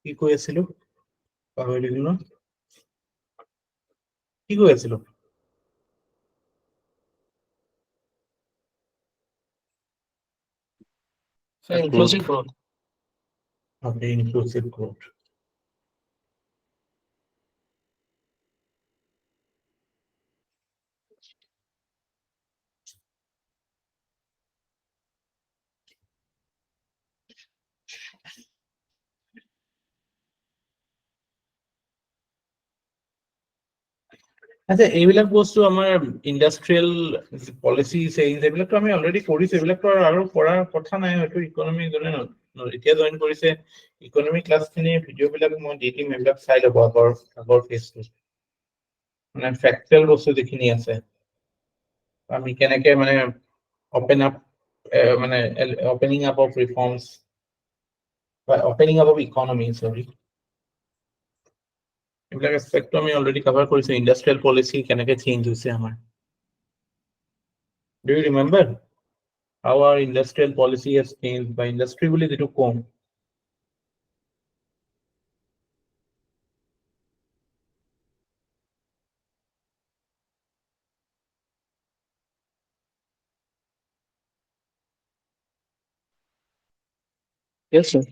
কি কৈ আছিলো পাহৰি গলো কি কৈ আছিলো inclusive growth. Okay, inclusive growth. আচ্ছা এইবিলাক বস্তু আমাৰ ইন্ডাষ্ট্ৰিয়েল পলিচি চেঞ্জ এইবিলাকতো আমি অলৰেডি কৰিছো এইবিলাকতো আৰু কৰাৰ কথা নাই হয়তো ইকনমি জনে এতিয়া জইন কৰিছে ইকনমি ক্লাছ খিনি ভিডিঅ' বিলাক মই দি দিম এইবিলাক চাই ল'ব আগৰ ফেজটো মানে ফেক্টুৱেল বস্তু যিখিনি আছে আমি কেনেকে মানে open up মানে opening up of reforms বা opening up of economy sorry এইবিলাক এসপেক্টটো আমি অলৰেডি কভাৰ কৰিছো ইন্ডাষ্ট্ৰিয়েল পলিচি কেনেকে চেঞ্জ হৈছে আমাৰ Do you remember how our industrial policy has changed by industry বুলি যেটো কম Yes, sir.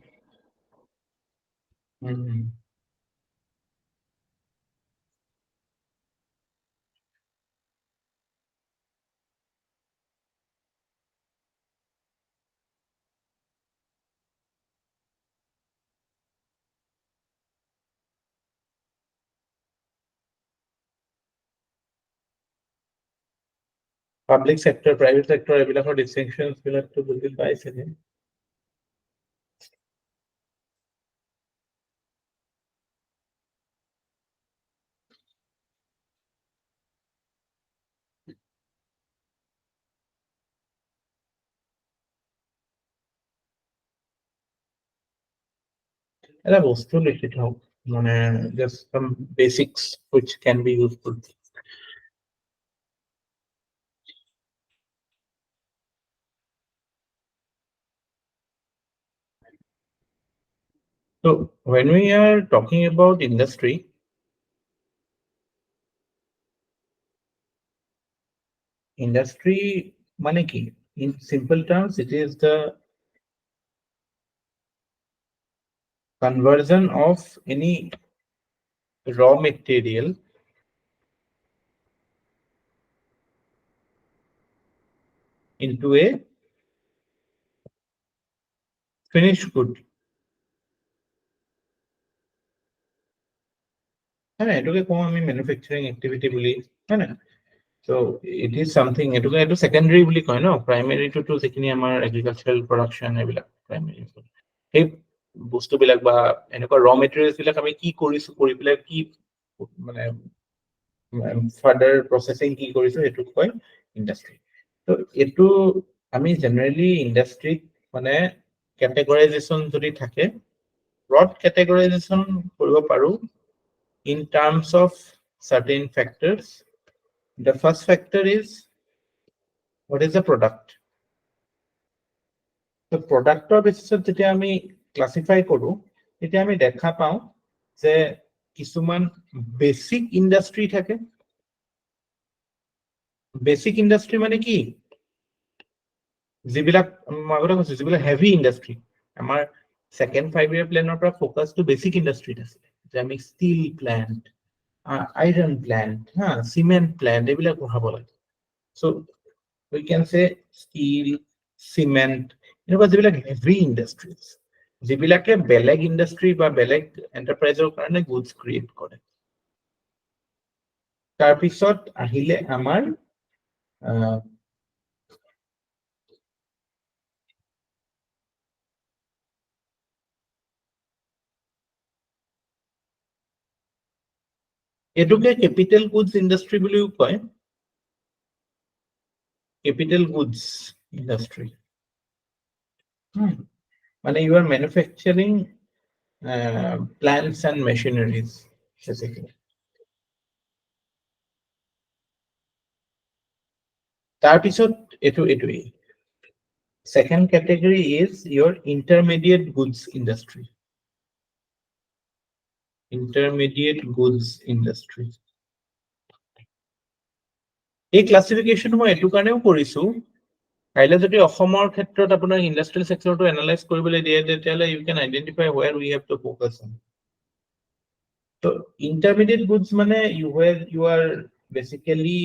Public sector, private sector, এইবিলাকৰ distinctions বিলাকতো বুজি পাইছে নে এটা বস্তু লিখি থওঁ মানে just some basics which can be useful So when we are talking about industry মানে কি in simple terms it is the conversion of any raw material into a finished good হ্যাঁ এটাকে কম আমি ম্যানুফ্যাকচারিং অ্যাক্টিভিটি বলি হ্যাঁ না So it is something এটো secondary বুলি কয় ন primary to যিখিনি আমাৰ agricultural production এইবিলাক primary এই বস্তুবিলাক বা এনেকুৱা raw materials বিলাক আমি কি কৰিছো কৰি পেলাই কি মানে further processing কি কৰিছো এটো কয় industry তো এটো আমি generally industry মানে categorization যদি থাকে broad categorization কৰিব পাৰো in terms of certain factors. The first factor is what is the product? The product basis যেতিয়া আমি classify কৰো তেতিয়া আমি দেখা পাওঁ যে কিছুমান basic industry থাকে basic industry মানে কি যিবিলাক আগতে কৈছো যিবিলাক heavy industry আমাৰ second 5-year planer পৰা focus to basic industry আছে যে আমি steel plant iron plant cement plant এইবিলাক পঢ়াব লাগে so we can say steel cement এনেকুৱা যিবিলাক heavy industries যিবিলাকে বেলেগ ইন্ডাষ্ট্ৰি বা বেলেগ এন্টাৰপ্ৰাইজৰ কাৰণে গুডস ক্ৰিয়েট কৰে তাৰ পিছত আহিলে আমাৰ এটোকে ক্যাপিটাল গুডস ইন্ডাষ্ট্ৰি বুলিও কয় capital goods industry মানে you are manufacturing plants and machineries basically তাৰ পিছত এটোই Second category is your intermediate goods industry. Intermediate goods industry. এই ক্লাসিফিকেশন মই এটু কাৰণেও কৰিছো কাইলে যদি অসমৰ ক্ষেত্ৰত আপোনাৰ ইন্ডাষ্ট্ৰিয়েল সেক্টৰটো এনালাইজ কৰিবলৈ দিয়ে তেতিয়ালে you can identify where we have to focus on. So intermediate goods মানে where you are basically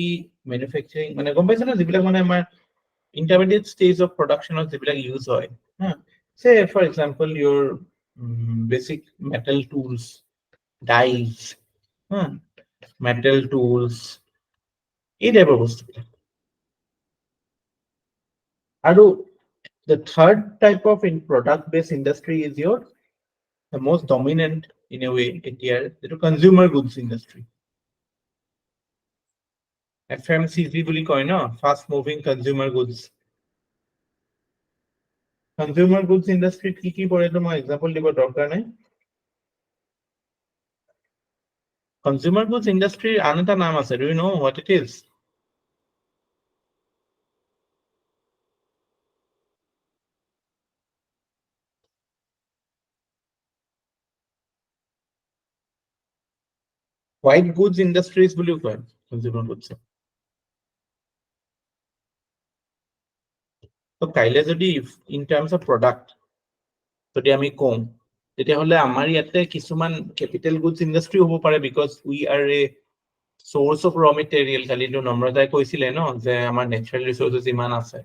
manufacturing মানে গম পাইছ না যিবিলাক মানে আমাৰ intermediate stage of production of যিবিলাক use হয় say for example your basic metal tools dies metal tools এই টাইপৰ বস্তু আৰু the third type of product based industry is the most dominant in a way here the consumer goods industry FMCG বুলি কয় ন fast moving consumer goods industry কি পৰে তো মই এক্সাম্পল দিব দৰকাৰ নাই consumer goods industry আন এটা নাম আছে do you know what it is white goods industries বুলি কয় consumer goods তো কাইলে যদি in terms of product যদি আমি কম তেতিয়াহলে আমাৰ ইয়াতে কিছুমান capital goods industry হ'ব পাৰে because we are a source of raw material কালিটো নম্ৰতাই কৈছিলে ন যে আমাৰ natural resources ইমান আছে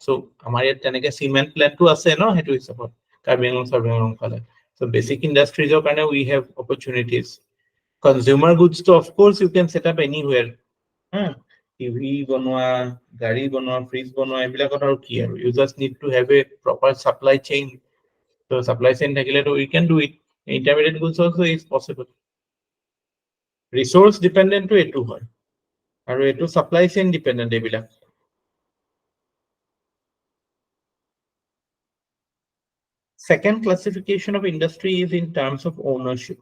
so আমাৰ ইয়াত তেনেকে cement plant টো আছে ন হেতু হিচাপত কাৰ্বিআংলং ফালে so basic industries ৰ কাৰণে we have opportunities consumer goods to of course you can set up anywhere TV বনোৱা গাড়ী বনোৱা ফ্ৰিজ বনোৱা এইবিলাকত আৰু কি আৰু you just need to have a proper supply chain so supply chain থাকিলে তো we can do it intermediate goods also is possible resource dependent to etu হয় আৰু এটো supply chain dependent এইবিলাক second classification of industry is in terms of ownership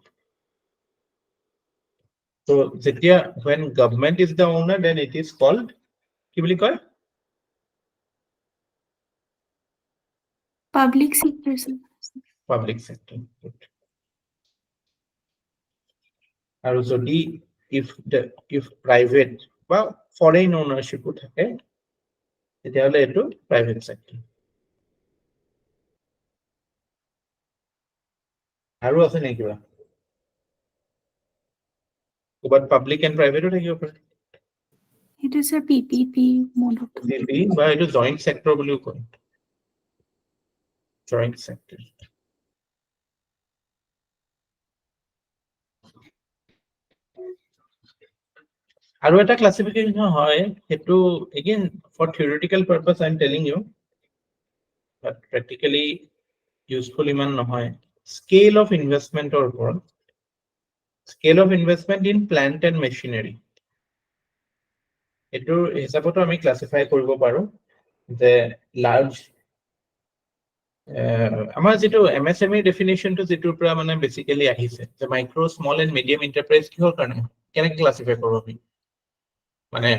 so যেতিয়া when government is the owner then it is called কি বুলি কয় Public sector, sir. Public sector. আৰু যদি if private বা foreign ownership থাকে তেতিয়াহলে এটো private sector আৰু আছে নেকি কিবা ক'বাত public and private থাকিব পাৰে It is a PPP mode of PPP বা এটো joint sector বুলিও কয় joint sector আৰু এটা ক্লাসিফিকেশন হয় হেতু again for theoretical purpose I am telling you but practically useful ইমান নহয় scale of investment or scale of investment in plant and machinery এটো হিসাবতো আমি ক্লাসিফাই কৰিব পাৰো যে লাৰ্জ আমাৰ যেটো MSME definition to যেটোৰ পৰা মানে বেসিক্যালি আহিছে যে micro small and medium enterprise কিহৰ কাৰণে কেনে ক্লাসিফাই কৰিব আমি মানে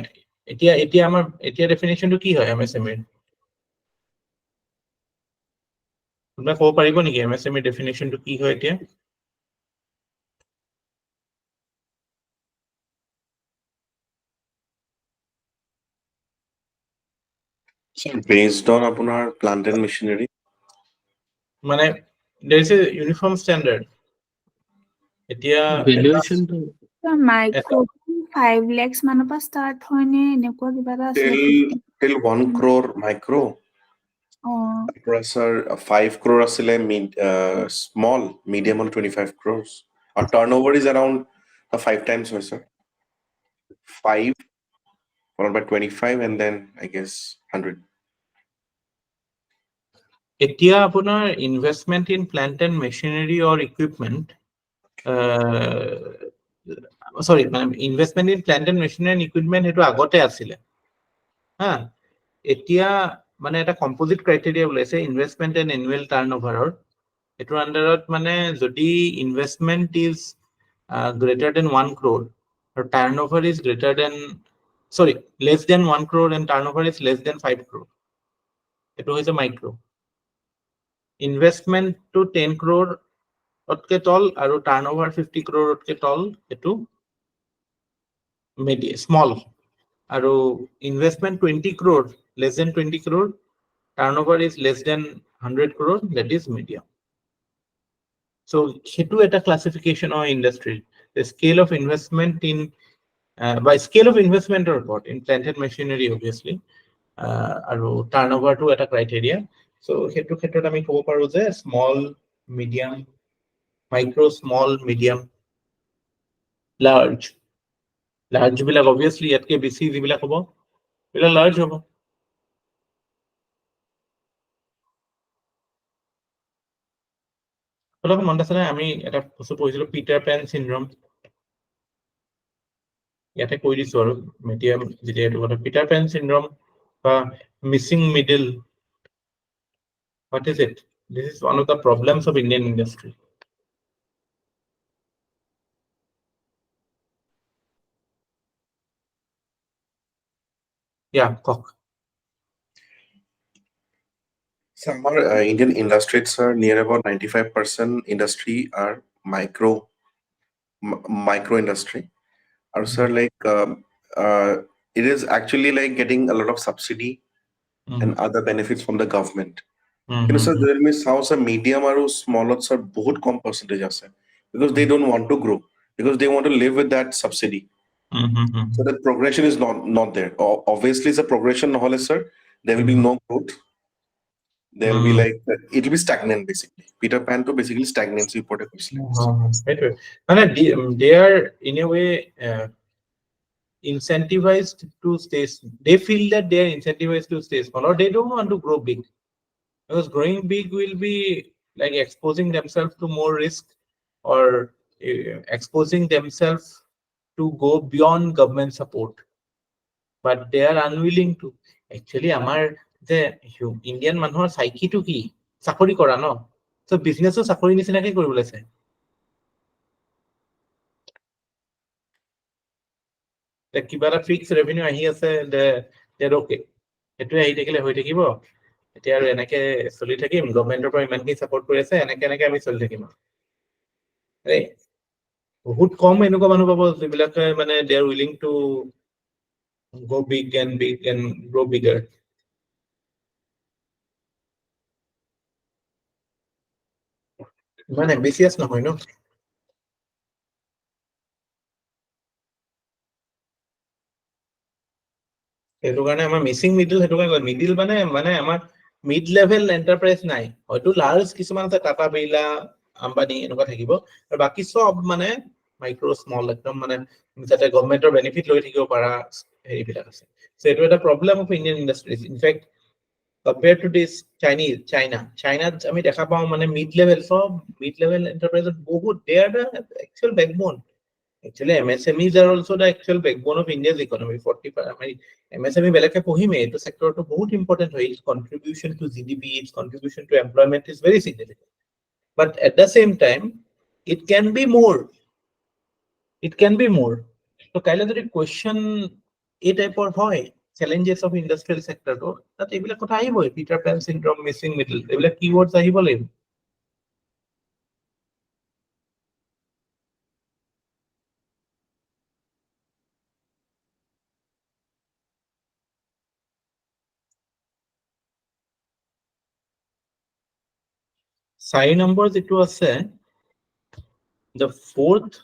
এতিয়া আমাৰ ডেফিনিশনটো কি হয় MSME তোমৰা ক'ব পাৰিব নেকি MSME ডেফিনিশনটো কি হয় এতিয়া based on আপোনাৰ plant and machinery মানে there is a uniform standard এতিয়া valuation to micro 5 lakhs মানৰ পৰা start হয় নে এনেকুৱা কিবা এটা আছে till 1 crore micro sir 5 crore asile small medium on 25 crores our turnover is around 5 times sir 5 followed by 25 and then I guess 100 এতিয়া আপোনাৰ investment in plant and machinery or equipment sorry investment in plant and machinery and equipment হেতু আগতে আছিল এতিয়া মানে এটা composite criteria ওলাইছে investment and annual টাৰ্নওভাৰৰ এটোৰ আন্ডাৰত মানে যদি investment is greater than 1 crore আৰু turnover is greater than sorry less than 1 crore and turnover is less than 5 crore এটো হৈছে মাইক্ৰ ইনভেষ্টমেন্ট টু 10 crore অতকে তল আৰু টাৰ্নওভাৰ 50 crore অতকে তল এটো স্মল আৰু investment 20 crore less than 20 crore turnover is less than 100 crore that is medium. So hetu eta classification of industry the scale of investment in by scale of investment report in plant and machinery obviously aru turnover to eta criteria. So hetu khetrot ami kobo paru je small medium micro small medium large bilak obviously yatke beshi jibilak hobo bila large hobo. অলপ মনত আছে আমি এটা বস্তু পঢ়িছিলো Peter PAN সিনড্ৰম ইয়াতে কৈ দিছো আৰু মিডিয়াম যেতিয়া এইটো কথা পিটাৰ পেন সিনড্ৰম বা Mising middle what is it? This is one of the problems of Indian industry. Yeah, Kok. So our Indian industries are near about 95% industry are micro industry. Or sir, like it is actually like getting a lot of subsidy and other benefits from the government. You know, sir, there may sound some medium or small sir बहुत कम percentage আছে because they don't want to grow because they want to live with that subsidy. So that progression is not there. Obviously, it's a progression, sir. There will be no growth. There will be like it will be stagnant basically. Peter Pan to basically stagnancy report. They are in a way incentivized to stay. They feel that they are incentivized to stay small, or they don't want to grow big because growing big will be like exposing themselves to more risk or exposing themselves to go beyond government support. But they are unwilling to. Actually, amar the Indian manhor psyche to ki চাকৰি কৰা ন so business ও চাকৰি নিচিনাকৈ কৰিবলৈ চায় কিবা এটা fix revenue আহি আছে ওকে সেইটোৱে আহি থাকিলে হৈ থাকিব এতিয়া আৰু এনেকে চলি থাকিম গভৰ্ণমেণ্টৰ পৰা ইমানখিনি ছাপোৰ্ট কৰি আছে এনেকে আমি চলি থাকিম বহুত কম এনেকুৱা মানুহ পাব যিবিলাকে মানে they are willing to go big and grow bigger. মানে ambitious নহয় ন সেইটো কাৰণে আমাৰ মিছিং মিডল সেইটো কাৰণে মিডল মানে আমাৰ মিড লেভেল এন্টাৰপ্ৰাইজ নাই হয়তো লাৰ্জ কিছুমান আছে টাটা বিৰলা আম্বানি এনেকুৱা থাকিব আৰু বাকি সব মানে মাইক্ৰ স্মল একদম মানে যাতে গভৰ্ণমেণ্টৰ বেনিফিট লৈ থাকিব পাৰা হেৰিবিলাক আছে সো এইটো এটা problem of Indian industries in fact compared to this China আমি দেখা পাও মানে মিড লেভেল এন্টারপ্রাইজত বহুত they are the actual backbone actually MSMEs are also the actual backbone of India's economy 40 MSME belake pohime to sector to বহুত important hoy its contribution to GDP its contribution to employment is very significant but at the same time it can be more so kaila jodi question a type of hoy challenges of industrial sector to that ebila kotha ahibo Peter Pan syndrome missing middle ebila keywords ahibo লাগিব Side numbers it was said the fourth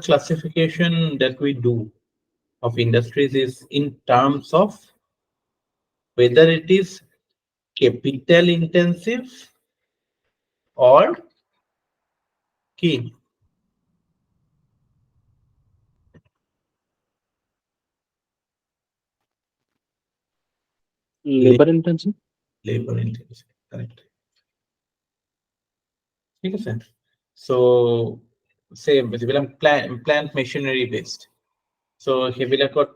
classification that we do of industries is in terms of whether it is capital intensive or key labor intensive correct ঠিক আছে so say plant machinery based so hebilakot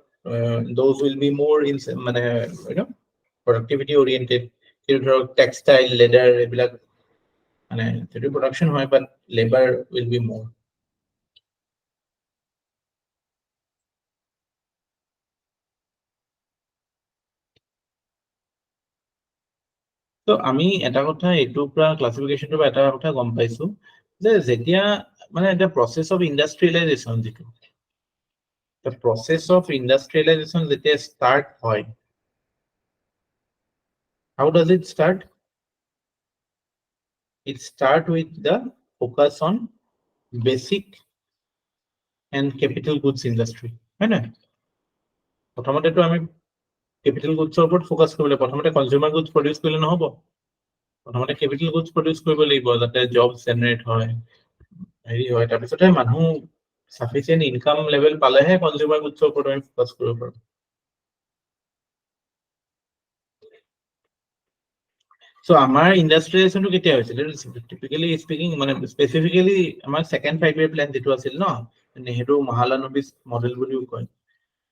those will be more in productivity oriented textile leather ebilak মানে production hoy but labor will be more তো আমি এটা কথা এইটোৰ পৰা ক্লাছিফিকেশনটোৰ পৰা এটা কথা গম পাইছো যে যেতিয়া মানে এটা প্ৰসেস অফ ইন্ডাস্ট্ৰিয়েলাইজেশন যেটো the process of industrialization যেতিয়া start হয় how does it start? It start with the focus on basic and capital goods industry হয় না প্ৰথমতে তো আমি capital goods ওপৰত ফোকাস কৰিবলৈ প্ৰথমতে কনজিউমাৰ গুডস প্ৰডিউস কৰিলে নহব প্ৰথমতে capital goods প্ৰডিউস কৰিব লাগিব যাতে জবস জেনাৰেট হয় হেৰি হয় তাৰপিছতে মানুহ sufficient income level পালেহে কনজিউমাৰ গুডসৰ ওপৰত আমি ফোকাস কৰিব পাৰোঁ So our industrialization to get typically speaking, specifically our second 5-year plan that was no Nehru Mahalanobis model would you call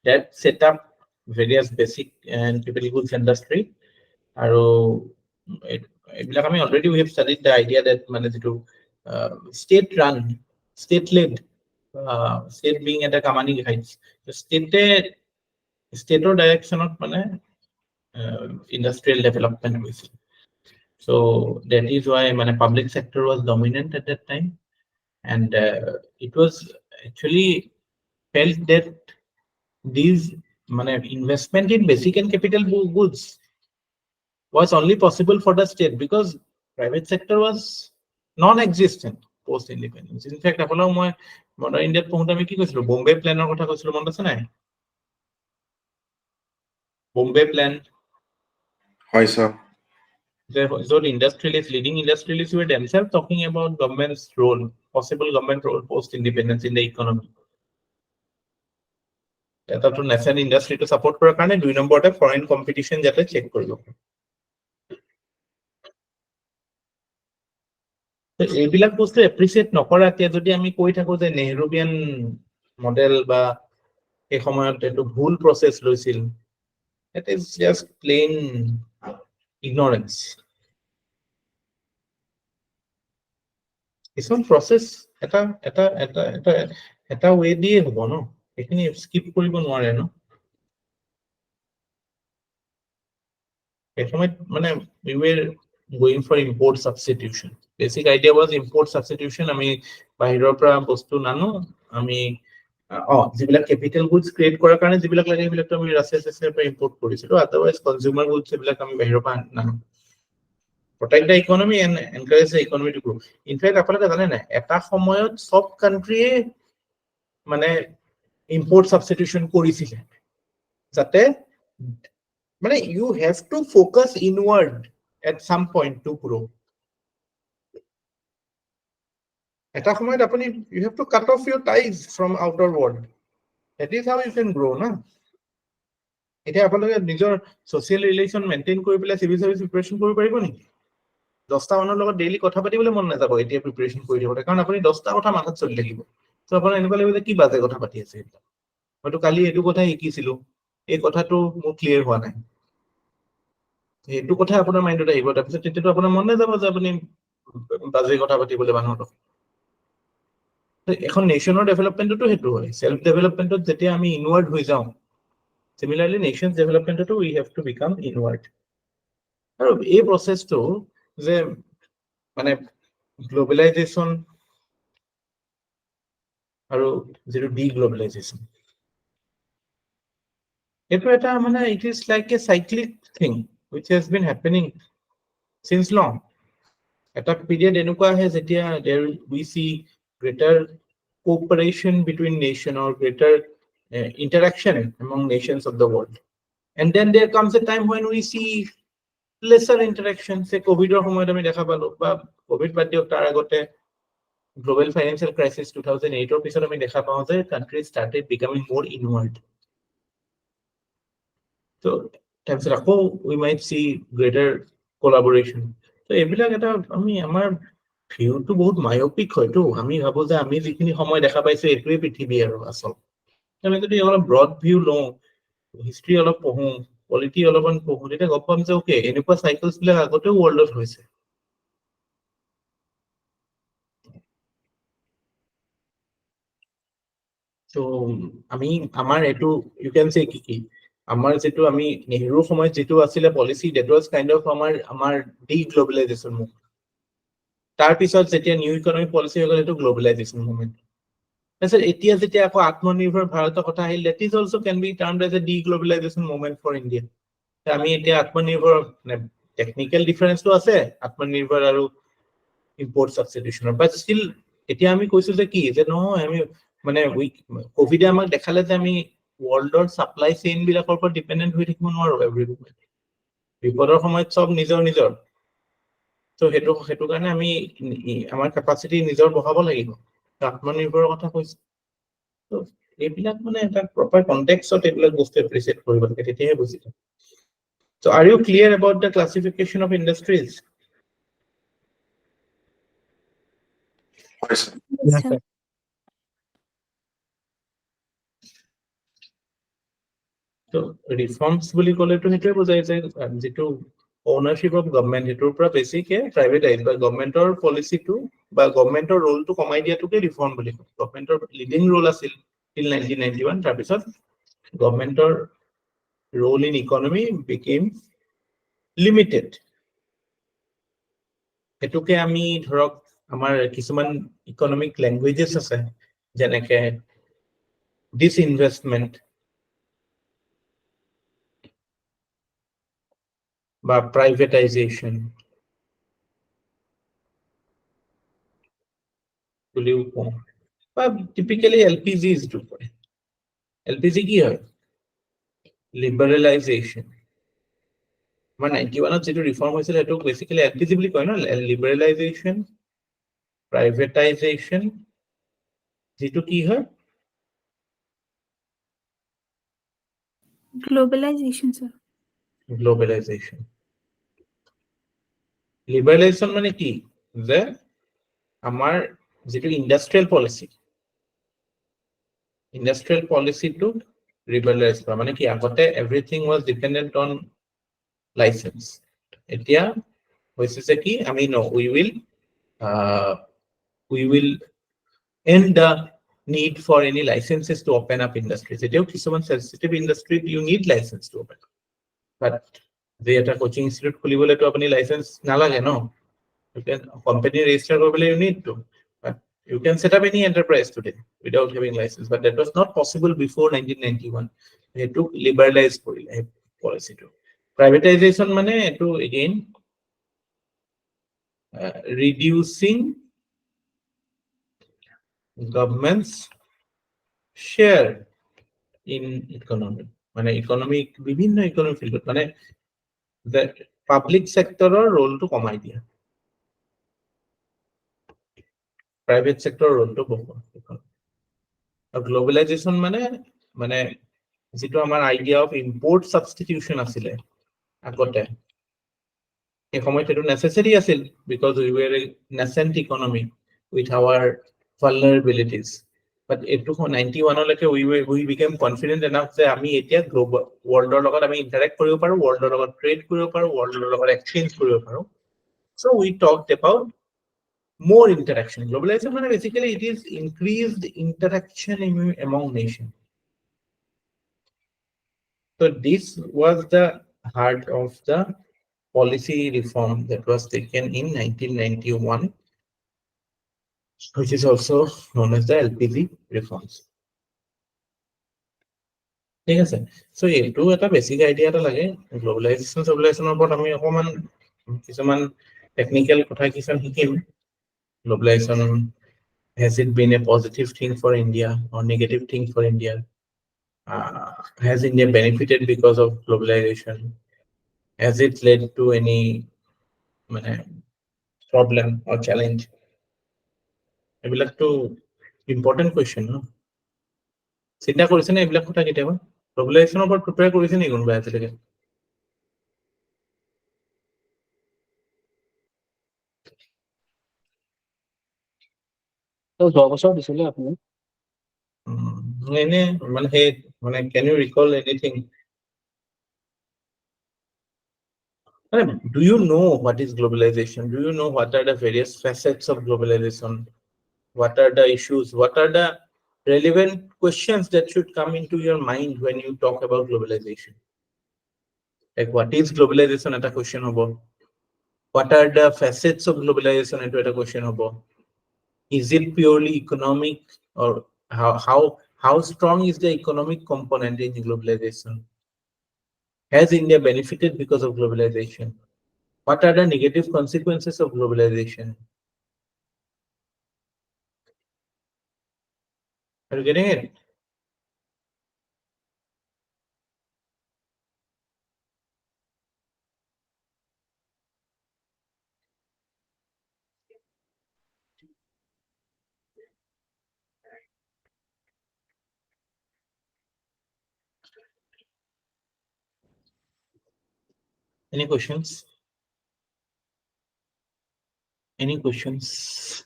that set up various basic and capital goods industry. Already we have studied the idea that state run, state led, state being at a commanding heights. The state or direction of industrial development with. So that is why public sector was dominant at that time, and it was actually felt that these investment in basic and capital goods was only possible for the state because private sector was non-existent post independence. In fact, মই modern India পঢ়োতে আমি কি কৈছিলো Bombay plan কথা কৈছিলো মনত আছে নাই Bombay plan হয় sir So industrialists, leading industrialists were themselves talking about government's role, possible government role post-independence in the economy. That to national industry to support for a kind of 2 number foreign competition that check for you. So এইবিলাক বস্তু appreciate নকৰাকে যদি আমি কৈ থাকো যে নেহৰুবিয়ান model বা এই সময়ত এটো ভুল প্ৰসেস লৈছিল it is just plain ignorance. It's one process এটা way দিয়ে হ'ব ন এখিনি skip কৰিব নোৱাৰে ন we were going for import substitution. Basic idea was import substitution. আমি বাহিৰৰ পৰা বস্তু নানো আমি যিবিলাক capital goods create কৰাৰ কাৰণে যিবিলাক লাগে সেইবিলাক আমি ৰাছিয়াৰ পৰা import কৰিছিলো otherwise consumer goods সেইবিলাক আমি বাহিৰৰ পৰা নানো protect the economy and encourage the economy to grow. In fact, আপোনালোকে জানে না এটা সময়ত সব কান্ট্ৰি import substitution কৰিছিল যাতে you have to focus inward at some point to grow. এটা সময়ত আপুনি you have to cut off your ties from outer world. That is how you can grow, na? এতিয়া আপোনালোকে নিজৰ social relation maintain কৰি পেলাই civil service preparation কৰিব পাৰিব নেকি 10টা মানুহৰ লগত ডেইলি কথা পাতিবলৈ মন নাযাব এতিয়া প্ৰিপাৰেচন কৰি থাকোতে কাৰণ আপুনি 10টা কথা মাথাত চলি থাকিব তো আপোনাৰ এনেকুৱা লাগিব যে কি বাজে কথা পাতি আছে এটা হয়তো কালি এইটো কথা শিকিছিলো এই কথাটো মোৰ ক্লিয়াৰ হোৱা নাই এইটো কথা আপোনাৰ মাইন্ডত আহিব তাৰপিছত তেতিয়াতো আপোনাৰ মন নাযাব যে আপুনি বাজে কথা পাতিবলৈ মানুহৰ লগত এখন নেশ্যনৰ ডেভেলপমেন্টটো হেতু হয় সেলফ ডেভেলপমেন্টত যেতিয়া আমি ইনওয়ার্ড হৈ যাওঁ similarly nations development we have to become inward আৰু এই প্ৰসেসটো যে গ্লোবালাইজেশন আৰু যেটো ডিগ্লোবালাইজেশন এটো এটা it is like a cyclic thing which has been happening since long এটা period এনেকুৱা আহে যেতিয়া there we see greater cooperation between nation or greater interaction among nations of the world and then there comes a time when we see lesser interaction say covid or সময়ত আমি দেখা পালো বা covid বাদ দিওক তাৰ আগতে global financial crisis 2008 or পিছত আমি দেখা পাওঁ যে countries started becoming more inward so তাৰপিছত আকৌ we might see greater collaboration so এইবিলাক এটা আমি আমাৰ ভিউটো বহুত মায়োপিক হয়তো আমি ভাবো যে আমি যিখিনি সময় দেখা পাইছো এইটোৱে পৃথিৱী আৰু আসল আমি যদি অলপ ব্ৰড ভিউ লওঁ হিষ্ট্ৰী অলপ পঢ়ো পলিটি অলপমান পঢ়ো তেতিয়া গম পাম যে ওকে এনেকুৱা সাইকেলস বিলাক আগতেও ওয়াৰ্ল্ডত হৈছে So, I mean, you can say Kiki. আমাৰ যেটো আমি নেহৰু সময়ত যেটো আছিল policy that was kind of আমাৰ deglobalization movement তাৰ পিছত যেতিয়া নিউ ইকোনমিক পলিসি হৈ গ'ল এটো গ্লোবালাইজেশন মুভমেন্ট তাৰপিছত এতিয়া যেতিয়া আকৌ আত্মনিৰ্ভৰ ভাৰতৰ কথা আহিল that is also can be termed as a deglobalization movement for India আমি এতিয়া আত্মনিৰ্ভৰ টেকনিক্যাল ডিফাৰেন্সটো আছে আত্মনিৰ্ভৰ আৰু ইম্পোৰ্ট সাবস্টিটিউশনৰ বাট স্টিল এতিয়া আমি কৈছো যে কি যে নহয় আমি মানে কোভিডে আমাক দেখালে যে আমি ওয়াৰ্ল্ডৰ সাপ্লাই চেইন বিলাকৰ ওপৰত ডিপেন্ডেন্ট হৈ থাকিব নোৱাৰো এভৰি বিপদৰ সময়ত সব নিজৰ তো হেতু কাৰণে আমি আমাৰ ক্যাপাসিটি নিজৰ বঢ়াব লাগিব আত্মনিৰ্ভৰৰ কথা কৈছো তো এইবিলাক মানে এটা প্ৰপাৰ কনটেক্সটত এইবিলাক বস্তু এপ্ৰিচিয়েট কৰিব লাগে তেতিয়াহে বুজিব So are you clear about the classification of industries? Yes. Yes, sir. So reforms বুলি ক'লে তো হেতুৱে বুজাই যে যেটো ownership of government হেতুৰ পৰা বেছিকে প্ৰাইভেটাইজ বা গভৰ্নমেন্টৰ পলিসিটো বা গভৰ্নমেন্টৰ ৰোলটো কমাই দিয়াটোকে ৰিফৰ্ম বুলি কয় গভৰ্নমেন্টৰ লিডিং ৰোল আছিল till 1991 তাৰ পিছত গভৰ্নমেন্টৰ role in economy became limited হেতুকে আমি ধৰক আমাৰ কিছুমান ইকোনমিক ল্যাঙ্গুয়েজেস আছে যেনেকে disinvestment বা privatization বুলিও কওঁ বা টিপিক্যালি এলপিজি's টো কয় এলপিজি কি হয় লিবাৰেলাইজেশন আমাৰ 91ত যেটো ৰিফৰ্ম হৈছিল হেতু বেসিক্যালি এলপিজি বুলি কয় ন লিবাৰেলাইজেশন privatization যেটো কি হয় Globalization, sir. গ্লোবালাইজেশন লিবাৰেলাইজেশন মানে কি যে আমাৰ যেটো ইন্ডাস্ট্ৰিয়াল পলিসি টু লিবাৰেলাইজ কৰা মানে কি আগতে everything was dependent on licence এতিয়া হৈছে যে কি আমি নো we will end the need for any licenses to open up industries এতিয়াও কিছুমান sensitive industry you need license to open but যে এটা কোচিং ইনস্টিটিউট খুলিবলে তো আপুনি লাইসেন্স নালাগে ন you can company register কৰিবলৈ you need to but you can set up any enterprise today without having license but that was not possible before 1991 হেতু লিবাৰেলাইজ কৰিলে পলিসিটো privatization মানে এটো again reducing government's share in economy মানে economic বিভিন্ন economic ফিল্ডত মানে the public sector-ৰ ৰোলটো কমাই দিয়া private sector-ৰ ৰোলটো বঢ়োৱা আৰু গ্লোবালাইজেশন মানে যেটো আমাৰ আইডিয়া অফ ইম্পোর্ট সাবস্টিটিউশন আছিলে আগতে এই সময়ত এটো নেসেসারি আছিল because we were a nascent economy with our vulnerabilities but এটো 91 লৈকে we became confident enough যে আমি এতিয়া গ্লোবাল ওয়াৰ্ল্ডৰ লগত আমি ইন্টাৰেক্ট কৰিব পাৰো ওয়াৰ্ল্ডৰ লগত ট্ৰেড কৰিব পাৰো ওয়াৰ্ল্ডৰ লগত এক্সচেঞ্জ কৰিব পাৰো so we talked about more interaction globalization মানে basically it is increased interaction among nations so this was the heart of the policy reform that was taken in 1991 which is also known as the LPG reforms ঠিক আছে so এইটো এটা basic idea এটা লাগে গ্লোবালাইজেশনৰ ওপৰত আমি অকমান কিছুমান টেকনিক্যাল কথা কিছুমান শিকিম globalization has it been a positive thing for India or negative thing for India has India benefited because of globalization has it led to any problem or challenge এইবিলাক তো ইম্পৰ্টেন্ট কোৱেশ্চন ন চিন্তা কৰিছে নে এইবিলাক কথা কেতিয়াবা গ্লোবালাইজেশনৰ ওপৰত প্ৰিপেয়াৰ কৰিছে নি কোনোবা আজিলৈকে তো যোৱা বছৰ দিছিলে আপুনি এনে মানে can you recall anything do you know what is globalization do you know what are the various facets of globalization what are the issues what are the relevant questions that should come into your mind when you talk about globalization. Like, what is globalization? At a question about what are the facets of globalization? At a question about is it purely economic, or how strong is the economic component in globalization? Has India benefited because of globalization? What are the negative consequences of globalization? Are you getting it? Any questions? Any questions?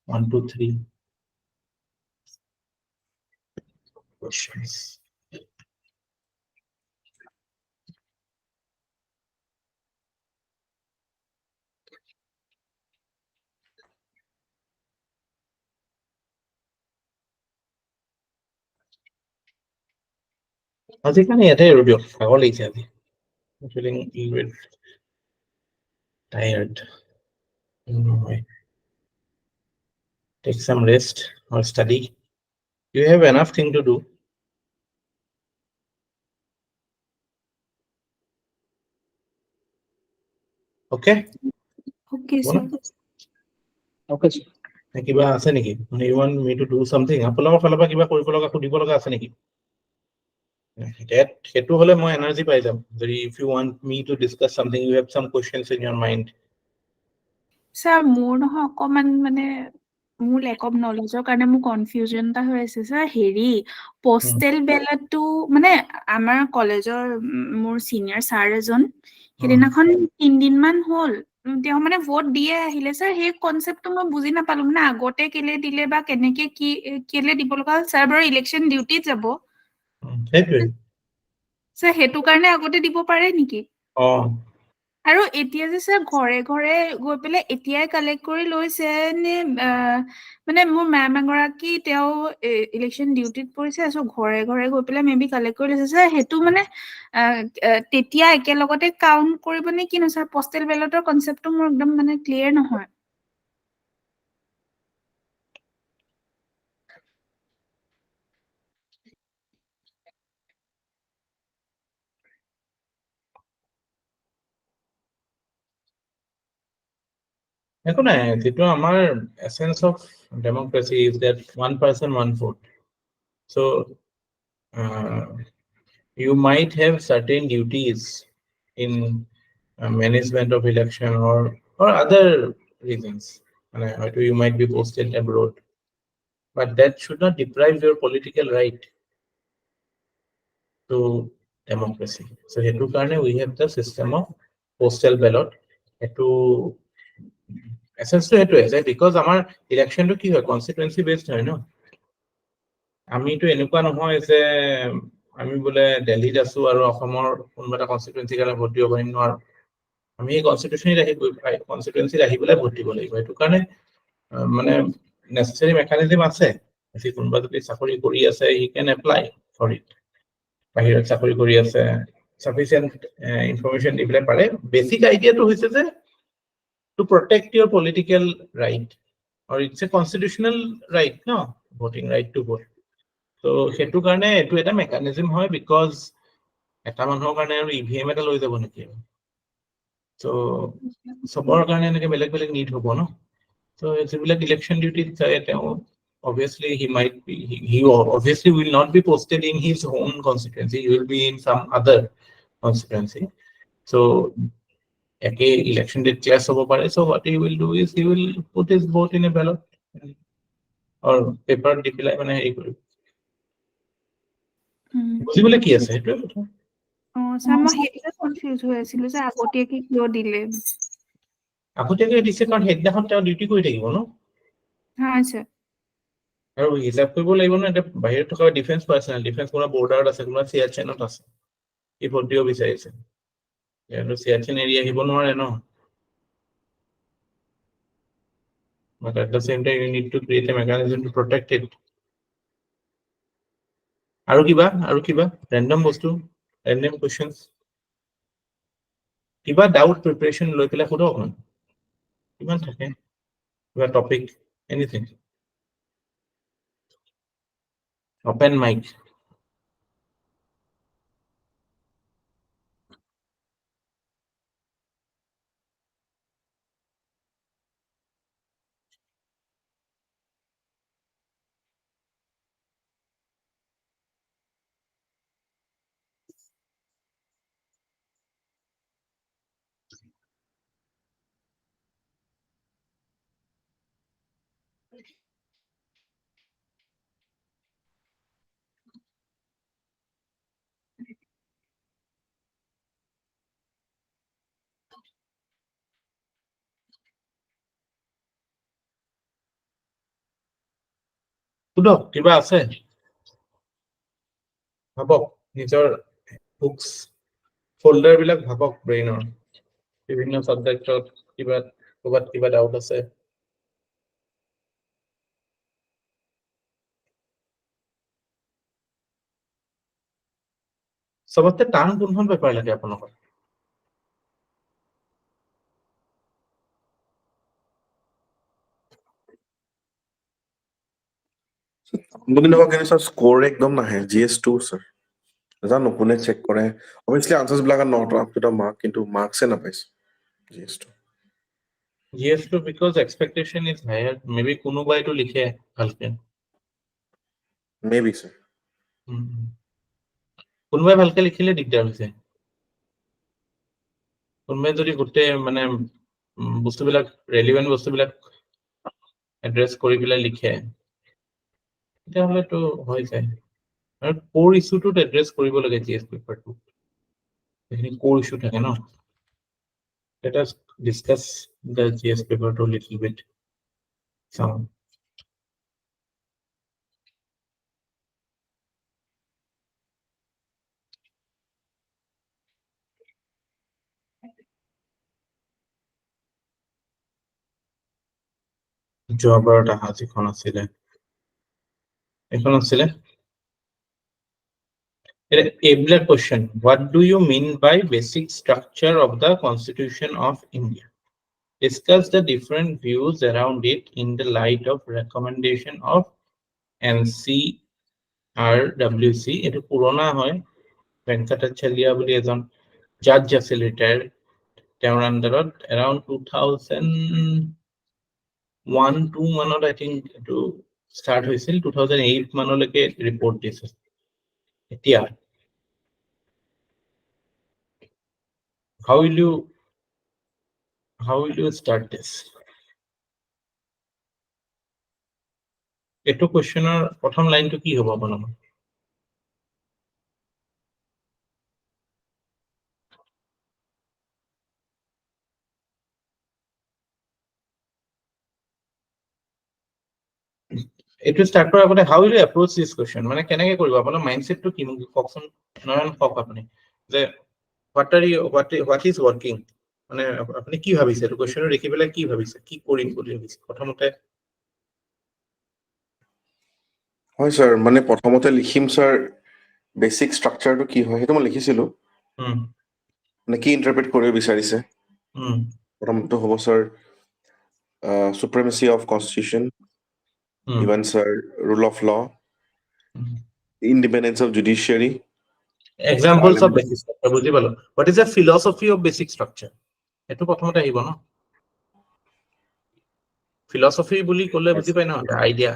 1, 2, 3 questions. I'm feeling a little bit tired. Take some rest or study. You have enough thing to do. Okay? Okay, sir. Okay, sir. You want me to do something? That my energy by them. If you want me to discuss something, you have some questions in your mind. Sir, more no common mane মোৰ lack of knowledge কাৰণে মোৰ confusion এটা হৈ আছে sir হেৰি postal ballot টো মানে আমাৰ কলেজৰ মোৰ senior sir এজন হেদিনাখন 3 দিন মান হ'ল তেওঁ মানে ভোট দিয়ে আহিলে sir সেই কনসেপ্টটো মই বুজি নাপালো মানে আগতে কেলে দিলে বা কেনেকে কি কেলে দিব লগা sir বাৰু ইলেকশন ডিউটিত যাব sir হেতু কাৰণে আগতে দিব পাৰে নেকি আৰু এতিয়া যে স্যাৰ ঘৰে ঘৰে গৈ পেলে এতিয়াই কালেক্ট কৰি লৈছে নে মানে মোৰ মেম এগৰাকী তেওঁ ইলেকশন ডিউটিত পৰিছে সো ঘৰে ঘৰে গৈ পেলে মেবি কালেক্ট কৰি লৈছে স্যাৰ হেতু মানে তেতিয়া একেলগতে কাউন্ট কৰিব নে কি ন স্যাৰ পোস্টেল বেলটৰ কনসেপ্টটো মোৰ একদম মানে ক্লিয়াৰ নহয় Our essence of democracy is that one person, one vote. So you might have certain duties in management of election or other reasons. You might be posted abroad, but that should not deprive your political right to democracy. So we have the system of postal ballot. Essence to because our election to keep a constituency based, no. আমি তো এনেকুৱা নহয় যে আমি বলে দিল্লীত আছো আৰু অসমৰ কোনবাটা কনস্টিটুৱেন্সি কাৰণে ভোট দিব পাৰিম ন আমি এই কনস্টিটুৱেন্সি আহিবলৈ ভোট দিব লাগিব এটো কাৰণে মানে নেসেসাৰি মেকানিজম আছে যদি কোনবা যদি চাকৰি কৰি আছে he can apply for it বাহিৰত চাকৰি কৰি আছে sufficient information দিবলে পাৰে বেসিক আইডিয়াটো হৈছে যে to protect your political right or it's a constitutional right, no, voting right to vote. So hetu karne etu eta mechanism hoy because eta manhor karne aru EVM eta loi jabo neki so sobor karne enake beleg need hobo no so civil election duty obviously he might be he obviously will not be posted in his own constituency, he will be in some other constituency. So election date class over, so what he will do is he will put his vote in a ballot or paper dipilai mane ei koribo বুজিবলে কি আছে হেতু কথা sir মই হেতু confuse হৈ আছিল যে আগতে কি কিয় দিলে আগতে দিছে কাৰণ হেডনাখন তেওঁ ডিউটি কৰি থাকিব ন হ্যাঁ স্যাৰ আৰু হিচাপ কৰিব লাগিব ন এটা বাহিৰত থকা ডিফেন্স পাৰ্সনেল ডিফেন্স কোনা বৰ্ডাৰত আছে কোনা সিয়াচেনত আছে এই ভোট দিব বিচাৰিছে ইয়াৰ সিয়াচেন এৰিয়া আহিব নোৱাৰে ন but at the same time you need to create a mechanism to protect it আৰু কিবা random বস্তু, random questions, কিবা doubt preparation লৈ পেলাই খুদক অকমান কিমান থাকে কিবা topic, anything. Open mic. খুদক কিবা আছে ভাবক নিজৰ বুকস ফোল্ডাৰ বিলাক ভাবক ব্ৰেইনৰ বিভিন্ন সাবজেক্টত কিবা ডাউট আছে সবতে টান কোনখন পেপাৰ লাগে আপোনালোকৰ স্কোৰ একদম নাহে GS2 স্যাৰ জানো কোনে চেক কৰে অবভিয়াসলি আনসার্স বিলাক not up to the mark কিন্তু মার্কসে নাপাইছে GS2 because expectation is higher maybe কোনোবাই তো লিখে ভালকে মেবি স্যার কোনোবাই ভালকে লিখিলে দিগদাৰ হৈছে কোনোবাই যদি গোটেই মানে বস্তুবিলাক ৰেলিভেন্ট বস্তুবিলাক এড্ৰেছ কৰি পেলাই লিখে তেতিয়াহ'লে তো হৈ যায় আৰু কোৰ ইস্যুটোত এড্ৰেছ কৰিব লাগে GS পেপাৰটো এইখিনি কোৰ ইস্যু থাকে ন let us discuss the GS paper to a little bit some যোৱাবাৰত আহা যিখন আছিলে এখন আছিলে এইবিলাক question what do you mean by basic structure of the Constitution of India discuss the different views around it in the light of recommendation of NCRWC এটো পুৰণা হয় ভেংকটাচাৰ্য বুলি এজন জাজ আছিল ৰিটায়াৰ্ড তেওঁৰ আন্ডাৰত around 2001-2 মানত I think এটো start হৈছিল 2008 মানলৈকে ৰিপৰ্ট দিছে এতিয়া how will you start this এটো কোৱেশ্চনৰ প্ৰথম লাইনটো কি হ'ব আপোনালোকৰ এটো স্টাৰ্ট কৰাৰ আগতে how will you approach this question মানে কেনেকৈ কৰিব আপোনাৰ মাইন্ডসেটটো কি মোক কওকচোন নয়ন কওক আপুনি যে what is working মানে আপুনি কি ভাবিছে এটো কোৱেশ্চনৰ দেখি পেলাই কি ভাবিছে কি কৰিম বুলি ভাবিছে প্ৰথমতে হয় স্যাৰ মানে প্ৰথমতে লিখিম স্যাৰ বেসিক স্ট্ৰাকচাৰটো কি হয় সেইটো মই লিখিছিলো মানে কি ইন্টাৰপ্ৰেট কৰিব বিচাৰিছে প্ৰথমটো হ'ব sir supremacy of constitution even sir rule of law independence of judiciary examples of basic structure বুজি পালো what is the philosophy of basic structure এটো প্ৰথমতে আহিব ন philosophy বুলি ক'লে বুজি পাই ন idea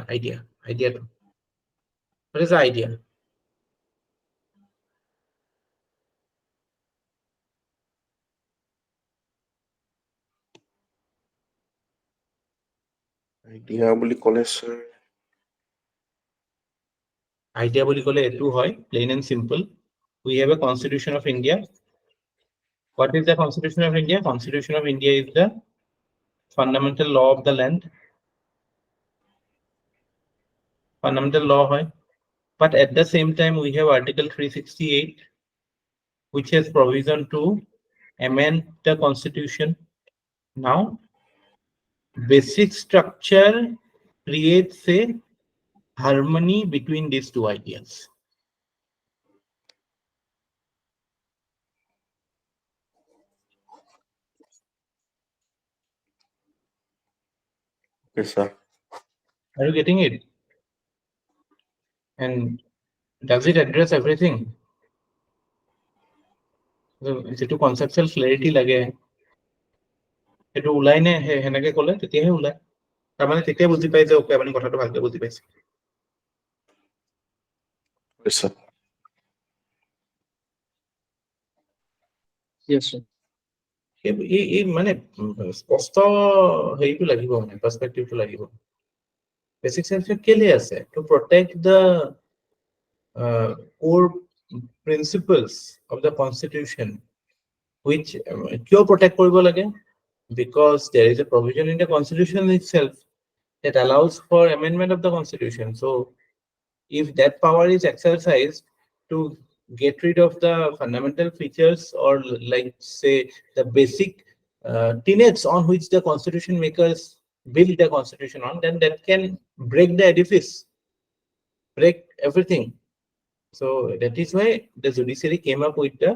to what is the idea idea বুলি ক'লে sir idea বুলি ক'লে এটো হয় plain and simple we have a constitution of India what is the constitution of India constitution of India is the fundamental law of the land fundamental law হয় but at the same time we have article 368 which has provision to amend the constitution now basic structure creates a harmony between these two ideas Yes, sir. Are you getting it? And does it address everything? যেটো conceptual clarity লাগে এটো উলাই নে হেনেকে কলে তেতিয়াহে উলাই তাৰমানে তেতিয়া বুজি পাই যে ওকে আপুনি কথাটো ভালকে বুজি পাইছে Yes, sir. Yes, sir. এই মানে স্পষ্ট হেৰিটো লাগিব মানে পাৰ্সপেক্টিভটো লাগিব বেসিক সায়েন্সত কেলে আছে to protect the core principles of the constitution which কিয় protect কৰিব লাগে because there is a provision in the constitution itself that allows for amendment of the constitution so if that power is exercised to get rid of the fundamental features or like say the basic tenets on which the constitution makers build the constitution on then that can break the edifice break everything so that is why the judiciary came up with the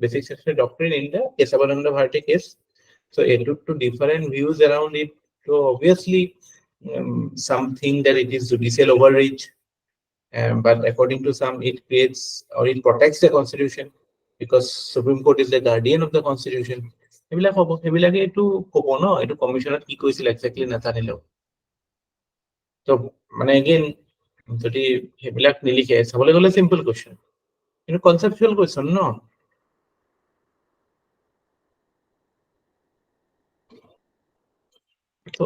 basic statutory doctrine in the Kesavananda Bharati case so it took to different views around it so obviously something that it is judicial overreach but according to some it creates or it protects the constitution because Supreme Court is the guardian of the constitution এবিলাক হ'ব এবিলাকে এটো ক'ব ন এটো কমিশনত কি কৈছিল exactly নাজানিলেও তো মানে again যদি এবিলাক নিলিখে চাবলৈ গ'লে সিম্পল কোৱেশ্চন কিন্তু কনসেপচুয়াল কোৱেশ্চন ন তো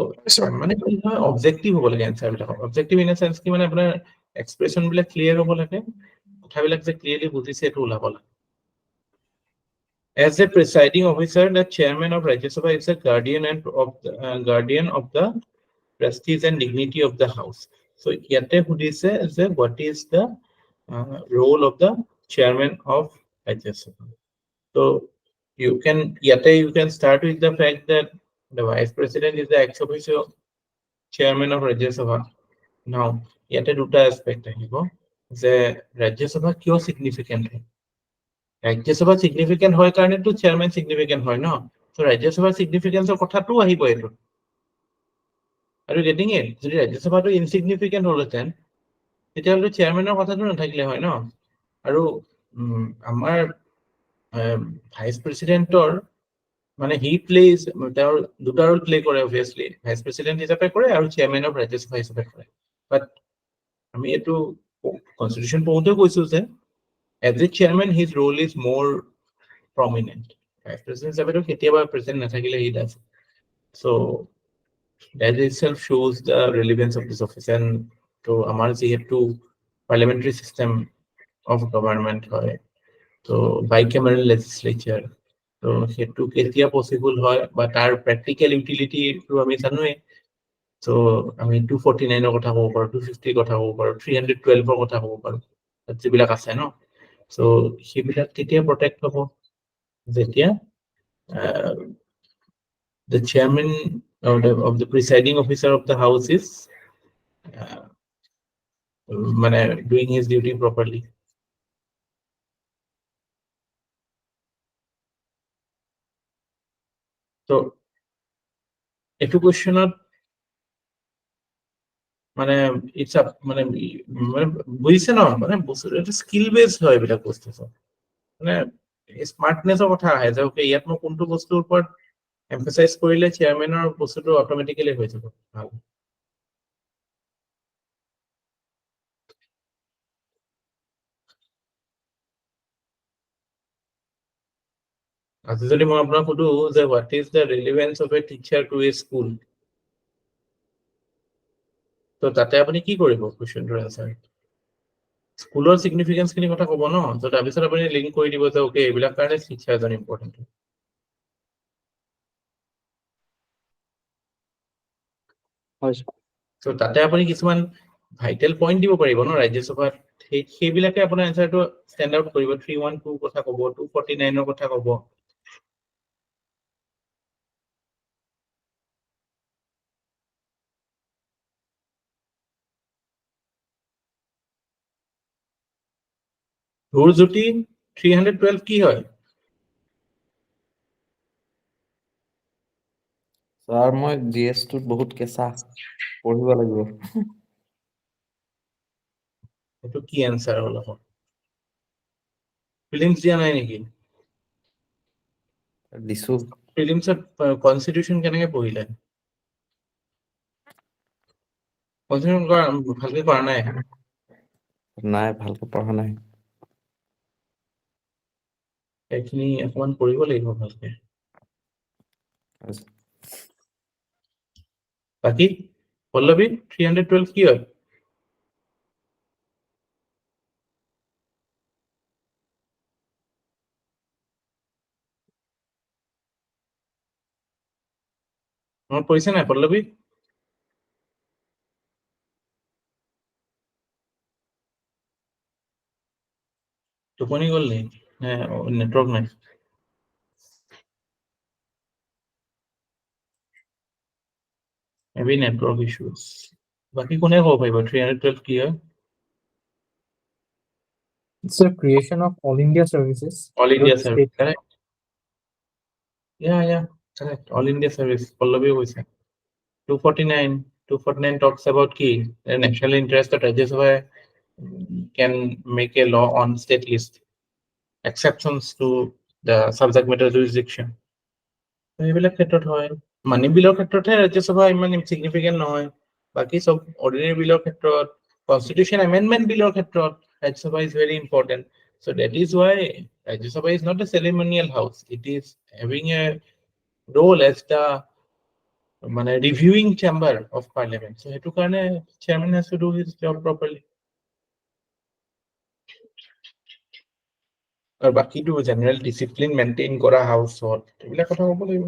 মানে কি হয় অবজেক্টিভ হ'ব লাগে আনসাৰ বিলাক অবজেক্টিভ ইন সেন্স কি মানে আপোনাৰ এক্সপ্ৰেছন বিলাক ক্লিয়াৰ হ'ব লাগে কথাবিলাক যে ক্লিয়াৰলি বুজিছে এটো ওলাব লাগে As a presiding officer, the chairman of Rajya Sabha is a guardian of the prestige and dignity of the house. So, yate hudise is what is the role of the chairman of Rajya Sabha. So, you can start with the fact that the vice president is the ex officio chairman of Rajya Sabha. Now, yate duta aspect ahibo je Rajya Sabha kyo significant hai. Rajya Sabha significant hoy karone to chairman significant hoy no so Rajya Sabha significance of kotha tu ahibo eto are you getting it jodi Rajya Sabha to insignificant holo ten eta holo chairman er kotha tu na thakile hoy no aru amar vice president or মানে he plays তেওঁৰ দুটা role play কৰে obviously vice president হিচাপে কৰে আৰু chairman of Rajya Sabha হিচাপে কৰে but আমি এটো constitution পঢ়োতে কৈছো যে as a chairman his role is more prominent vice president হিচাপে তো কেতিয়াবা president নাথাকিলে he does so that itself shows the relevance of this office and to আমাৰ যেহেতু parliamentary system of government হয় so bicameral legislature so হেতু কেতিয়া possible হয় বা তাৰ practical utility তো আমি জানোৱে so আমি 249 কথা ক'ব পাৰো 250 কথা ক'ব পাৰো 312 কথা ক'ব পাৰো যেবিলাক আছে ন so হেবিলাক কেতিয়া protect হ'ব যেতিয়া the chairman of the presiding officer of the house is doing his duty properly so etu question মানে it's up মানে বুজিছে ন মানে এটা স্কিল বেসড হয় এটা বস্তু মানে স্মাৰ্টনেসৰ কথা আহে যে ওকে ইয়াত মই কোনটো বস্তুৰ ওপৰত এমফাসাইজ কৰিলে চেয়াৰমেনৰ বস্তুটো অটোমেটিক্যালি হৈ যাব ভাল আজি যদি মই আপোনাক সুধো যে what is the relevance of a teacher to a school তো তাতে আপুনি কি কৰিব কোৱেশ্চনটোৰ আনসাৰ স্কুলৰ সিগনিফিকেন্স খিনি কথা ক'ব ন তো তাৰপিছত আপুনি লিংক কৰি দিব যে ওকে এইবিলাক কাৰণে টিচাৰ এজন ইম্পৰ্টেন্ট হয় so তাতে আপুনি কিছুমান ভাইটাল পইণ্ট দিব পাৰিব ন ৰাজ্য সভাত সেইবিলাকে আপোনাৰ আনসাৰটো ষ্টেণ্ড আউট কৰিব 312 কথা ক'ব 249 ৰ কথা ক'ব ধ্ৰুৱজ্যোতি 312 কি হয় স্যার মই জিএস টো বহুত কেঁচা পঢ়িব লাগিব এটো কি আনসার হলো ফিলিংস দিয়া নাই নেকি দিছো ফিলিংসত কনস্টিটিউশন কেনেকে পঢ়িলে কনস্টিটিউশন ভালকে কৰা নাই নাই ভালকে পঢ়া নাই এইখিনি অকমান পঢ়িব লাগিব ভালকে বাকি পল্লৱী 312 কি হয় মনত পৰিছে নাই পল্লৱী টোপনি গ'ল নি নেটৱৰ্ক নাই maybe network issues বাকি কোনে ক'ব পাৰিব 312 কি হয় It's a creation of all India services. all india Your service state- correct yeah correct all india service Pallavi কৈছে 249 talks about key the national interest that Rajya Sabha can make a law on state list exceptions to the subject matter jurisdiction এইবিলাক ক্ষেত্ৰত হয় মানি বিলৰ ক্ষেত্ৰতহে ৰাজ্যসভা ইমান ইনচিগনিফিকেন্ট নহয় বাকি সব অৰ্ডিনাৰী বিলৰ ক্ষেত্ৰত কনস্টিটিউশন এমেন্ডমেন্ট বিলৰ ক্ষেত্ৰত Rajya Sabha is very important so that is why Rajya Sabha is not a ceremonial house it is having a role as the মানে reviewing chamber of parliament so hetu karone chairman has to do his job properly আৰু বাকিটো general discipline maintain কৰা হাউসত এইবিলাক কথা ক'ব লাগিব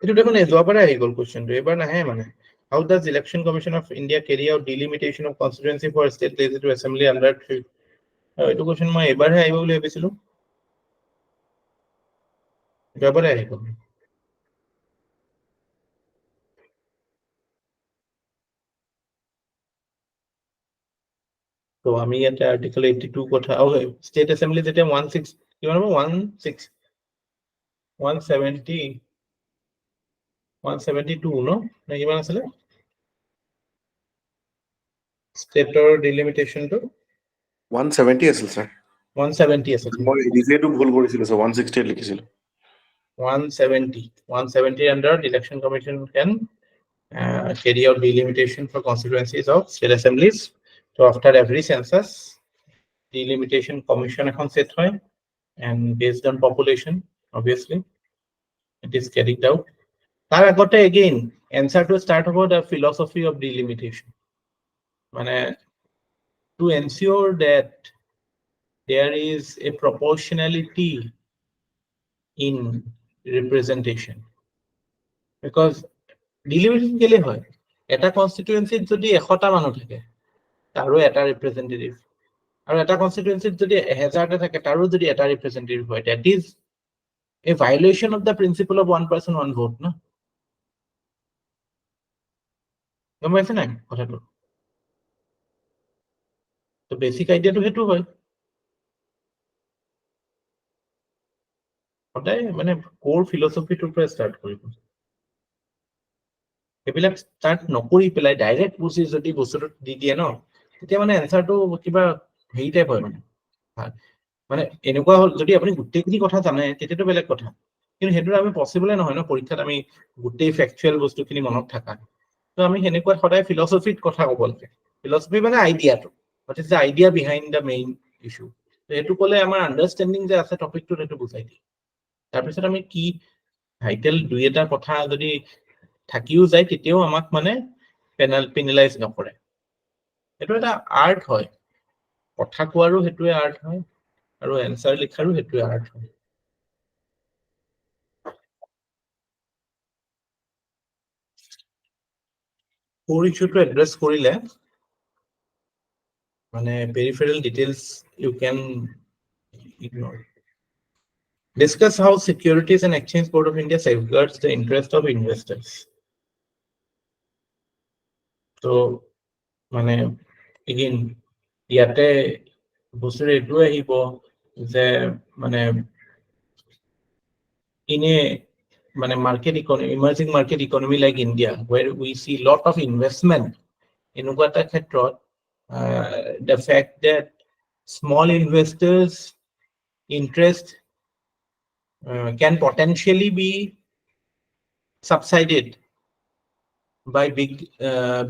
এটো দেখোন যোৱাবাৰে আহি গ'ল কোৱেশ্চনটো এবাৰ নাহে মানে how does election commission of india carry out delimitation of constituency for state legislative assembly under 3 এইটো কোৱেশ্চন মই এবাৰহে আহিব বুলি ভাবিছিলো যোৱাবাৰে আহি গ'ল তো আমি ইয়াতে আৰ্টিকল 82 কথা স্টেট এসেম্বলি যেতিয়া 16 কিমান হ'ব 16 170 172 no নে কিমান আছিল স্টেটৰ ডিলিমিটেশনটো 170 আছিল স্যাৰ 170 আছিল মই নিজেটো ভুল কৰিছিলো সো 168 লিখিছিলো 170 under election commission can carry out delimitation for constituencies of state assemblies so after every census delimitation commission এখন set হয় and based on population obviously it is carried out তাৰ আগতে again answer to start about the philosophy of delimitation মানে to ensure that there is a proportionality in representation because delimitation কেলে হয় এটা কনস্টিটুয়েন্সিত যদি 100টা মানুহ থাকে তাৰো এটা ৰিপ্ৰেজেন্টেটিভ আৰু এটা কনস্টিটুয়েন্সিত যদি 1000টা থাকে তাৰো যদি এটা ৰিপ্ৰেজেন্টেটিভ হয় that is a violation of the principle of one person one vote না গম পাইছে নাই কথাটো তো বেসিক আইডিয়াটো হেতু হয় সদায় মানে কোৰ ফিলসফিটোৰ পৰা ষ্টাৰ্ট কৰিব এইবিলাক ষ্টাৰ্ট নকৰি পেলাই ডাইৰেক্ট বুজি যদি বস্তুটো দি দিয়ে ন তেতিয়া মানে এনসাৰটো কিবা হেৰি টাইপ হয় মানে এনেকুৱা হ'ল যদি আপুনি গোটেইখিনি কথা জানে তেতিয়াতো বেলেগ কথা কিন্তু সেইটো আমি পসিবলে নহয় ন পৰীক্ষাত আমি গোটেই ফ্যাকচুয়াল বস্তুখিনি মনত থাকা তো আমি হেনেকুৱা সদায় ফিলসফিত কথা ক'ব লাগে ফিলসফি মানে আইডিয়াটো what is the idea behind the main issue তো এটো ক'লে আমাৰ আন্ডাৰষ্টেণ্ডিং যে আছে টপিকটো সেইটো বুজাই দিয়ে তাৰপিছত আমি কি ভাইটেল দুই এটা কথা যদি থাকিও যায় তেতিয়াও আমাক মানে পেনালাইজ নকৰে এটো এটা আৰ্ট হয় কথা কোৱাৰো হেতুৱে আৰ্ট হয় আৰু এনসাৰ লিখাৰো হেতুৱে আৰ্ট হয় কোৰ ইছ্যুটো এড্ৰেছ কৰিলে মানে peripheral details you can ignore discuss how Securities and Exchange Board of India safeguards the interest of investors so মানে again ইয়াতে বস্তুৰ এটো আহিব যে মানে ইনে market economy, emerging market economy like India, where we see a lot of investment in the fact that small investors' interest can potentially be subsided by big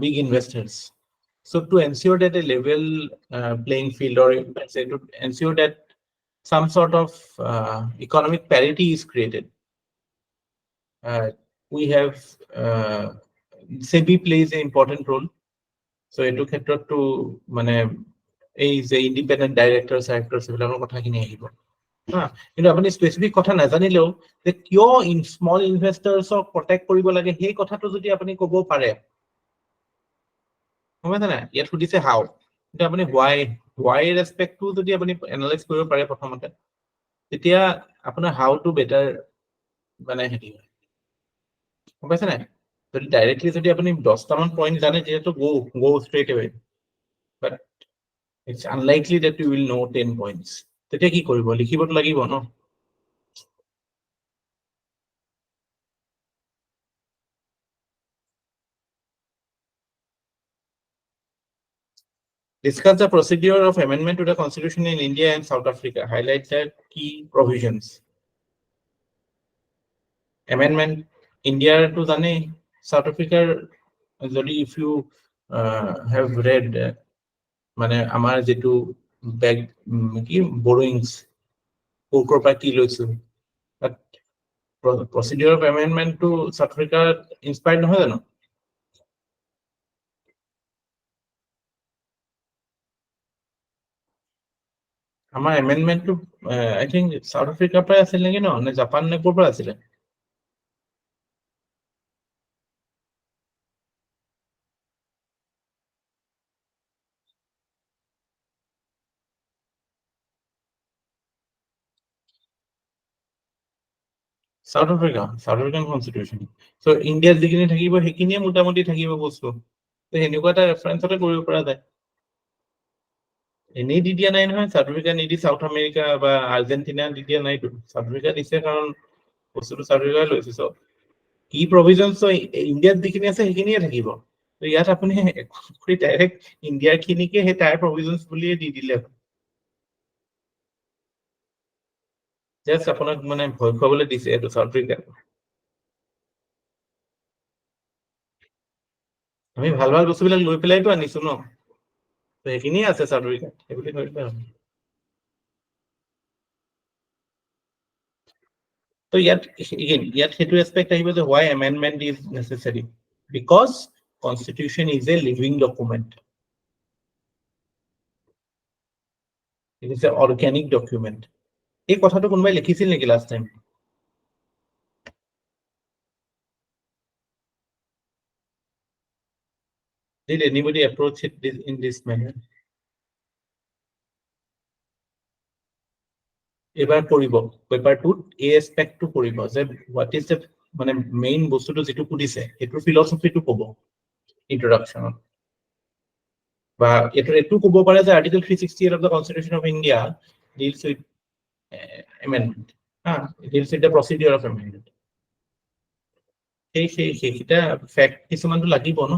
investors. So to ensure that a level playing field, or say to ensure that some sort of economic parity is created, we have SEBI plays an important role. So etu khetrot to mane ei je independent directors ebilakor kotha kini ahibo ha, kintu apuni specific kotha najanileo je kyo in small investors ok protect koribo lage hei kotha to jodi apuni kobo pare hobe na yet hudise how kintu apuni why respect to jodi apuni analyze koribo pare prothomote tetia apuna how to better mane hedi hobe na jodi directly jodi apuni 10 ta man point jane je to go straight away, but it's unlikely that you will know 10 points. Tetia ki koribo likhibo to lagibo no. Discuss the procedure of amendment to the constitution in India and South Africa. Highlight the key provisions. Amendment India to jane, South Africa jodi if you have read mane amar jetu bag ki borrowings kokor pa ki loisu, but procedure of amendment to South Africa inspired nohoy jano. Amar amendment to I think South Africa pa asil naki no ne Japan ne kor pa asile. South African constitution. So India's digini thakibo hekiniye motamoti thakibo bostu. So heniko eta reference ote koribo para jay. Eni didia nai nohoy South Africa nidi South America ba Argentina didia nai to. South Africa dise karon bostu to South Africa loise. So key provisions so India's digini ase hekiniye thakibo. So yat apuni koi direct India khini ke he tire provisions buliye di dile. Just apunak mane bhoy khobole dise to South Africa. আমি ভাল ভাল বস্তুবিলাক লৈ পেলাইতো আনিছো ন, তো সেইখিনি আছে চাৰ্টিফিকেট সেইবুলি কৰিলে হ'ব। তো ইয়াত সেইটো এসপেক্ট আহিব যে why amendment is necessary, because constitution is a living document, it is an organic document. এই কথাটো কোনোবাই লিখিছিল নেকি last time? Did anybody approach it in this manner? এবাৰ কৰিব পেপাৰটোত এই এসপেক্টটো কৰিব যে what is the মানে মেইন বস্তুটো যেটো পুদিছে এটো ফিলসফিটো ক'ব ইন্ট্ৰোডাকশনত, বা এটো ক'ব পাৰে যে article 368 of the Constitution of India deals with amendment, it deals with the procedure of amendment. সেইটা ফ্যাক্ট কিছুমানটো লাগিব ন,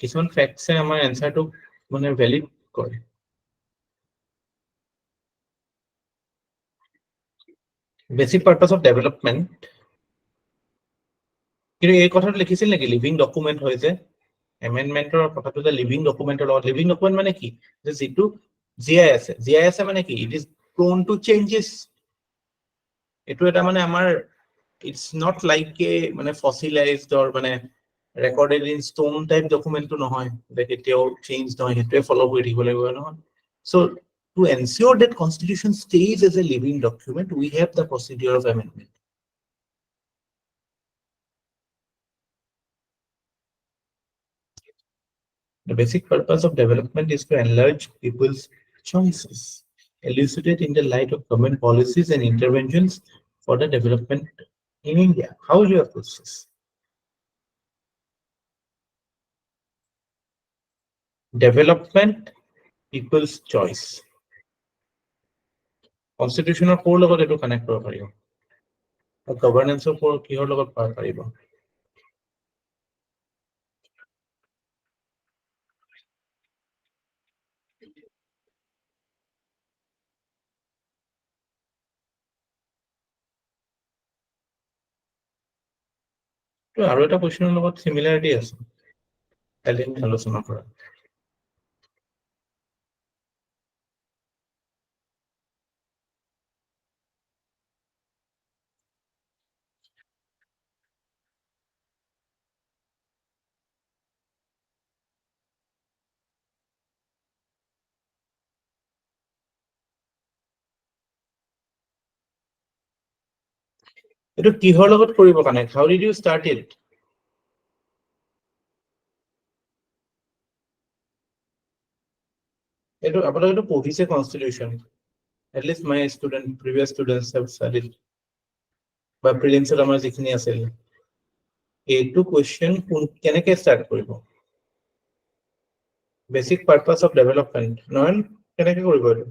কিছুমান ফ্যাক্টছে আমাৰ এনসাৰটো মানে ভ্যালিড কৰে। Basic purpose of development, কিন্তু এই কথাটো লিখিছিল নেকি লিভিং ডকুমেন্ট হয় যে এমেন্ডমেন্টৰ কথাটো যে লিভিং ডকুমেন্টৰ লগত, লিভিং ডকুমেন্ট মানে কি যে যেটো জিআইএস মানে কি ইট ইজ প্ৰোন টু চেঞ্জেস। এটো এটা মানে আমাৰ ইটস নট লাইক এ মানে ফসিলাইজড অৰ মানে ৰেকৰ্ডেড ইন স্টোন টাইপ ডকুমেন্টটো নহয় যে কেতিয়াও চেঞ্জ নহয়, হেতুৱে ফলো কৰি থাকিব লাগিব নহয়। So to ensure that constitution stays as a living document, we have the procedure of amendment. The basic purpose of development is to enlarge people's choices, elucidate in the light of government policies and interventions for the development in India. How will you approach this? Development, people's choice. Constitutional core লগত এটো connect কৰিব পাৰিব। গভৰ্নেন্সৰ ওপৰত কিহৰ লগত পাৰ পাৰিব? আৰু এটা কুৱেশ্যনৰ লগত সিমিলাৰিটি আছে কালি আলোচনা কৰা। এইটো কিহৰ লগত কৰিব কাৰণে? How did you start it? এইটো আপোনালোকে পঢ়িছে constitution, at least my previous students have studied, বা প্ৰিলিমছত আমাৰ যিখিনি আছিল, এইটো কুৱেশ্যন কেনেকে ষ্টাৰ্ট কৰিব? বেচিক পাৰ্পাছ অফ ডেভেলপমেণ্ট নহয়, কেনেকে কৰিব এইটো?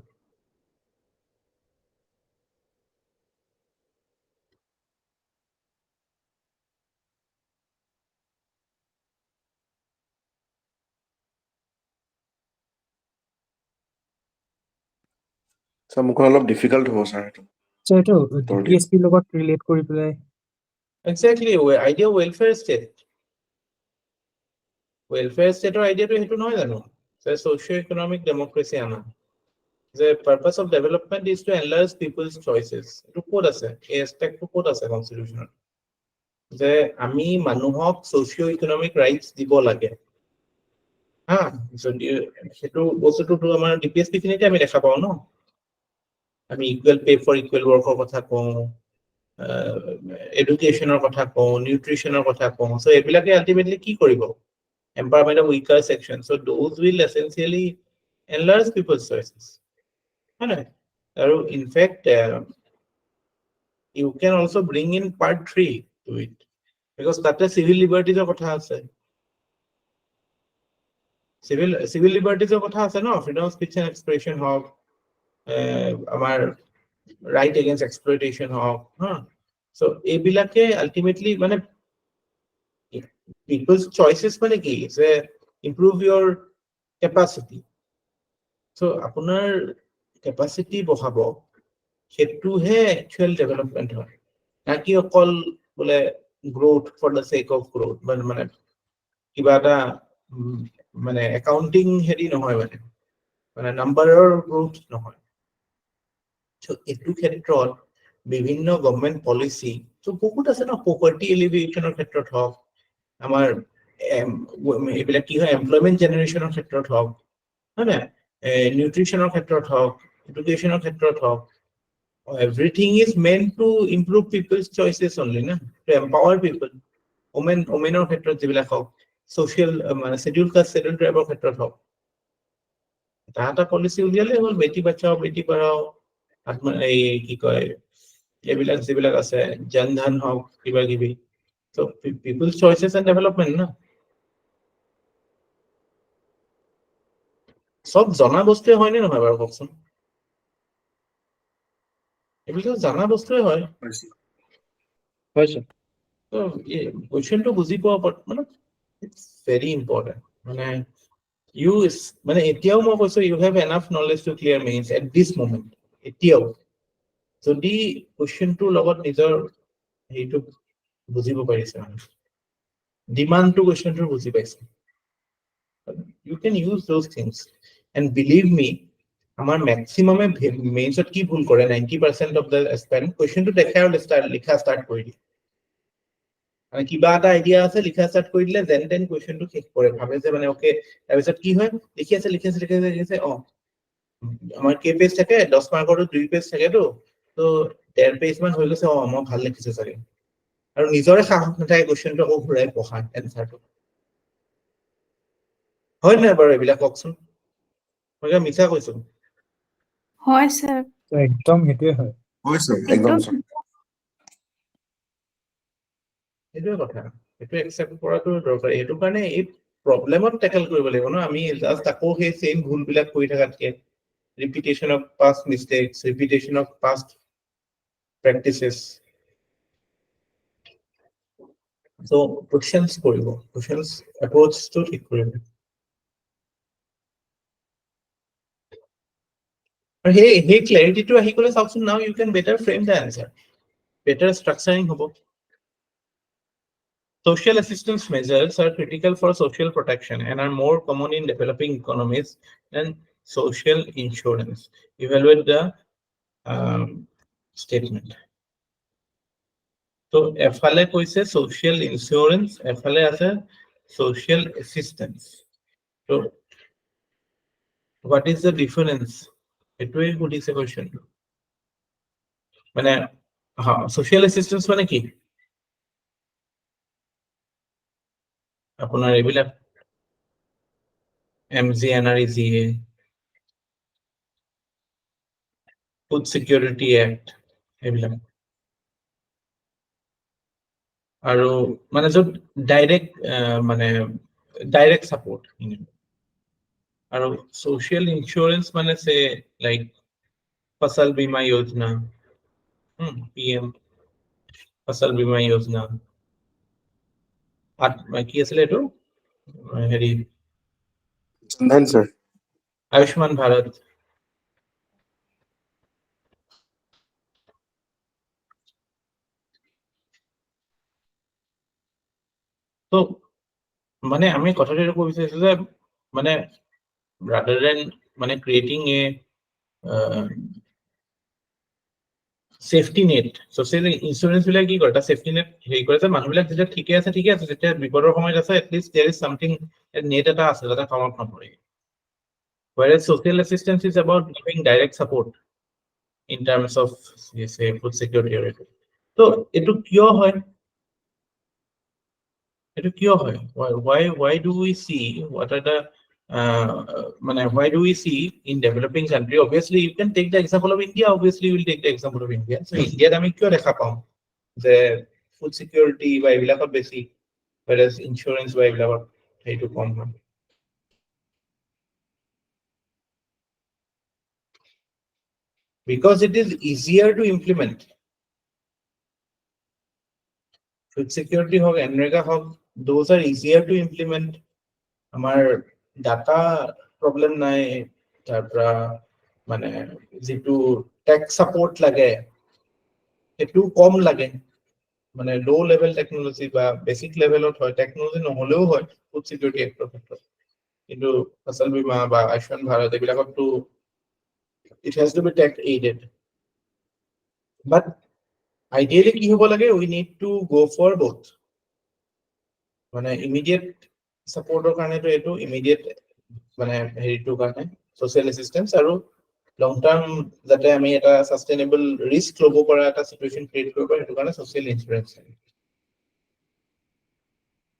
মোক অলপ ডিফিকাল্ট হ'ব ছাৰ এইটো। এইটো UPSC লগত ৰিলেট কৰি পেলাই exactly idea welfare state. Welfare ষ্টেটৰ আইডিয়াটো সেইটো নহয় জানো? যে ছ'চিঅ' ইকনমিক ডেমক্ৰেচি আনা, যে purpose of development is to enlarge people's choices. এইটো ক'ত আছে? এই এছপেক্টটো ক'ত আছে কনষ্টিটিউশ্যনত? যে আমি মানুহক ছ'চিঅ' ইকনমিক ৰাইটছ দিব লাগে। হা, যদি সেইটো বস্তুটোতো আমাৰ DPSP খিনিতে আমি দেখা পাওঁ ন। আমি ইকুৱেল পে ফৰ ইকুৱেল ৱৰ্কৰ কথা কওঁ, এডুকেশ্যনৰ কথা কওঁ, নিউট্ৰিশ্যনৰ কথা কওঁ। চ' এইবিলাকে আল্টিমেটলি কি কৰিব? Empowerment of weaker sections. So those will essentially enlarge people's choices. In fact, you can also bring in part 3 to it, because that is civil liberties of kotha ase. Civil liberties of kotha ase no, freedom of speech and expression hok, amar right against exploitation hok. So ebilake ultimately mane people's choices mane ki se improve your capacity. So apunar capacity bohabo, সেটোহে actual development হয়, নাকি অকল বোলে growth for the sake of growth, মানে কিবা এটা মানে accounting হেৰি নহয়, মানে নাম্বাৰৰ গ্ৰোথ নহয়। So এইটো ক্ষেত্ৰত বিভিন্ন গভৰ্ণমেণ্ট পলিচি বহুত আছে ন, পভাৰ্টি এলিভিয়েশ্যনৰ ক্ষেত্ৰত হওক, আমাৰ এইবিলাক কি হয় এমপ্লয়মেণ্ট জেনেৰেশ্যনৰ ক্ষেত্ৰত হওক, হয় নাই, নিউট্ৰিশ্যনৰ ক্ষেত্ৰত হওক, এডুকেশ্যনৰ ক্ষেত্ৰত হওক, everything is meant to improve people's choices only, na, to empower people. Womenৰ ক্ষেত্ৰত যিবিলাক হওক, social মানে scheduled caste scheduled tribeৰ ক্ষেত্ৰত হওক, এটা পলিচি উলিয়ালে হ'ল, বেটি বাচাও বেটি পঢ়াও, এই কি কয় এইবিলাক যিবিলাক আছে, জনধন হওক, কিবা কিবি। So people's choices and development না, সব জনা বস্তুৱে হয় নে নহয় বাৰু কওকচোন? এইবিলাক জানা বস্তুৱে হয়। So কোৱেশ্যনটো বুজি পোৱা মানে it's very important. মানে মানে এতিয়াও মই কৈছো you have enough knowledge to clear mains at this moment. এতিয়াও যদি কোৱেশ্যনটোৰ লগত নিজৰ হেৰিটো বুজিব পাৰিছে, মানে ডিমাণ্ডটো কোৱেশ্যনটোৰ বুজি পাইছে, you can use those things. And believe me, আমাৰ ম্যাক্সিমামে মেইনছত কি ভুল কৰে, 90% of the spend কোৱেশ্যনটো দেখাই লিখা ষ্টাৰ্ট কৰি দিয়ে। মানে কিবা এটা আইডিয়া আছে, লিখা ষ্টাৰ্ট কৰি দিলে, যেন তেন কুৱেশ্যনটো শেষ কৰে, ভাবে যে মানে ওকে, তাৰপিছত কি হয়, লিখি আছে আমাৰ কেই পেজ থাকে, 10 মাৰ্কৰটো 2 পেজ থাকেতো, তো 1.5 পেজ মান হৈ গৈছে, মই ভাল লিখিছো চাগে, আৰু নিজৰে সাহস নাথাকে কুৱেশ্যনটো আকৌ ঘূৰাই পঢ়াৰ এনচাৰটো। হয় নাই বাৰু এইবিলাক কওকচোন? মই মিছা কৈছো? হয় স্যাৰ, একদম সেইটোৱে হয়। একদম সেইটোৱে কথা, সেইটো একচেপ্ট কৰাটো দৰকাৰী। সেইটো কাৰণে এই প্ৰব্লেমত টেকেল কৰিব লাগিব ন, আমি জাষ্ট আকৌ সেই চেম ভুলবিলাক কৰি থকাতকে, repetition of past mistakes, repetition of past practices, So questions কৰিব, questions approach to ঠিক কৰিব। আৰু সেই ক্লাৰিটিটো আহি গ'লে চাওকচোন, now you can better frame the answer, better structuring হ'ব। Social assistance measures are critical for social protection and are more common in developing economies than social insurance. Evaluate the statement. So এফালে কৈছে social insurance, এফালে আছে social assistance. So what is the difference? এটোই সুধিছে question। মানে social assistance মানে কি? আপোনাৰ এইবিলাক MGNREGA, Food Security Act, এইবিলাক। আৰু মানে য'ত ডাইৰেক্ট মানে ডাইৰেক্ট সাপোৰ্ট। আৰু সোশ্যাল ইন্স্যুরেন্স মানে সে লাইক ফসল বীমা যোজনা, PM ফসল বীমা যোজনা, কি আছিল এটো হেৰি স্যাৰ আয়ুষ্মান ভাৰত। তো মানে আমি কথাটো এটা ক'ব বিচাৰিছো যে মানে rather than মানে creating a safety net, social insurance বিলাক কি কৰে, এটা safety net হেৰি কৰে যে মানুহবিলাক যেতিয়া ঠিকে আছে যেতিয়া বিপদৰ সময়ত আছে at least there is something, net এটা আছে যাতে কামত নপৰে। Whereas social assistance is about giving direct support in terms of say food security. তো এটো কিয় হয়? এটো কিয় হয়? Why do we see what are the why do we see in developing country? Obviously you can take the example of India, obviously you will take the example of India. So India আমি কিয় দেখা পাওঁ যে food security বা এইবিলাকত বেছি, whereas insurance বা এইবিলাকত সেইটো কম হয়? Because it is easier to implement. Food security hog, NREGA hog, those are easier to implement. Amar data problem নাই, তাৰপৰা মানে যেটো tech support লাগে এটো কম লাগে, মানে low level technology বা basic level ত হয়, technology নহলেও হয় food security act ক্ষেত্ৰত। কিন্তু ফসল বীমা বা আয়ুষ্মান ভাৰত এইবিলাকতো it has to be tech aided. But ideally কি হ'ব লাগে, we need to go for both. মানে immediate support কাৰণেটো এটো immediate মানে হেৰিটো কাৰণে social assistance, আৰু long term যাতে আমি এটা sustainable risk ল'ব পৰা এটা situation create কৰিব পাৰো, সেইটো কাৰণে social insurance।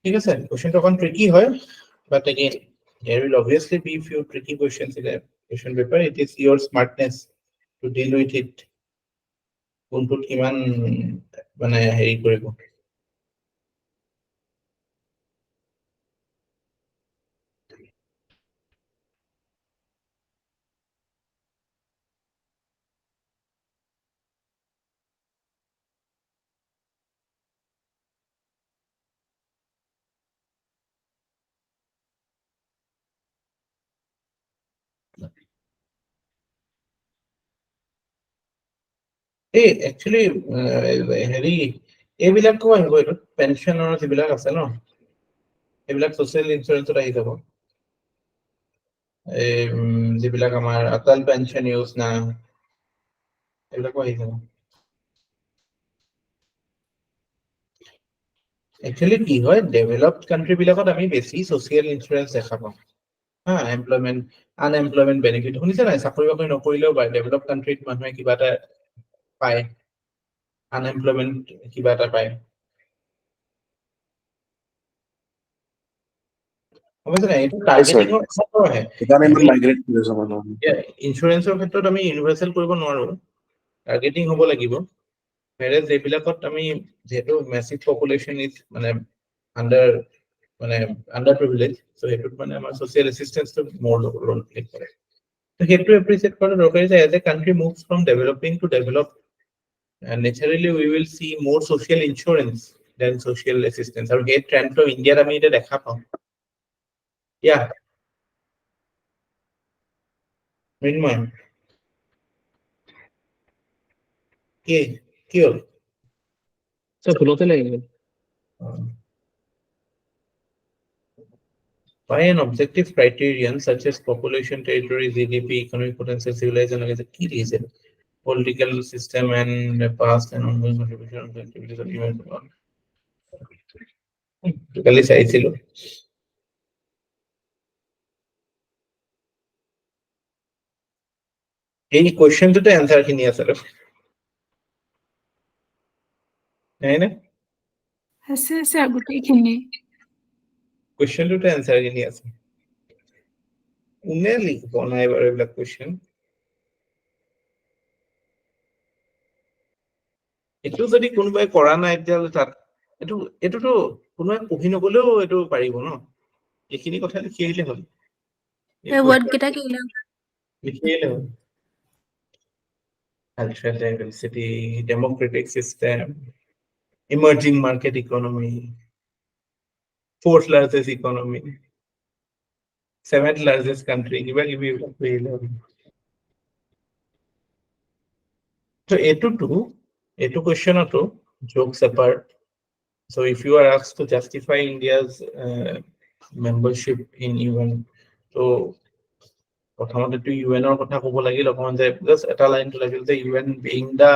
ঠিক আছে, কোৱেশ্চনটো অকন ট্ৰিকি হয়, but again there will obviously be few tricky questions in the question paper. It is your smartness to deal with it, কোনটোত কিমান মানে হেৰি কৰিব। Actually হেৰি এইবিলাকো আহিব, এইটো পেনশনৰ যিবিলাক আছে ন, এইবিলাক সোশ্যাল ইন্স্যুৰেন্সত আহি যাব। যিবিলাক আমাৰ অটল পেনশন যোজনা এইবিলাকো আহি যাব। Actually কি হয়, ডেভেলপড কান্ট্ৰি বিলাকত আমি বেছি সোশ্যাল ইন্স্যুৰেন্স দেখা পাওঁ। এমপ্লয়মেন্ট আনএমপ্লয়মেন্ট বেনিফিট শুনিছে নাই, চাকৰি বাকৰি নকৰিলেও পায় ডেভেলপড কান্ট্ৰিত মানুহে কিবা এটা পায়, আনএমপ্লয়মেন্ট কিবা এটা পায়। টাৰ্গেটিঙৰ ক্ষেত্ৰত আহে, ইন্স্যুৰেন্সৰ ক্ষেত্ৰত আমি ইউনিভাৰ্সেল কৰিব নোৱাৰো, টাৰ্গেটিং হ'ব লাগিব। whereas এইবিলাকত আমি যেহেতু massive population is মানে under privileged, so সেইটোত মানে আমাৰ social assistance to more role play কৰে। তো সেইটো এপ্ৰিচিয়েট কৰা দৰকাৰী যে as a country moves from developing to developed, naturally we will see more social insurance then social assistance আৰু এই ট্ৰেণ্ডটো ইণ্ডিয়াত আমি এটা দেখা পাওঁ ইয়া মৃন্ময় কি হ'ল স্যার ভুলতে লাগি গেল by an objective criterion such as population, territory, GDP, economic potential, civilization, key reason, political system, and the past and ongoing contribution of the activities of human beings. কালি চাইছিলো এই কোৱেশ্চনটোতে এনসাৰ খিনি আছে নাই না আছে স্যাৰ গোটেইখিনি কোৱেশ্চনটোতে এনসাৰ খিনি আছে কোনে লিখিব নাই বাৰু এইবিলাক কোৱেশ্চন এইটো যদি কোনোবাই কৰা নাই তেতিয়াহ'লে তাত এইটোতো কোনোবাই পঢ়ি নগলেও এইটো পাৰিব ন এইখিনি কথা লিখি আহিলে হ'ল ওয়ার্ড কেটা কি লিখি আহিলে হ'ল cultural diversity, democratic system, emerging market economy, fourth largest economy, seventh largest country. So, etu question to jokes apart. So, if you are asked to justify India's membership in UN, so প্ৰথমতে ইউএনৰ কথা ক'ব লাগিল অকমান যে just এটা লাইনটো লাগিল যে UN being the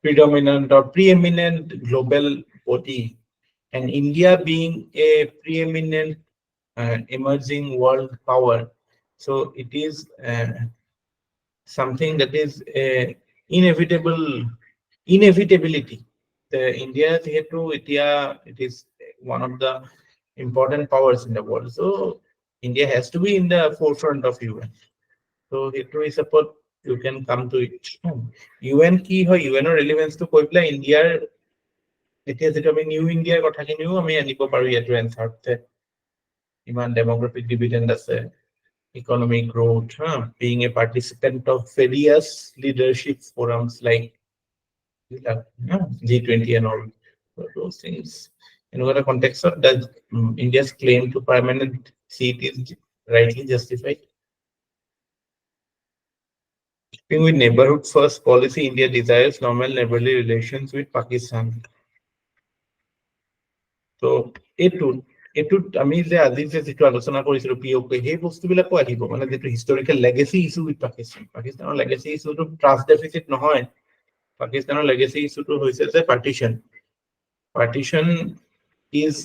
predominant or preeminent global body and India being a preeminent emerging world power, so it is something that is inevitability. The India it is one of the important powers in the world, so India has to be in the forefront of UN. So history support you can come to it. UN কি হয় UN relevance to কৈ পেলাই ইণ্ডিয়াৰ এতিয়া যেটা আমি new ইণ্ডিয়াৰ কথাখিনিও আমি আনিব পাৰো ইয়াতো এনসাৰতে ইমান ডেমোগ্ৰাফিক ডিভিডেন্ড আছে economic growth, being a participant of various leadership forums like G20 and all those things. In what context does India's claim to permanent seat is rightly justified? With neighborhood first policy, India desires normal neighborly relations with Pakistan. So, এটুত আমি যে আজি যে যেটো আলোচনা কৰিছিলো পিওকে সেই বস্তুবিলাকো আহিব মানে যেটো হিষ্টৰিকেল লেগেসি ইস্যু উইথ পাকিস্তানৰ লেগেসি ইস্যুটো ট্ৰাষ্ট ডেফিসিট নহয় পাকিস্তানৰ লেগেসি ইস্যুটো হৈছে যে পাৰ্টিশন ইজ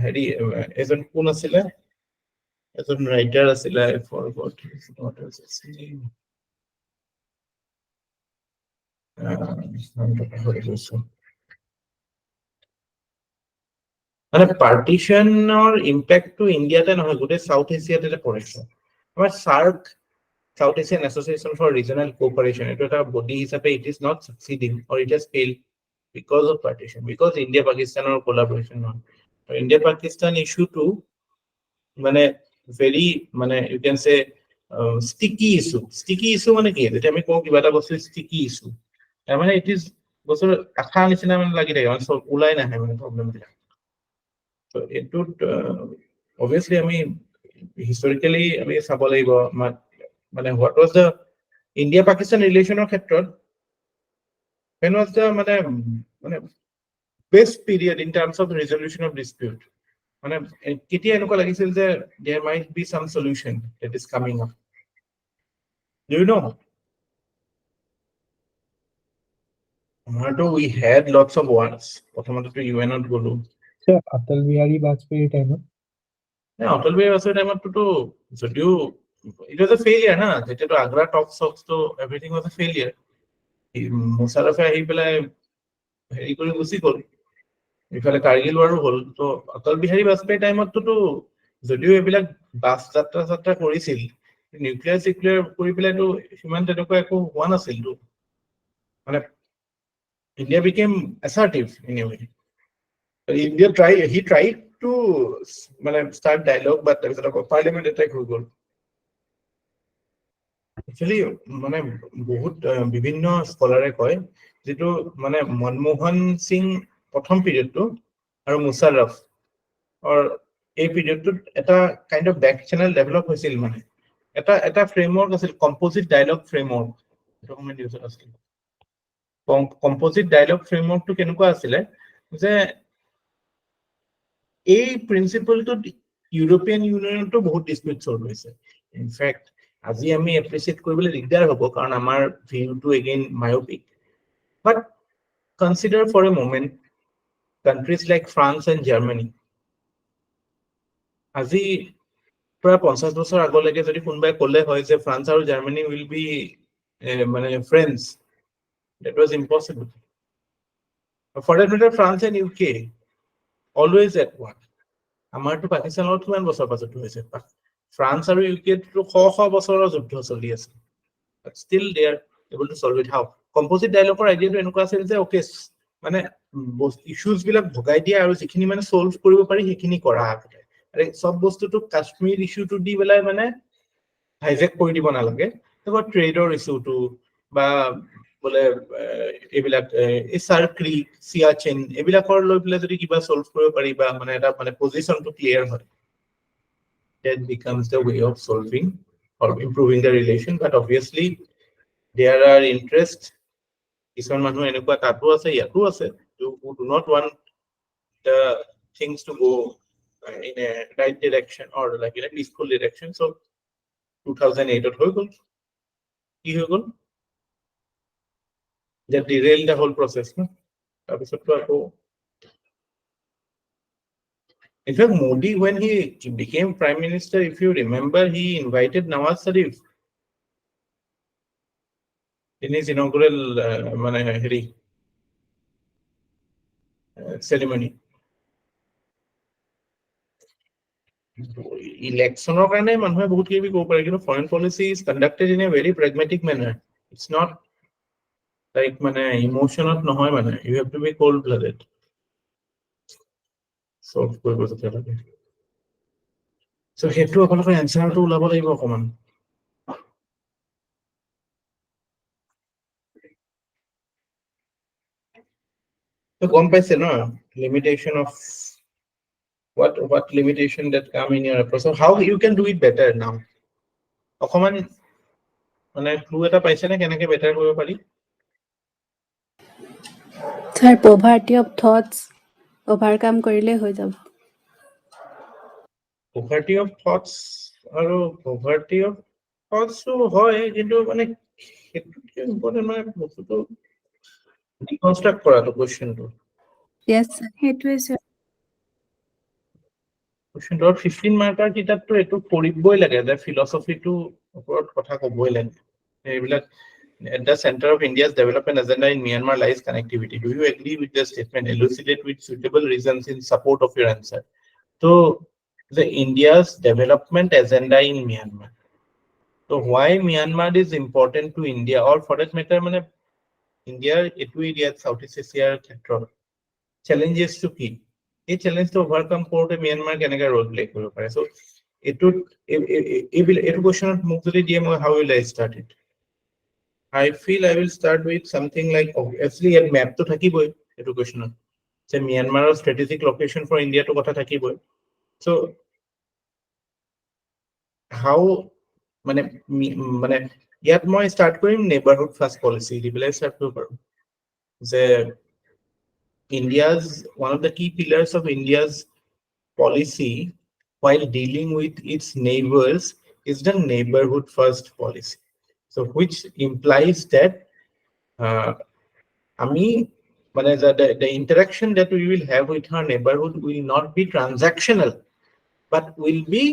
হেৰি এজন কোন আছিল এজন ৰাইটাৰ আছিল ফৰগট what was his name মানে পাৰ্টিশনৰ ইম্প্যাক্টটো ইন্ডিয়াতে নহয় গোটে সাউথ এছিয়াতে পৰিছে আমাৰ SAARC South Asian Association for Regional Cooperation এটা এটা বডি হিচাপে it is not succeeding or it has failed because of partition because India Pakistanৰ collaboration নহয় India Pakistan issue to মানে very মানে you can say sticky issue মানে কি যেটা আমি কওঁ কিবা এটা বস্তু sticky issue মানে it is বস্তু আঠা নিচিনা মানে লাগি থাকে মানে ওলাই নাহে মানে প্ৰবলেম বিলাক So it would obviously I mean historically I mean চাব লাগিব মানে what was the India Pakistan relation or ক্ষেত্ৰত when was the মানে best period in terms of resolution of dispute মানে কেতিয়া এনেকুৱা লাগিছিল যে there might be some solution that is coming up do you know আমাৰতো we had lots of wars প্ৰথমতে UN ত গলো Sir, Atal Bihari Vajpayee time. Yeah, Atal Bihari Vajpayee time to do it was a failure, na. That to Agra talks to everything was a failure. Musharraf ahi pelai heri kori gusi gol. Ifale Kargil waru hol. So Atal Bihari Vajpayee time to যদিও এইবিলাক বাস যাত্ৰা কৰিছিল nuclear কৰি পেলাই তো সিমান তেনেকুৱা একো হোৱা নাছিল তো মানে India became assertive in a way. He tried to start dialogue, but there was a parliament attack. Actually, বহুত বিভিন্ন স্কলাৰে কয় যেটো মানে মনমোহন সিং প্ৰথম পিৰিয়ডটো আৰু মুছাৰফ or এই পিৰিয়ডটোত এটা kind of back channel develop হৈছিল মানে এটা ফ্ৰেমৱৰ্ক আছিল কম্পোজিট ডায়লগ ফ্ৰেমৱৰ্ক এটা মই নিউজত আছিল কম্পোজিট ডায়লগ ফ্ৰেমৱৰ্কটো কেনেকুৱা আছিলে যে এই প্ৰিন্সিপলটো ইউৰোপিয়ান ইউনিয়নতো বহুত ডিসপিউট সলভ হৈছে ইনফ্যাক্ট আজি আমি এপ্ৰিচিয়েট কৰিবলৈ দিগদাৰ হ'ব কাৰণ আমাৰ ভিউটো again myopic but consider for a moment countries like France and Germany আজি প্ৰায় 50 বছৰ আগলৈকে যদি কোনোবাই ক'লে হয় যে ফ্ৰান্স আৰু জাৰ্মানী will be মানে friends that was impossible for that matter France and UK always at one আমাৰটো পাকিস্তানৰ কিমান বছৰ পাছত হৈছে ফ্ৰান্স আৰু UK তো শ বছৰৰ যুদ্ধ চলি আছে but still they are able to solve it how composite dialogue আইডিয়াটো এনেকুৱা আছিল যে ওকে মানে ইস্যুজ বিলাক ভগাই দিয়া আৰু যিখিনি মানে সলভ কৰিব পাৰি সেইখিনি কৰা আৰে সব বস্তুটো কাশ্মীৰ ইস্যুটো দি বেলাই মানে হাইজেক কৰি দিব নালাগে তো ট্ৰেডৰ ইস্যুটো বা বলে এইবিলাক এছআৰ ক্ৰিক সিয়াচেন এইবিলাকৰ লৈ পেলাই যদি কিবা সলভ কৰিব পাৰি বা মানে এটা মানে পজিশনটো ক্লিয়াৰ হয় that becomes the way of solving or improving the relation but obviously there are interests কিছুমান মানুহ এনেকুৱা তাতো আছে ইয়াতো আছে who do not want the things to go in a right direction or like in a peaceful direction so 2008 হৈ গ'ল কি হৈ গ'ল that derailed the whole process no তাৰপিছতটো আকৌ in fact Modi when he became prime minister if you remember he invited Nawaz Sharif in his inaugural মানে হেৰি ceremony ইলেকশনৰ কাৰণে মানুহে বহুত কিবি ক'ব পাৰে কিন্তু foreign policy is conducted in a very pragmatic manner it's not like মানে ইমোশনত নহয় মানে you have to be cold blooded solve কৰিব যেতে লাগে so হেতু আপোনালোকৰ এনসাৰটো ওলাব লাগিব অকমান তো গম পাইছে ন limitation of what limitation that come in your approach so how you can do it better now অকমান মানে ক্লু এটা পাইছে নে কেনেকে বেটাৰ কৰিব পাৰি sir poverty of thoughts overcome কৰিলে হৈ যাব poverty of thoughts আৰু poverty of thoughts হয় কিন্তু মানে সেইটো ইম্পৰ্টেন্ট মানে বস্তুটো ডিকনস্ট্ৰাক্ট কৰাটো কোৱেশ্চনটো yes sir সেইটোৱে স্যাৰ কোৱেশ্চনটো 15 মাৰ্কাৰ কিতাপটো এটো পঢ়িবই লাগে যে ফিলসফিটো ওপৰত কথা ক'বই লাগে এইবিলাক at the center of India's development agenda in Myanmar lies connectivity do you agree with the statement elucidate with suitable reasons in support of your answer so the India's development agenda in Myanmar so why Myanmar is important to India or for that matter মানে India etu area Southeast Asia ক্ষেত্ৰত challenges to কি এই চ্যালেঞ্জটো ওভাৰকাম কৰোতে Myanmar কেনেকৈ roll play কৰিব পাৰে so এটো কোৱেশ্চনত মোক যদি দিয়ে মই how will I start it I feel I will start with something like obviously a map to থাকিবই এটো কোৱেশ্চনত যে মিয়ানমাৰৰ strategic location for India to কথা থাকিবই so how মানে ইয়াত মই স্টাৰ্ট কৰিম নেইবাৰহুড ফাৰ্স্ট পলিচি দি পেলাই স্টাৰ্ট কৰিব পাৰো যে India's one of the key pillars of India's policy while dealing with its neighbors is the neighborhood first policy so which implies that the interaction that we will have with our neighborhood will not be transactional but will be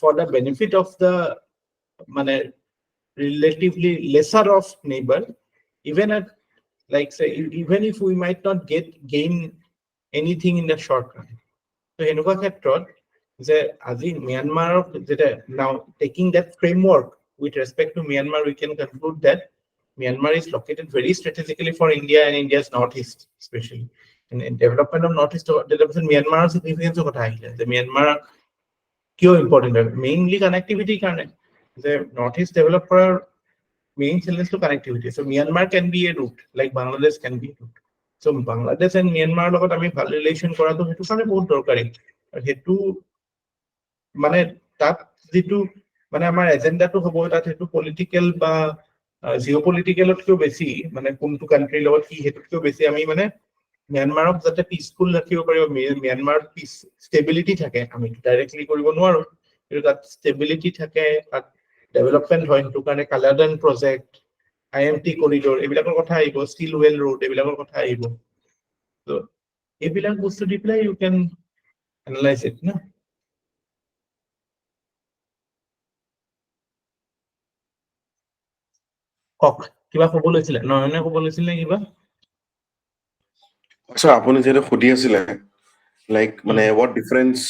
for the benefit of the relatively lesser of neighbor even at like say even if we might not gain anything in the short run so এনেকুৱা ক্ষেত্ৰত যে আজি Myanmar যেটা now taking that framework with respect to Myanmar we can conclude that Myanmar is located very strategically for India and India's northeast especially in development of northeast development Myanmar significance কথা আহিলে যে Myanmar কিয় important mainly connectivity কাৰণে যে northeast develop কৰাৰ main challenge to connectivity. So Myanmar can be a route, like Bangladesh can be a route. So Bangladesh and Myanmar লগত আমি ভাল ৰিলেশ্যন কৰাটো সেইটো কাৰণে বহুত দৰকাৰী। আৰু সেইটো মানে তাত যিটো মানে আমাৰ এজেন্ডাটো হ'ব তাত সেইটো পলিটিকেল বা জিঅ'পলিটিকেলতকৈও বেছি মানে কোনটো কাণ্ট্ৰিৰ লগত কি সেইটোতকৈও বেছি আমি মানে ম্যানমাৰক যাতে পিচফুল ৰাখিব পাৰিব, ম্যানমাৰ পিচ ষ্টেবিলিটি থাকে, আমি ডাইৰেক্টলি কৰিব নোৱাৰো, কিন্তু তাত ষ্টেবিলিটি থাকে, তাত ডেভেলপমেণ্ট হয়, সেইটো কাৰণে কালাডান প্ৰজেক্ট, IMT কৰিডৰ এইবিলাকৰ কথা আহিব, ষ্টিল ৱেল ৰোড এইবিলাকৰ কথা আহিব। তো এইবিলাক বস্তু দি পেলাই ইউ কেন এনালাইজ ইট না। কওক, কিবা ক'ব লৈছিলে? নয়নে ক'ব লৈছিলে নে কিবা? আচ্ছা, আপুনি যেটা সুধি আছিলে লাইক মানে what difference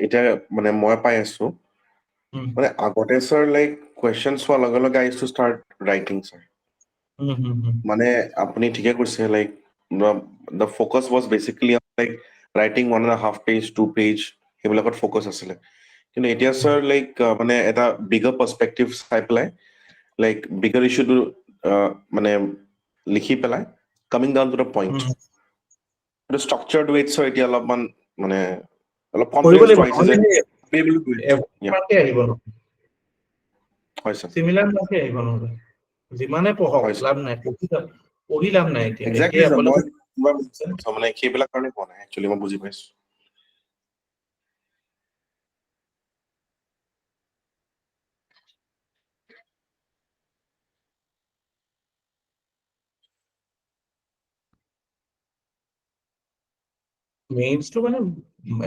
এটা মানে মই পাই আছো মানে আগতে স্যার লাইক কোয়েশ্চনস হোৱাৰ লগে লগে I used to start writing sir. মানে আপুনি ঠিকে কৈছে like the focus was basically on like writing 1.5 page 2 page সেইবিলাকত ফোকাস আছিলে, কিন্তু এতিয়া স্যার লাইক মানে এটা বিগাৰ পাৰ্সপেক্টিভ চাই পেলাই লাইক বিগাৰ ইস্যুটো মানে লিখি পেলাই coming down to the point structured way so এতিয়া অলপমান মানে অলপ কনফিডেন্স পাইছে যে হয় স্যার সিমিলার মার্কে আহিব নহলে যিমানে পঢ়ক লাভ নাই, পঢ়ি লাভ নাই। এতিয়া এক্স্যাক্টলি স্যার মই মানে সেইবিলাক কাৰণে কোৱা নাই, একচুয়ালি মই বুজি পাইছো। মেইনছটো মানে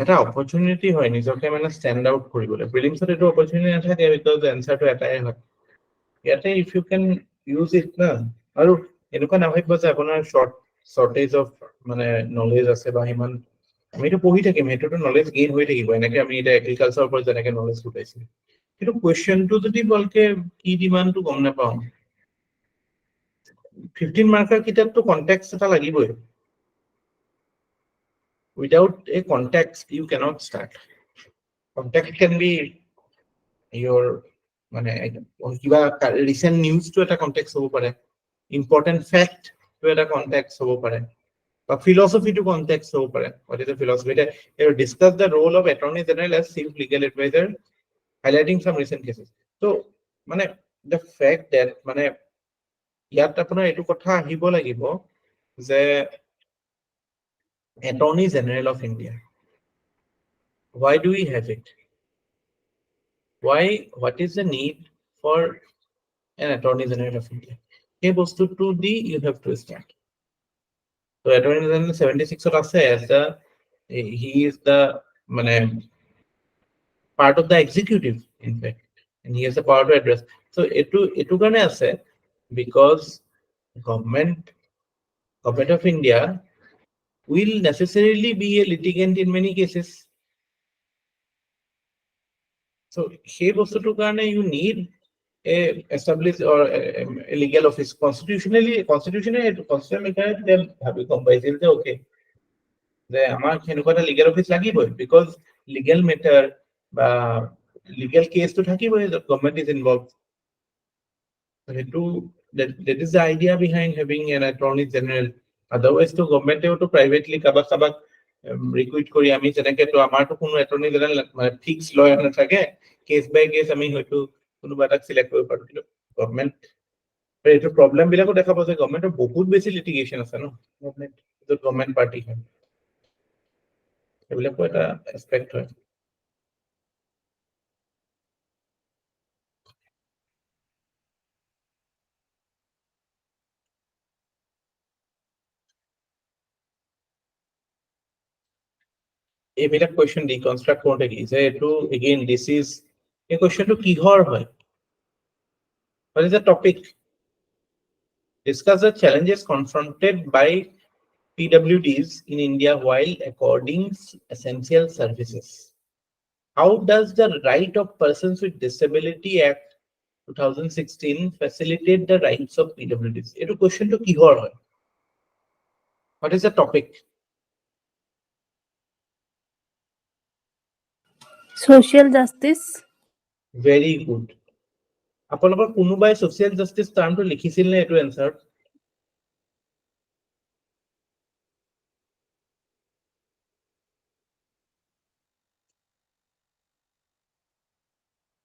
এটা অপৰচুনিটি হয় নিজকে মানে ষ্টেণ্ড আউট কৰিবলৈ। প্ৰিলিমছত এইটো অপৰচুনিটি নাথাকে, বিকজ এনচাৰটো এটাই হয়। ইয়াতে if you can use it না, আৰু এনেকুৱা নাভাবিব যে আপোনাৰ শ্বৰ্টেজ অফ মানে নলেজ আছে বা সিমান আমিতো পঢ়ি থাকিম, সেইটোতো নলেজ গেইন হৈ থাকিব। এনেকে আমি এতিয়া এগ্ৰিকালচাৰৰ ওপৰত যেনেকে নলেজ গোটাইছিলো, কিন্তু কুৱেশ্যনটো যদি ভালকে কি ডিমাণ্ডটো গম নাপাওঁ, 15 মাৰ্কৰ কিতাপটো কনটেক্সট এটা লাগিবই। Without a context, you cannot start. Context can be your মানে কিবা recent news to এটা context হ'ব পাৰে, important fact to এটা context হ'ব পাৰে, বা philosophy to context হ'ব পাৰে। What is the philosophy? They discuss the role of Attorney General as chief legal advisor, highlighting some recent cases. So মানে the fact that মানে ইয়াত আপোনাৰ এইটো কথা আহিব লাগিব যে Attorney General of India, why do we have it? Why? What is the need for an Attorney General of India? Hey, bostu to the you have to start. So Attorney General 76 as the he is the part of the executive, in fact, and he has the power to address. So etu karone ase because government of India will necessarily be a litigant in many cases. So hey bostu to karone you need a established or a legal office. Constitutional mechanism they have combined it okay the amar khenukota legal office lagiboy because legal matter ba legal case to thakiboy the government is involved. That is the idea behind having an Attorney General. Otherwise to government to privately kabak recruit kori ami jeneke to amar to kono Attorney General fixed lawyer na thake, case by case ami hoyto konoba tak select koribo paru, কিন্তু government এইটো problem বিলাকো দেখা পাওঁ যে গভৰ্ণমেণ্টৰ বহুত বেছি litigation আছে ন, government party হয়, এইবিলাকো এটা এছপেক্ট হয়। এইবিলাক কুৱেশ্যন ডিকনষ্ট্ৰাক্ট কৰোঁতে কি যে এইটো এগেইন দিছ ইজ এই কুৱেশ্যনটো কিহৰ হয়, what is the topic? Discuss the challenges confronted by PWDs in India while according essential services. How does the Right of Persons with Disability Act 2016 facilitate the rights of PWDs? Eto question to kihor hoy. What is the topic? Social justice. Very good. আপোনালোকৰ কোনোবাই social justice টাৰ্মটো লিখিছিল নে এইটো answer?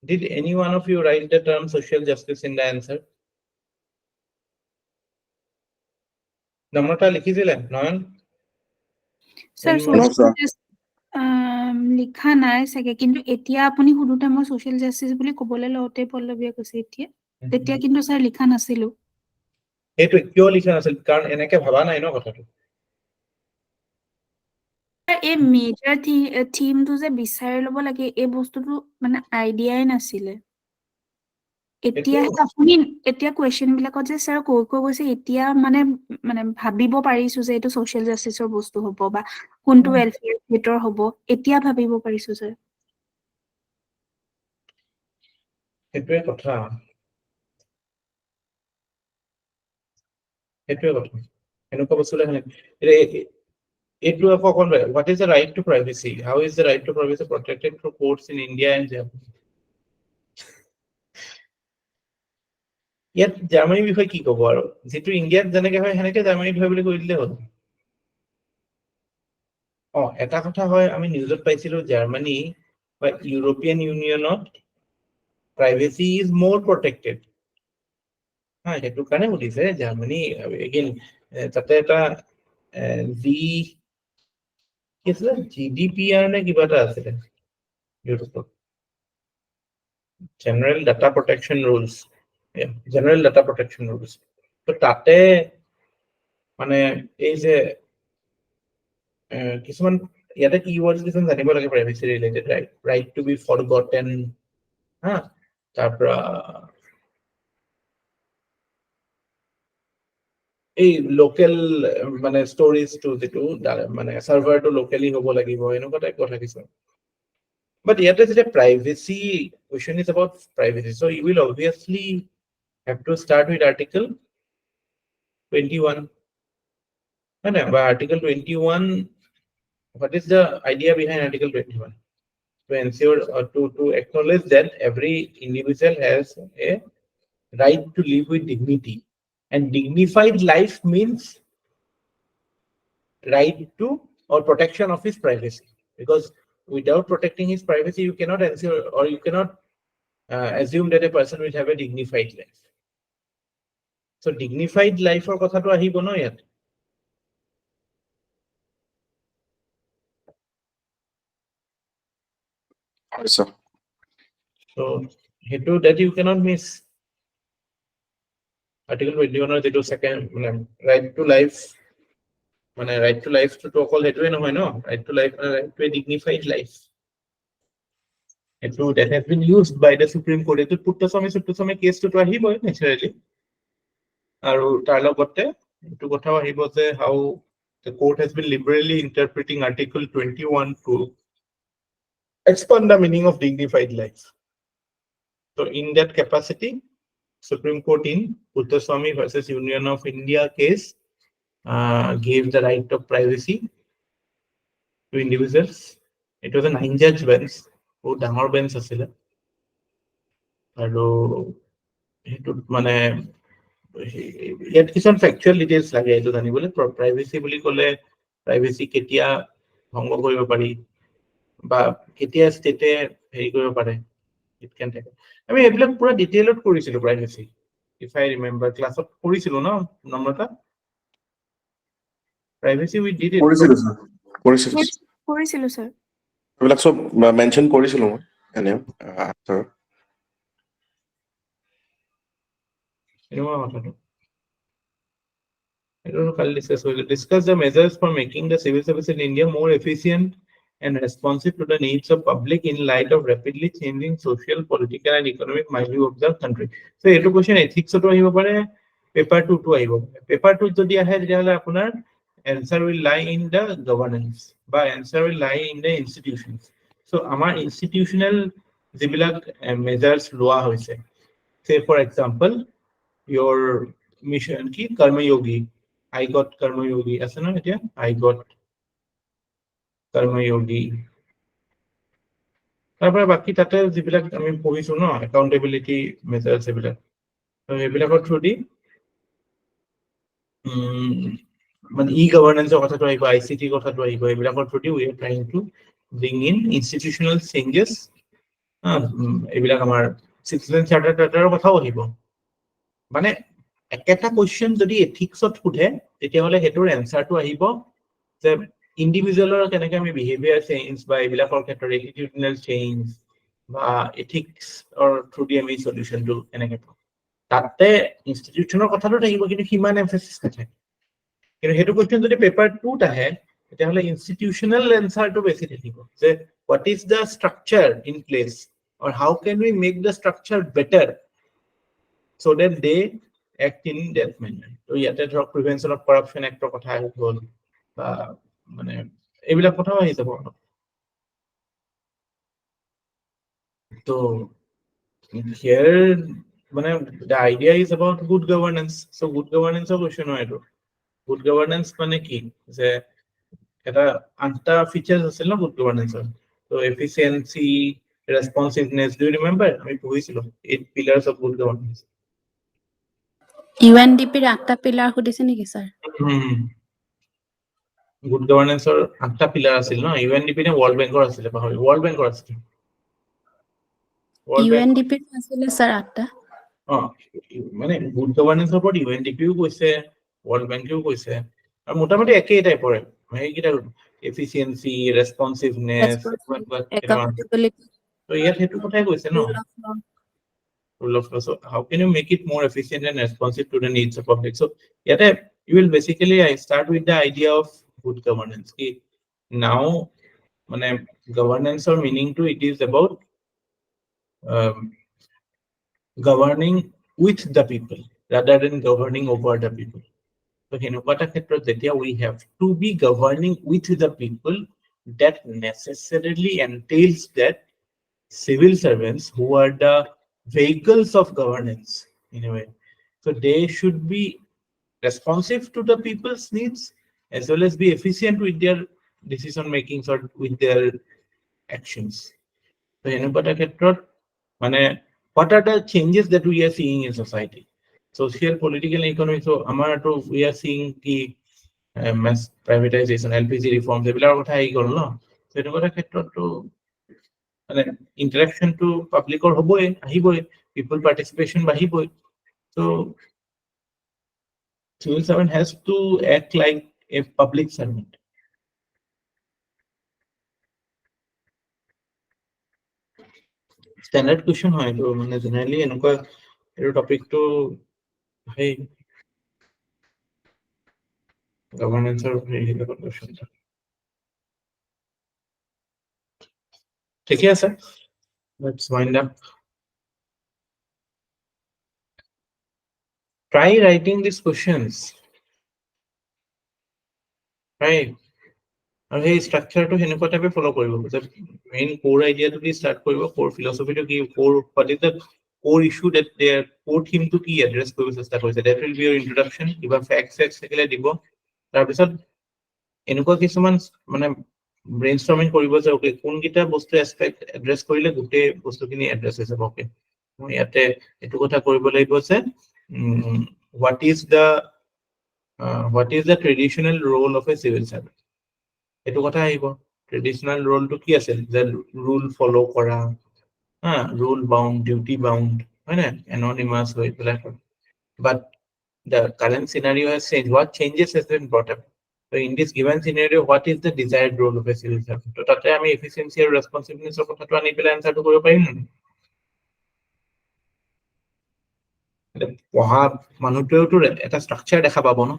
Did any one of you write the term social justice in the answer? নম্ৰতা লিখিছিলে নয়ন? Sir, In social sir. justice লিখা নাই চাগে, কিন্তু এতিয়া আপুনি সুধোতে মই social justice বুলি ক'বলৈ লওঁতে পল্লৱীয়ে কৈছে এতিয়া, তেতিয়া কিন্তু স্যাৰ লিখা নাছিলো। এইটো কিয় লিখা নাছিল? কাৰণ এনেকে ভাবা নাই ন কথাটো। এই মেজৰ থিমটো যে বিচাৰি ল'ব লাগে, এই বস্তুটো মানে আইডিয়াই নাছিলে। এতিয়া আপুনি এতিয়া কুৱেশ্যন বিলাকত যে স্যাৰ কৈ গৈছে, এতিয়া মানে ভাবিব পাৰিছো যে এইটো social justiceৰ বস্তু হ'ব বা কোনটো welfare ভিতৰ হ'ব, এতিয়া ভাবিব পাৰিছো স্যাৰ। সেইটোৱে কথা। সেইটোৱে কথা। এনেকুৱা বস্তুলে এইটো আকৌ অকণ what is the right to privacy? How is the right to privacy protected through courts in India and Japan? ইয়াত জাৰ্মানীৰ বিষয়ে কি ক'ব আৰু? যেটো ইণ্ডিয়াত যেনেকে হয় সেনেকে জাৰ্মানীত হয় বুলি কৈ দিলে হ'ল। এটা কথা হয়, আমি নিউজত পাইছিলো জাৰ্মানী বা European ইউনিয়নত privacy is more protected. সেইটো কাৰণে সুধিছে জাৰ্মানী again তাতে এটা GDPR নে কিবা এটা আছিলে ইউৰোপত, General Data Protection Rules. General Data Protection Rules. তো তাতে মানে এই যে কিছুমান ইয়াতে keywords কিছুমান জানিব লাগে privacy related, right to be forgotten, তাৰপৰা এই লোকেল মানে ষ্টৰেজটো যেটো মানে সাৰ্ভাৰটো লোকেলি হ'ব লাগিব, এনেকুৱা টাইপ কথা কিছু। But yet is a privacy question is about privacy. So you will obviously have to start with Article 21. And by Article 21, what is the idea behind Article 21? To ensure or to acknowledge that every individual has a right to live with dignity. And dignified life means right to or protection of his privacy. Because without protecting his privacy, you cannot ensure or you cannot assume that a person will have a dignified life. So dignified life or kotha to ahibo no yet. So that you cannot miss. Article 21 or the second right to life. Right to life to call it no right to life, right to a dignified life. That has been used by the Supreme Court. To put some case to ahibo naturally. আৰু তাৰ লগতে এইটো কথা আহিব যে how the court has been liberally interpreting Article 21 to expand the meaning of dignified life. So in that capacity, Supreme Court in Puthaswamy versus Union of India case gave the right of privacy to individuals. It was a 9-judge bench. Oh, ডাঙৰ bench আছিল আৰু সেইটো মানে ইয়াত কিছুমান factual details লাগে এইটো জানিবলৈ। প্ৰাইভেচি বুলি ক'লে প্ৰাইভেচি কেতিয়া ভংগ কৰিব পাৰি বা কেতিয়া ষ্টেটে হেৰি কৰিব পাৰে, ইট কেন টেক। আমি এইবিলাক পুৰা ডিটেইলত কৰিছিলো প্ৰাইভেচি, ইফ আই ৰিমেম্বাৰ ক্লাছত কৰিছিলো ন নম্ৰতা? Privacy we did it. কৰিছিলো স্যাৰ। এইবিলাক সব মেনশন কৰিছিলো মই এনে answer. Discuss the measures for making the civil service in India more efficient and responsive to the needs of public in light of rapidly changing social, political, and economic milieu of the country. So, this question ethics to ahibo pare, paper 2 to ahibo. Paper 2 jodi ahe jehale apunar answer will lie in the governance, বা answer will lie in the institutions. So, amar institutional jibilak measures loa hoise. Say for example, your mission ki karma yogi. I got karma yogi. Asa na etia? I got karma yogi. তাৰপৰা বাকি তাতে যিবিলাক আমি পঢ়িছো ন accountability measures এইবিলাক এইবিলাকৰ through দি মানে ই গভৰ্নেন্সৰ কথাটো আহিব ICT কথাটো আহিব এইবিলাকৰ through the we are trying two bring in institutional changes এইবিলাক আমাৰ চিটিজেন চাৰ্টাৰৰ কথাও আহিব মানে একেটা কোৱেশ্চন যদি এথিক্সত সোধে তেতিয়াহ'লে সেইটোৰ এনচাৰটো আহিব যে ইণ্ডিভিজুৱেলৰ কেনেকৈ আমি বিহেভিয়াৰ চেঞ্জ বা এইবিলাকৰ ক্ষেত্ৰত এটিটিউডনেল চেঞ্জ বা এথিক্সৰ থ্ৰু দি আমি সলিউশ্যনটো কেনেকৈ পাওঁ তাতে ইনষ্টিটিউচনৰ কথাটো থাকিব কিন্তু সিমান এমফেচিছ নাথাকে কিন্তু সেইটো কোৱেশ্চন যদি পেপাৰ 2ত আহে তেতিয়াহ'লে ইনষ্টিটিউচনেল এনচাৰটো বেছি থাকিব যে what is the structure in place or how can we make the structure better so that they act in that manner so yate drug prevention of corruption act or kotha hol ba mane ebila kotha ahi jabo so here mane the idea is about good governance so good governance of question hoy to good governance mane ki je eta 8ta features asel na good governance so efficiency responsiveness do you remember I pohisilo 8 pillars of good governance UNDP ৰ 8টা pillar খুদিছে নেকি sir good governance or 8টা pillar আছিল ন UNDP নে world bank আছিল পাহৰি world bank আছিল UNDP আছিল স্যাৰ 8টা মানে good governance ওপৰত UNDP ও কৈছে world bank ও কৈছে আৰু মোটামুটি একেই টাইপৰ হেইকিটা efficiency responsiveness accountability so ইয়াত হেতু কথাই কৈছে ন rule of law so how can you make it more efficient and responsive to the needs of public so yate you will basically start with the idea of good governance ki now mane governance or meaning to it is about governing with the people rather than governing over the people so henukata khetrot jetia we have to be governing with the people that necessarily entails that civil servants who are the vehicles of governance in a way so they should be responsive to the people's needs as well as be efficient with their decision makings or with their actions so enukata khetrot mane what are the changes that we are seeing in society social political and economic so amar to we are seeing ki mass privatization LPG reforms ebilar kotha ai gol no so enukata khetrot to মানে interaction to public or hoboy ahiboy people participation bahiboy so civil servant has to act like a public servant standard question hoy to mane generally enuka eto topic to hey governance or question ঠিক আছে let's wind up try writing these questions right আৰু সেই ষ্ট্ৰাকচাৰটো হেনেকুৱা টাইপে ফলো কৰিব যে main কোৰ আইডিয়াটো কি ষ্টাৰ্ট কৰিব কোৰ ফিলসফিটো কি কোৰ what is the core issue that their core theme to কি এড্ৰেছ কৰিব চেষ্টা কৰিছে that will be your introduction কিবা facts থাকিলে দিব তাৰ পিছত এনেকুৱা কিছুমান মানে ব্ৰেইনষ্টৰ্মিং কৰিব যে ওকে কোনকিটা বস্তু এসপেক্ট এড্ৰেছ কৰিলে গোটেই বস্তুখিনি এড্ৰেছ হৈ যাব ওকে মই ইয়াতে এটো কথা কৰিব লাগিব যে what is the traditional role of a civil servant এটো কথা আহিব ট্ৰেডিশনাল ৰোলটো কি আছিল যে ৰুল ফলো কৰা rule bound duty bound হয় না anonymous হৈ পেলাই but the current scenario has changed what changes has been brought up so in this given scenario what is the desired role of a civil servant তো তাতে আমি efficiency আৰু responsiveness ৰ কথাটো আনি পেলাই আনসাৰটো কৰিব পাৰিম না পঢ়া মানুহটোৱেটো এটা ষ্ট্ৰাকচাৰ দেখা পাব ন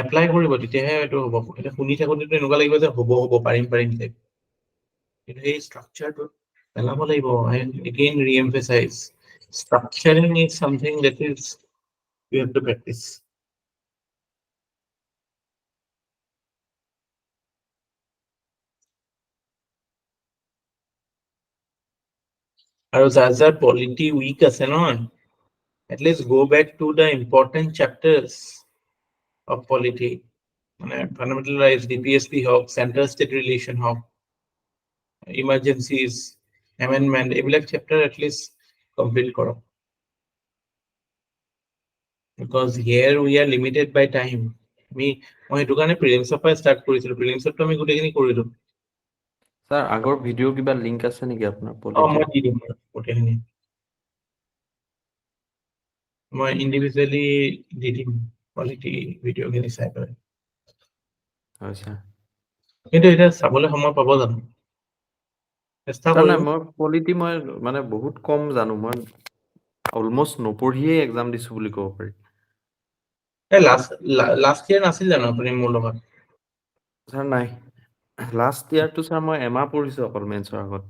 এপ্লাই কৰিব তেতিয়াহে এটো হ'ব এটা শুনি থাকোতে এনেকুৱা লাগিব যে হ'ব পাৰিম কিন্তু এই ষ্ট্ৰাকচাৰটো পেলাব লাগিব I again re-emphasize structuring is something that is you have to practice আৰু যাৰ polity weak আছে ন at least go back to the important chapters of polity fundamental rights, DPSP হওক, center state relation হওক, emergencies, amendment, এইবিলাক chapter at least complete কৰক. Because here we are limited by time. মই সেইটো কাৰণে প্ৰিলিমছৰ পৰা start কৰিছিলোঁ, প্ৰিলিমছতো আমি গোটেইখিনি কৰিলোঁ। স্যাৰ আগৰ ভিডিঅ কিবা লিংক আছে নেকি আপোনাৰ মই দি দিম গোটেইখিনি, মই ইণ্ডিভিজুৱেলি দি দিম কোৱালিটি ভিডিঅ'খিনি চাই পেলাই। হয় স্যাৰ। কিন্তু এতিয়া চাবলৈ সময় পাব জানো? চেষ্টা নাই কৰিব। মই পলিটি মই মানে বহুত কম জানো, মই অলমোষ্ট নপঢ়িয়ে এক্সাম দিছো বুলি ক'ব পাৰি। লাষ্ট ইয়াৰ নাছিল জানো আপুনি মোৰ লগত? স্যাৰ নাই, লাষ্ট ইয়াৰটো স্যাৰ মই এমাহ পঢ়িছো অকল মেন্সৰ আগত।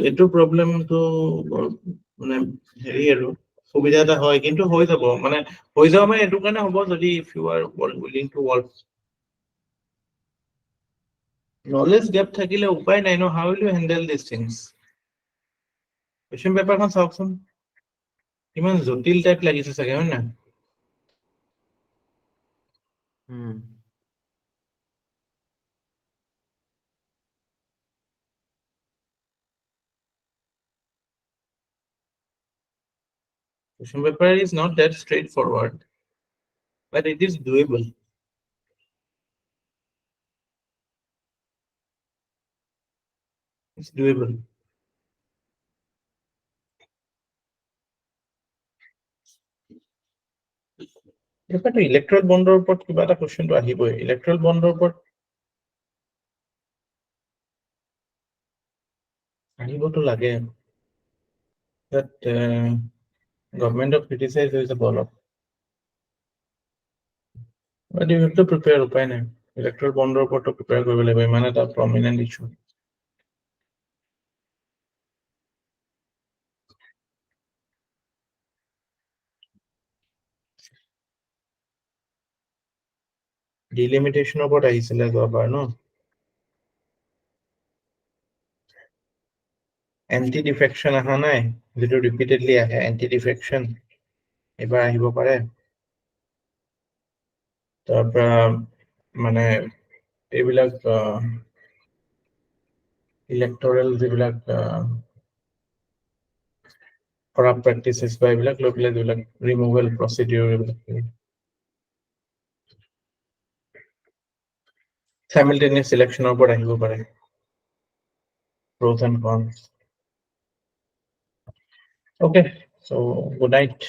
এইটো প্ৰব্লেমটো মানে হেৰি আৰু সুবিধা এটা হয়, কিন্তু হৈ যাব মানে হৈ যাব মানে এইটো কাৰণে হ'ব যদি if you are willing to work. Knowledge gap থাকিলে উপায় নাই ন, how will you handle this things? Question পেপাৰখন চাওকচোন, ইমান জটিল টাইপ লাগিছে চাগে, হয় নাই? Question paper is not that straightforward, but it is doable. It's doable. এটাতো ইলেক্ট্ৰল বণ্ডৰ ওপৰত কিবা এটা কুৱেশ্যনটো আহিবই, ইলেক্ট্ৰল বণ্ডৰ ওপৰত আহিবতো লাগে। That গভৰ্ণমেণ্টক ক্ৰিটিচাইজ হৈ যাব অলপ, but you have to prepare, উপায় নাই। ইলেক্ট্ৰল বণ্ডৰ ওপৰতো প্ৰিপেয়াৰ কৰিব লাগিব, ইমান এটা প্ৰমিনেণ্ট ইছ্যু। ডিলিমিটেশ্যনৰ ওপৰত আহিছিলে যোৱাবাৰ ন? এন্টি ডিফেকশ্যন অহা নাই, যিটো ৰিপিটেডলি আহে এন্টি ডিফেকশ্যন, এইবাৰ আহিব পাৰে। তাৰপৰা মানে এইবিলাক ইলেক্টৰেল যিবিলাক কৰাপ্ট প্ৰেক্টিচেছ বা এইবিলাক লৈ পেলাই যিবিলাক ৰিমুভেল প্ৰচিডিউৰ, এইবিলাক সাইমালটেনিয়াছ ইলেকশ্যনৰ ওপৰত আহিব পাৰে, pros and cons. Okay, so good night.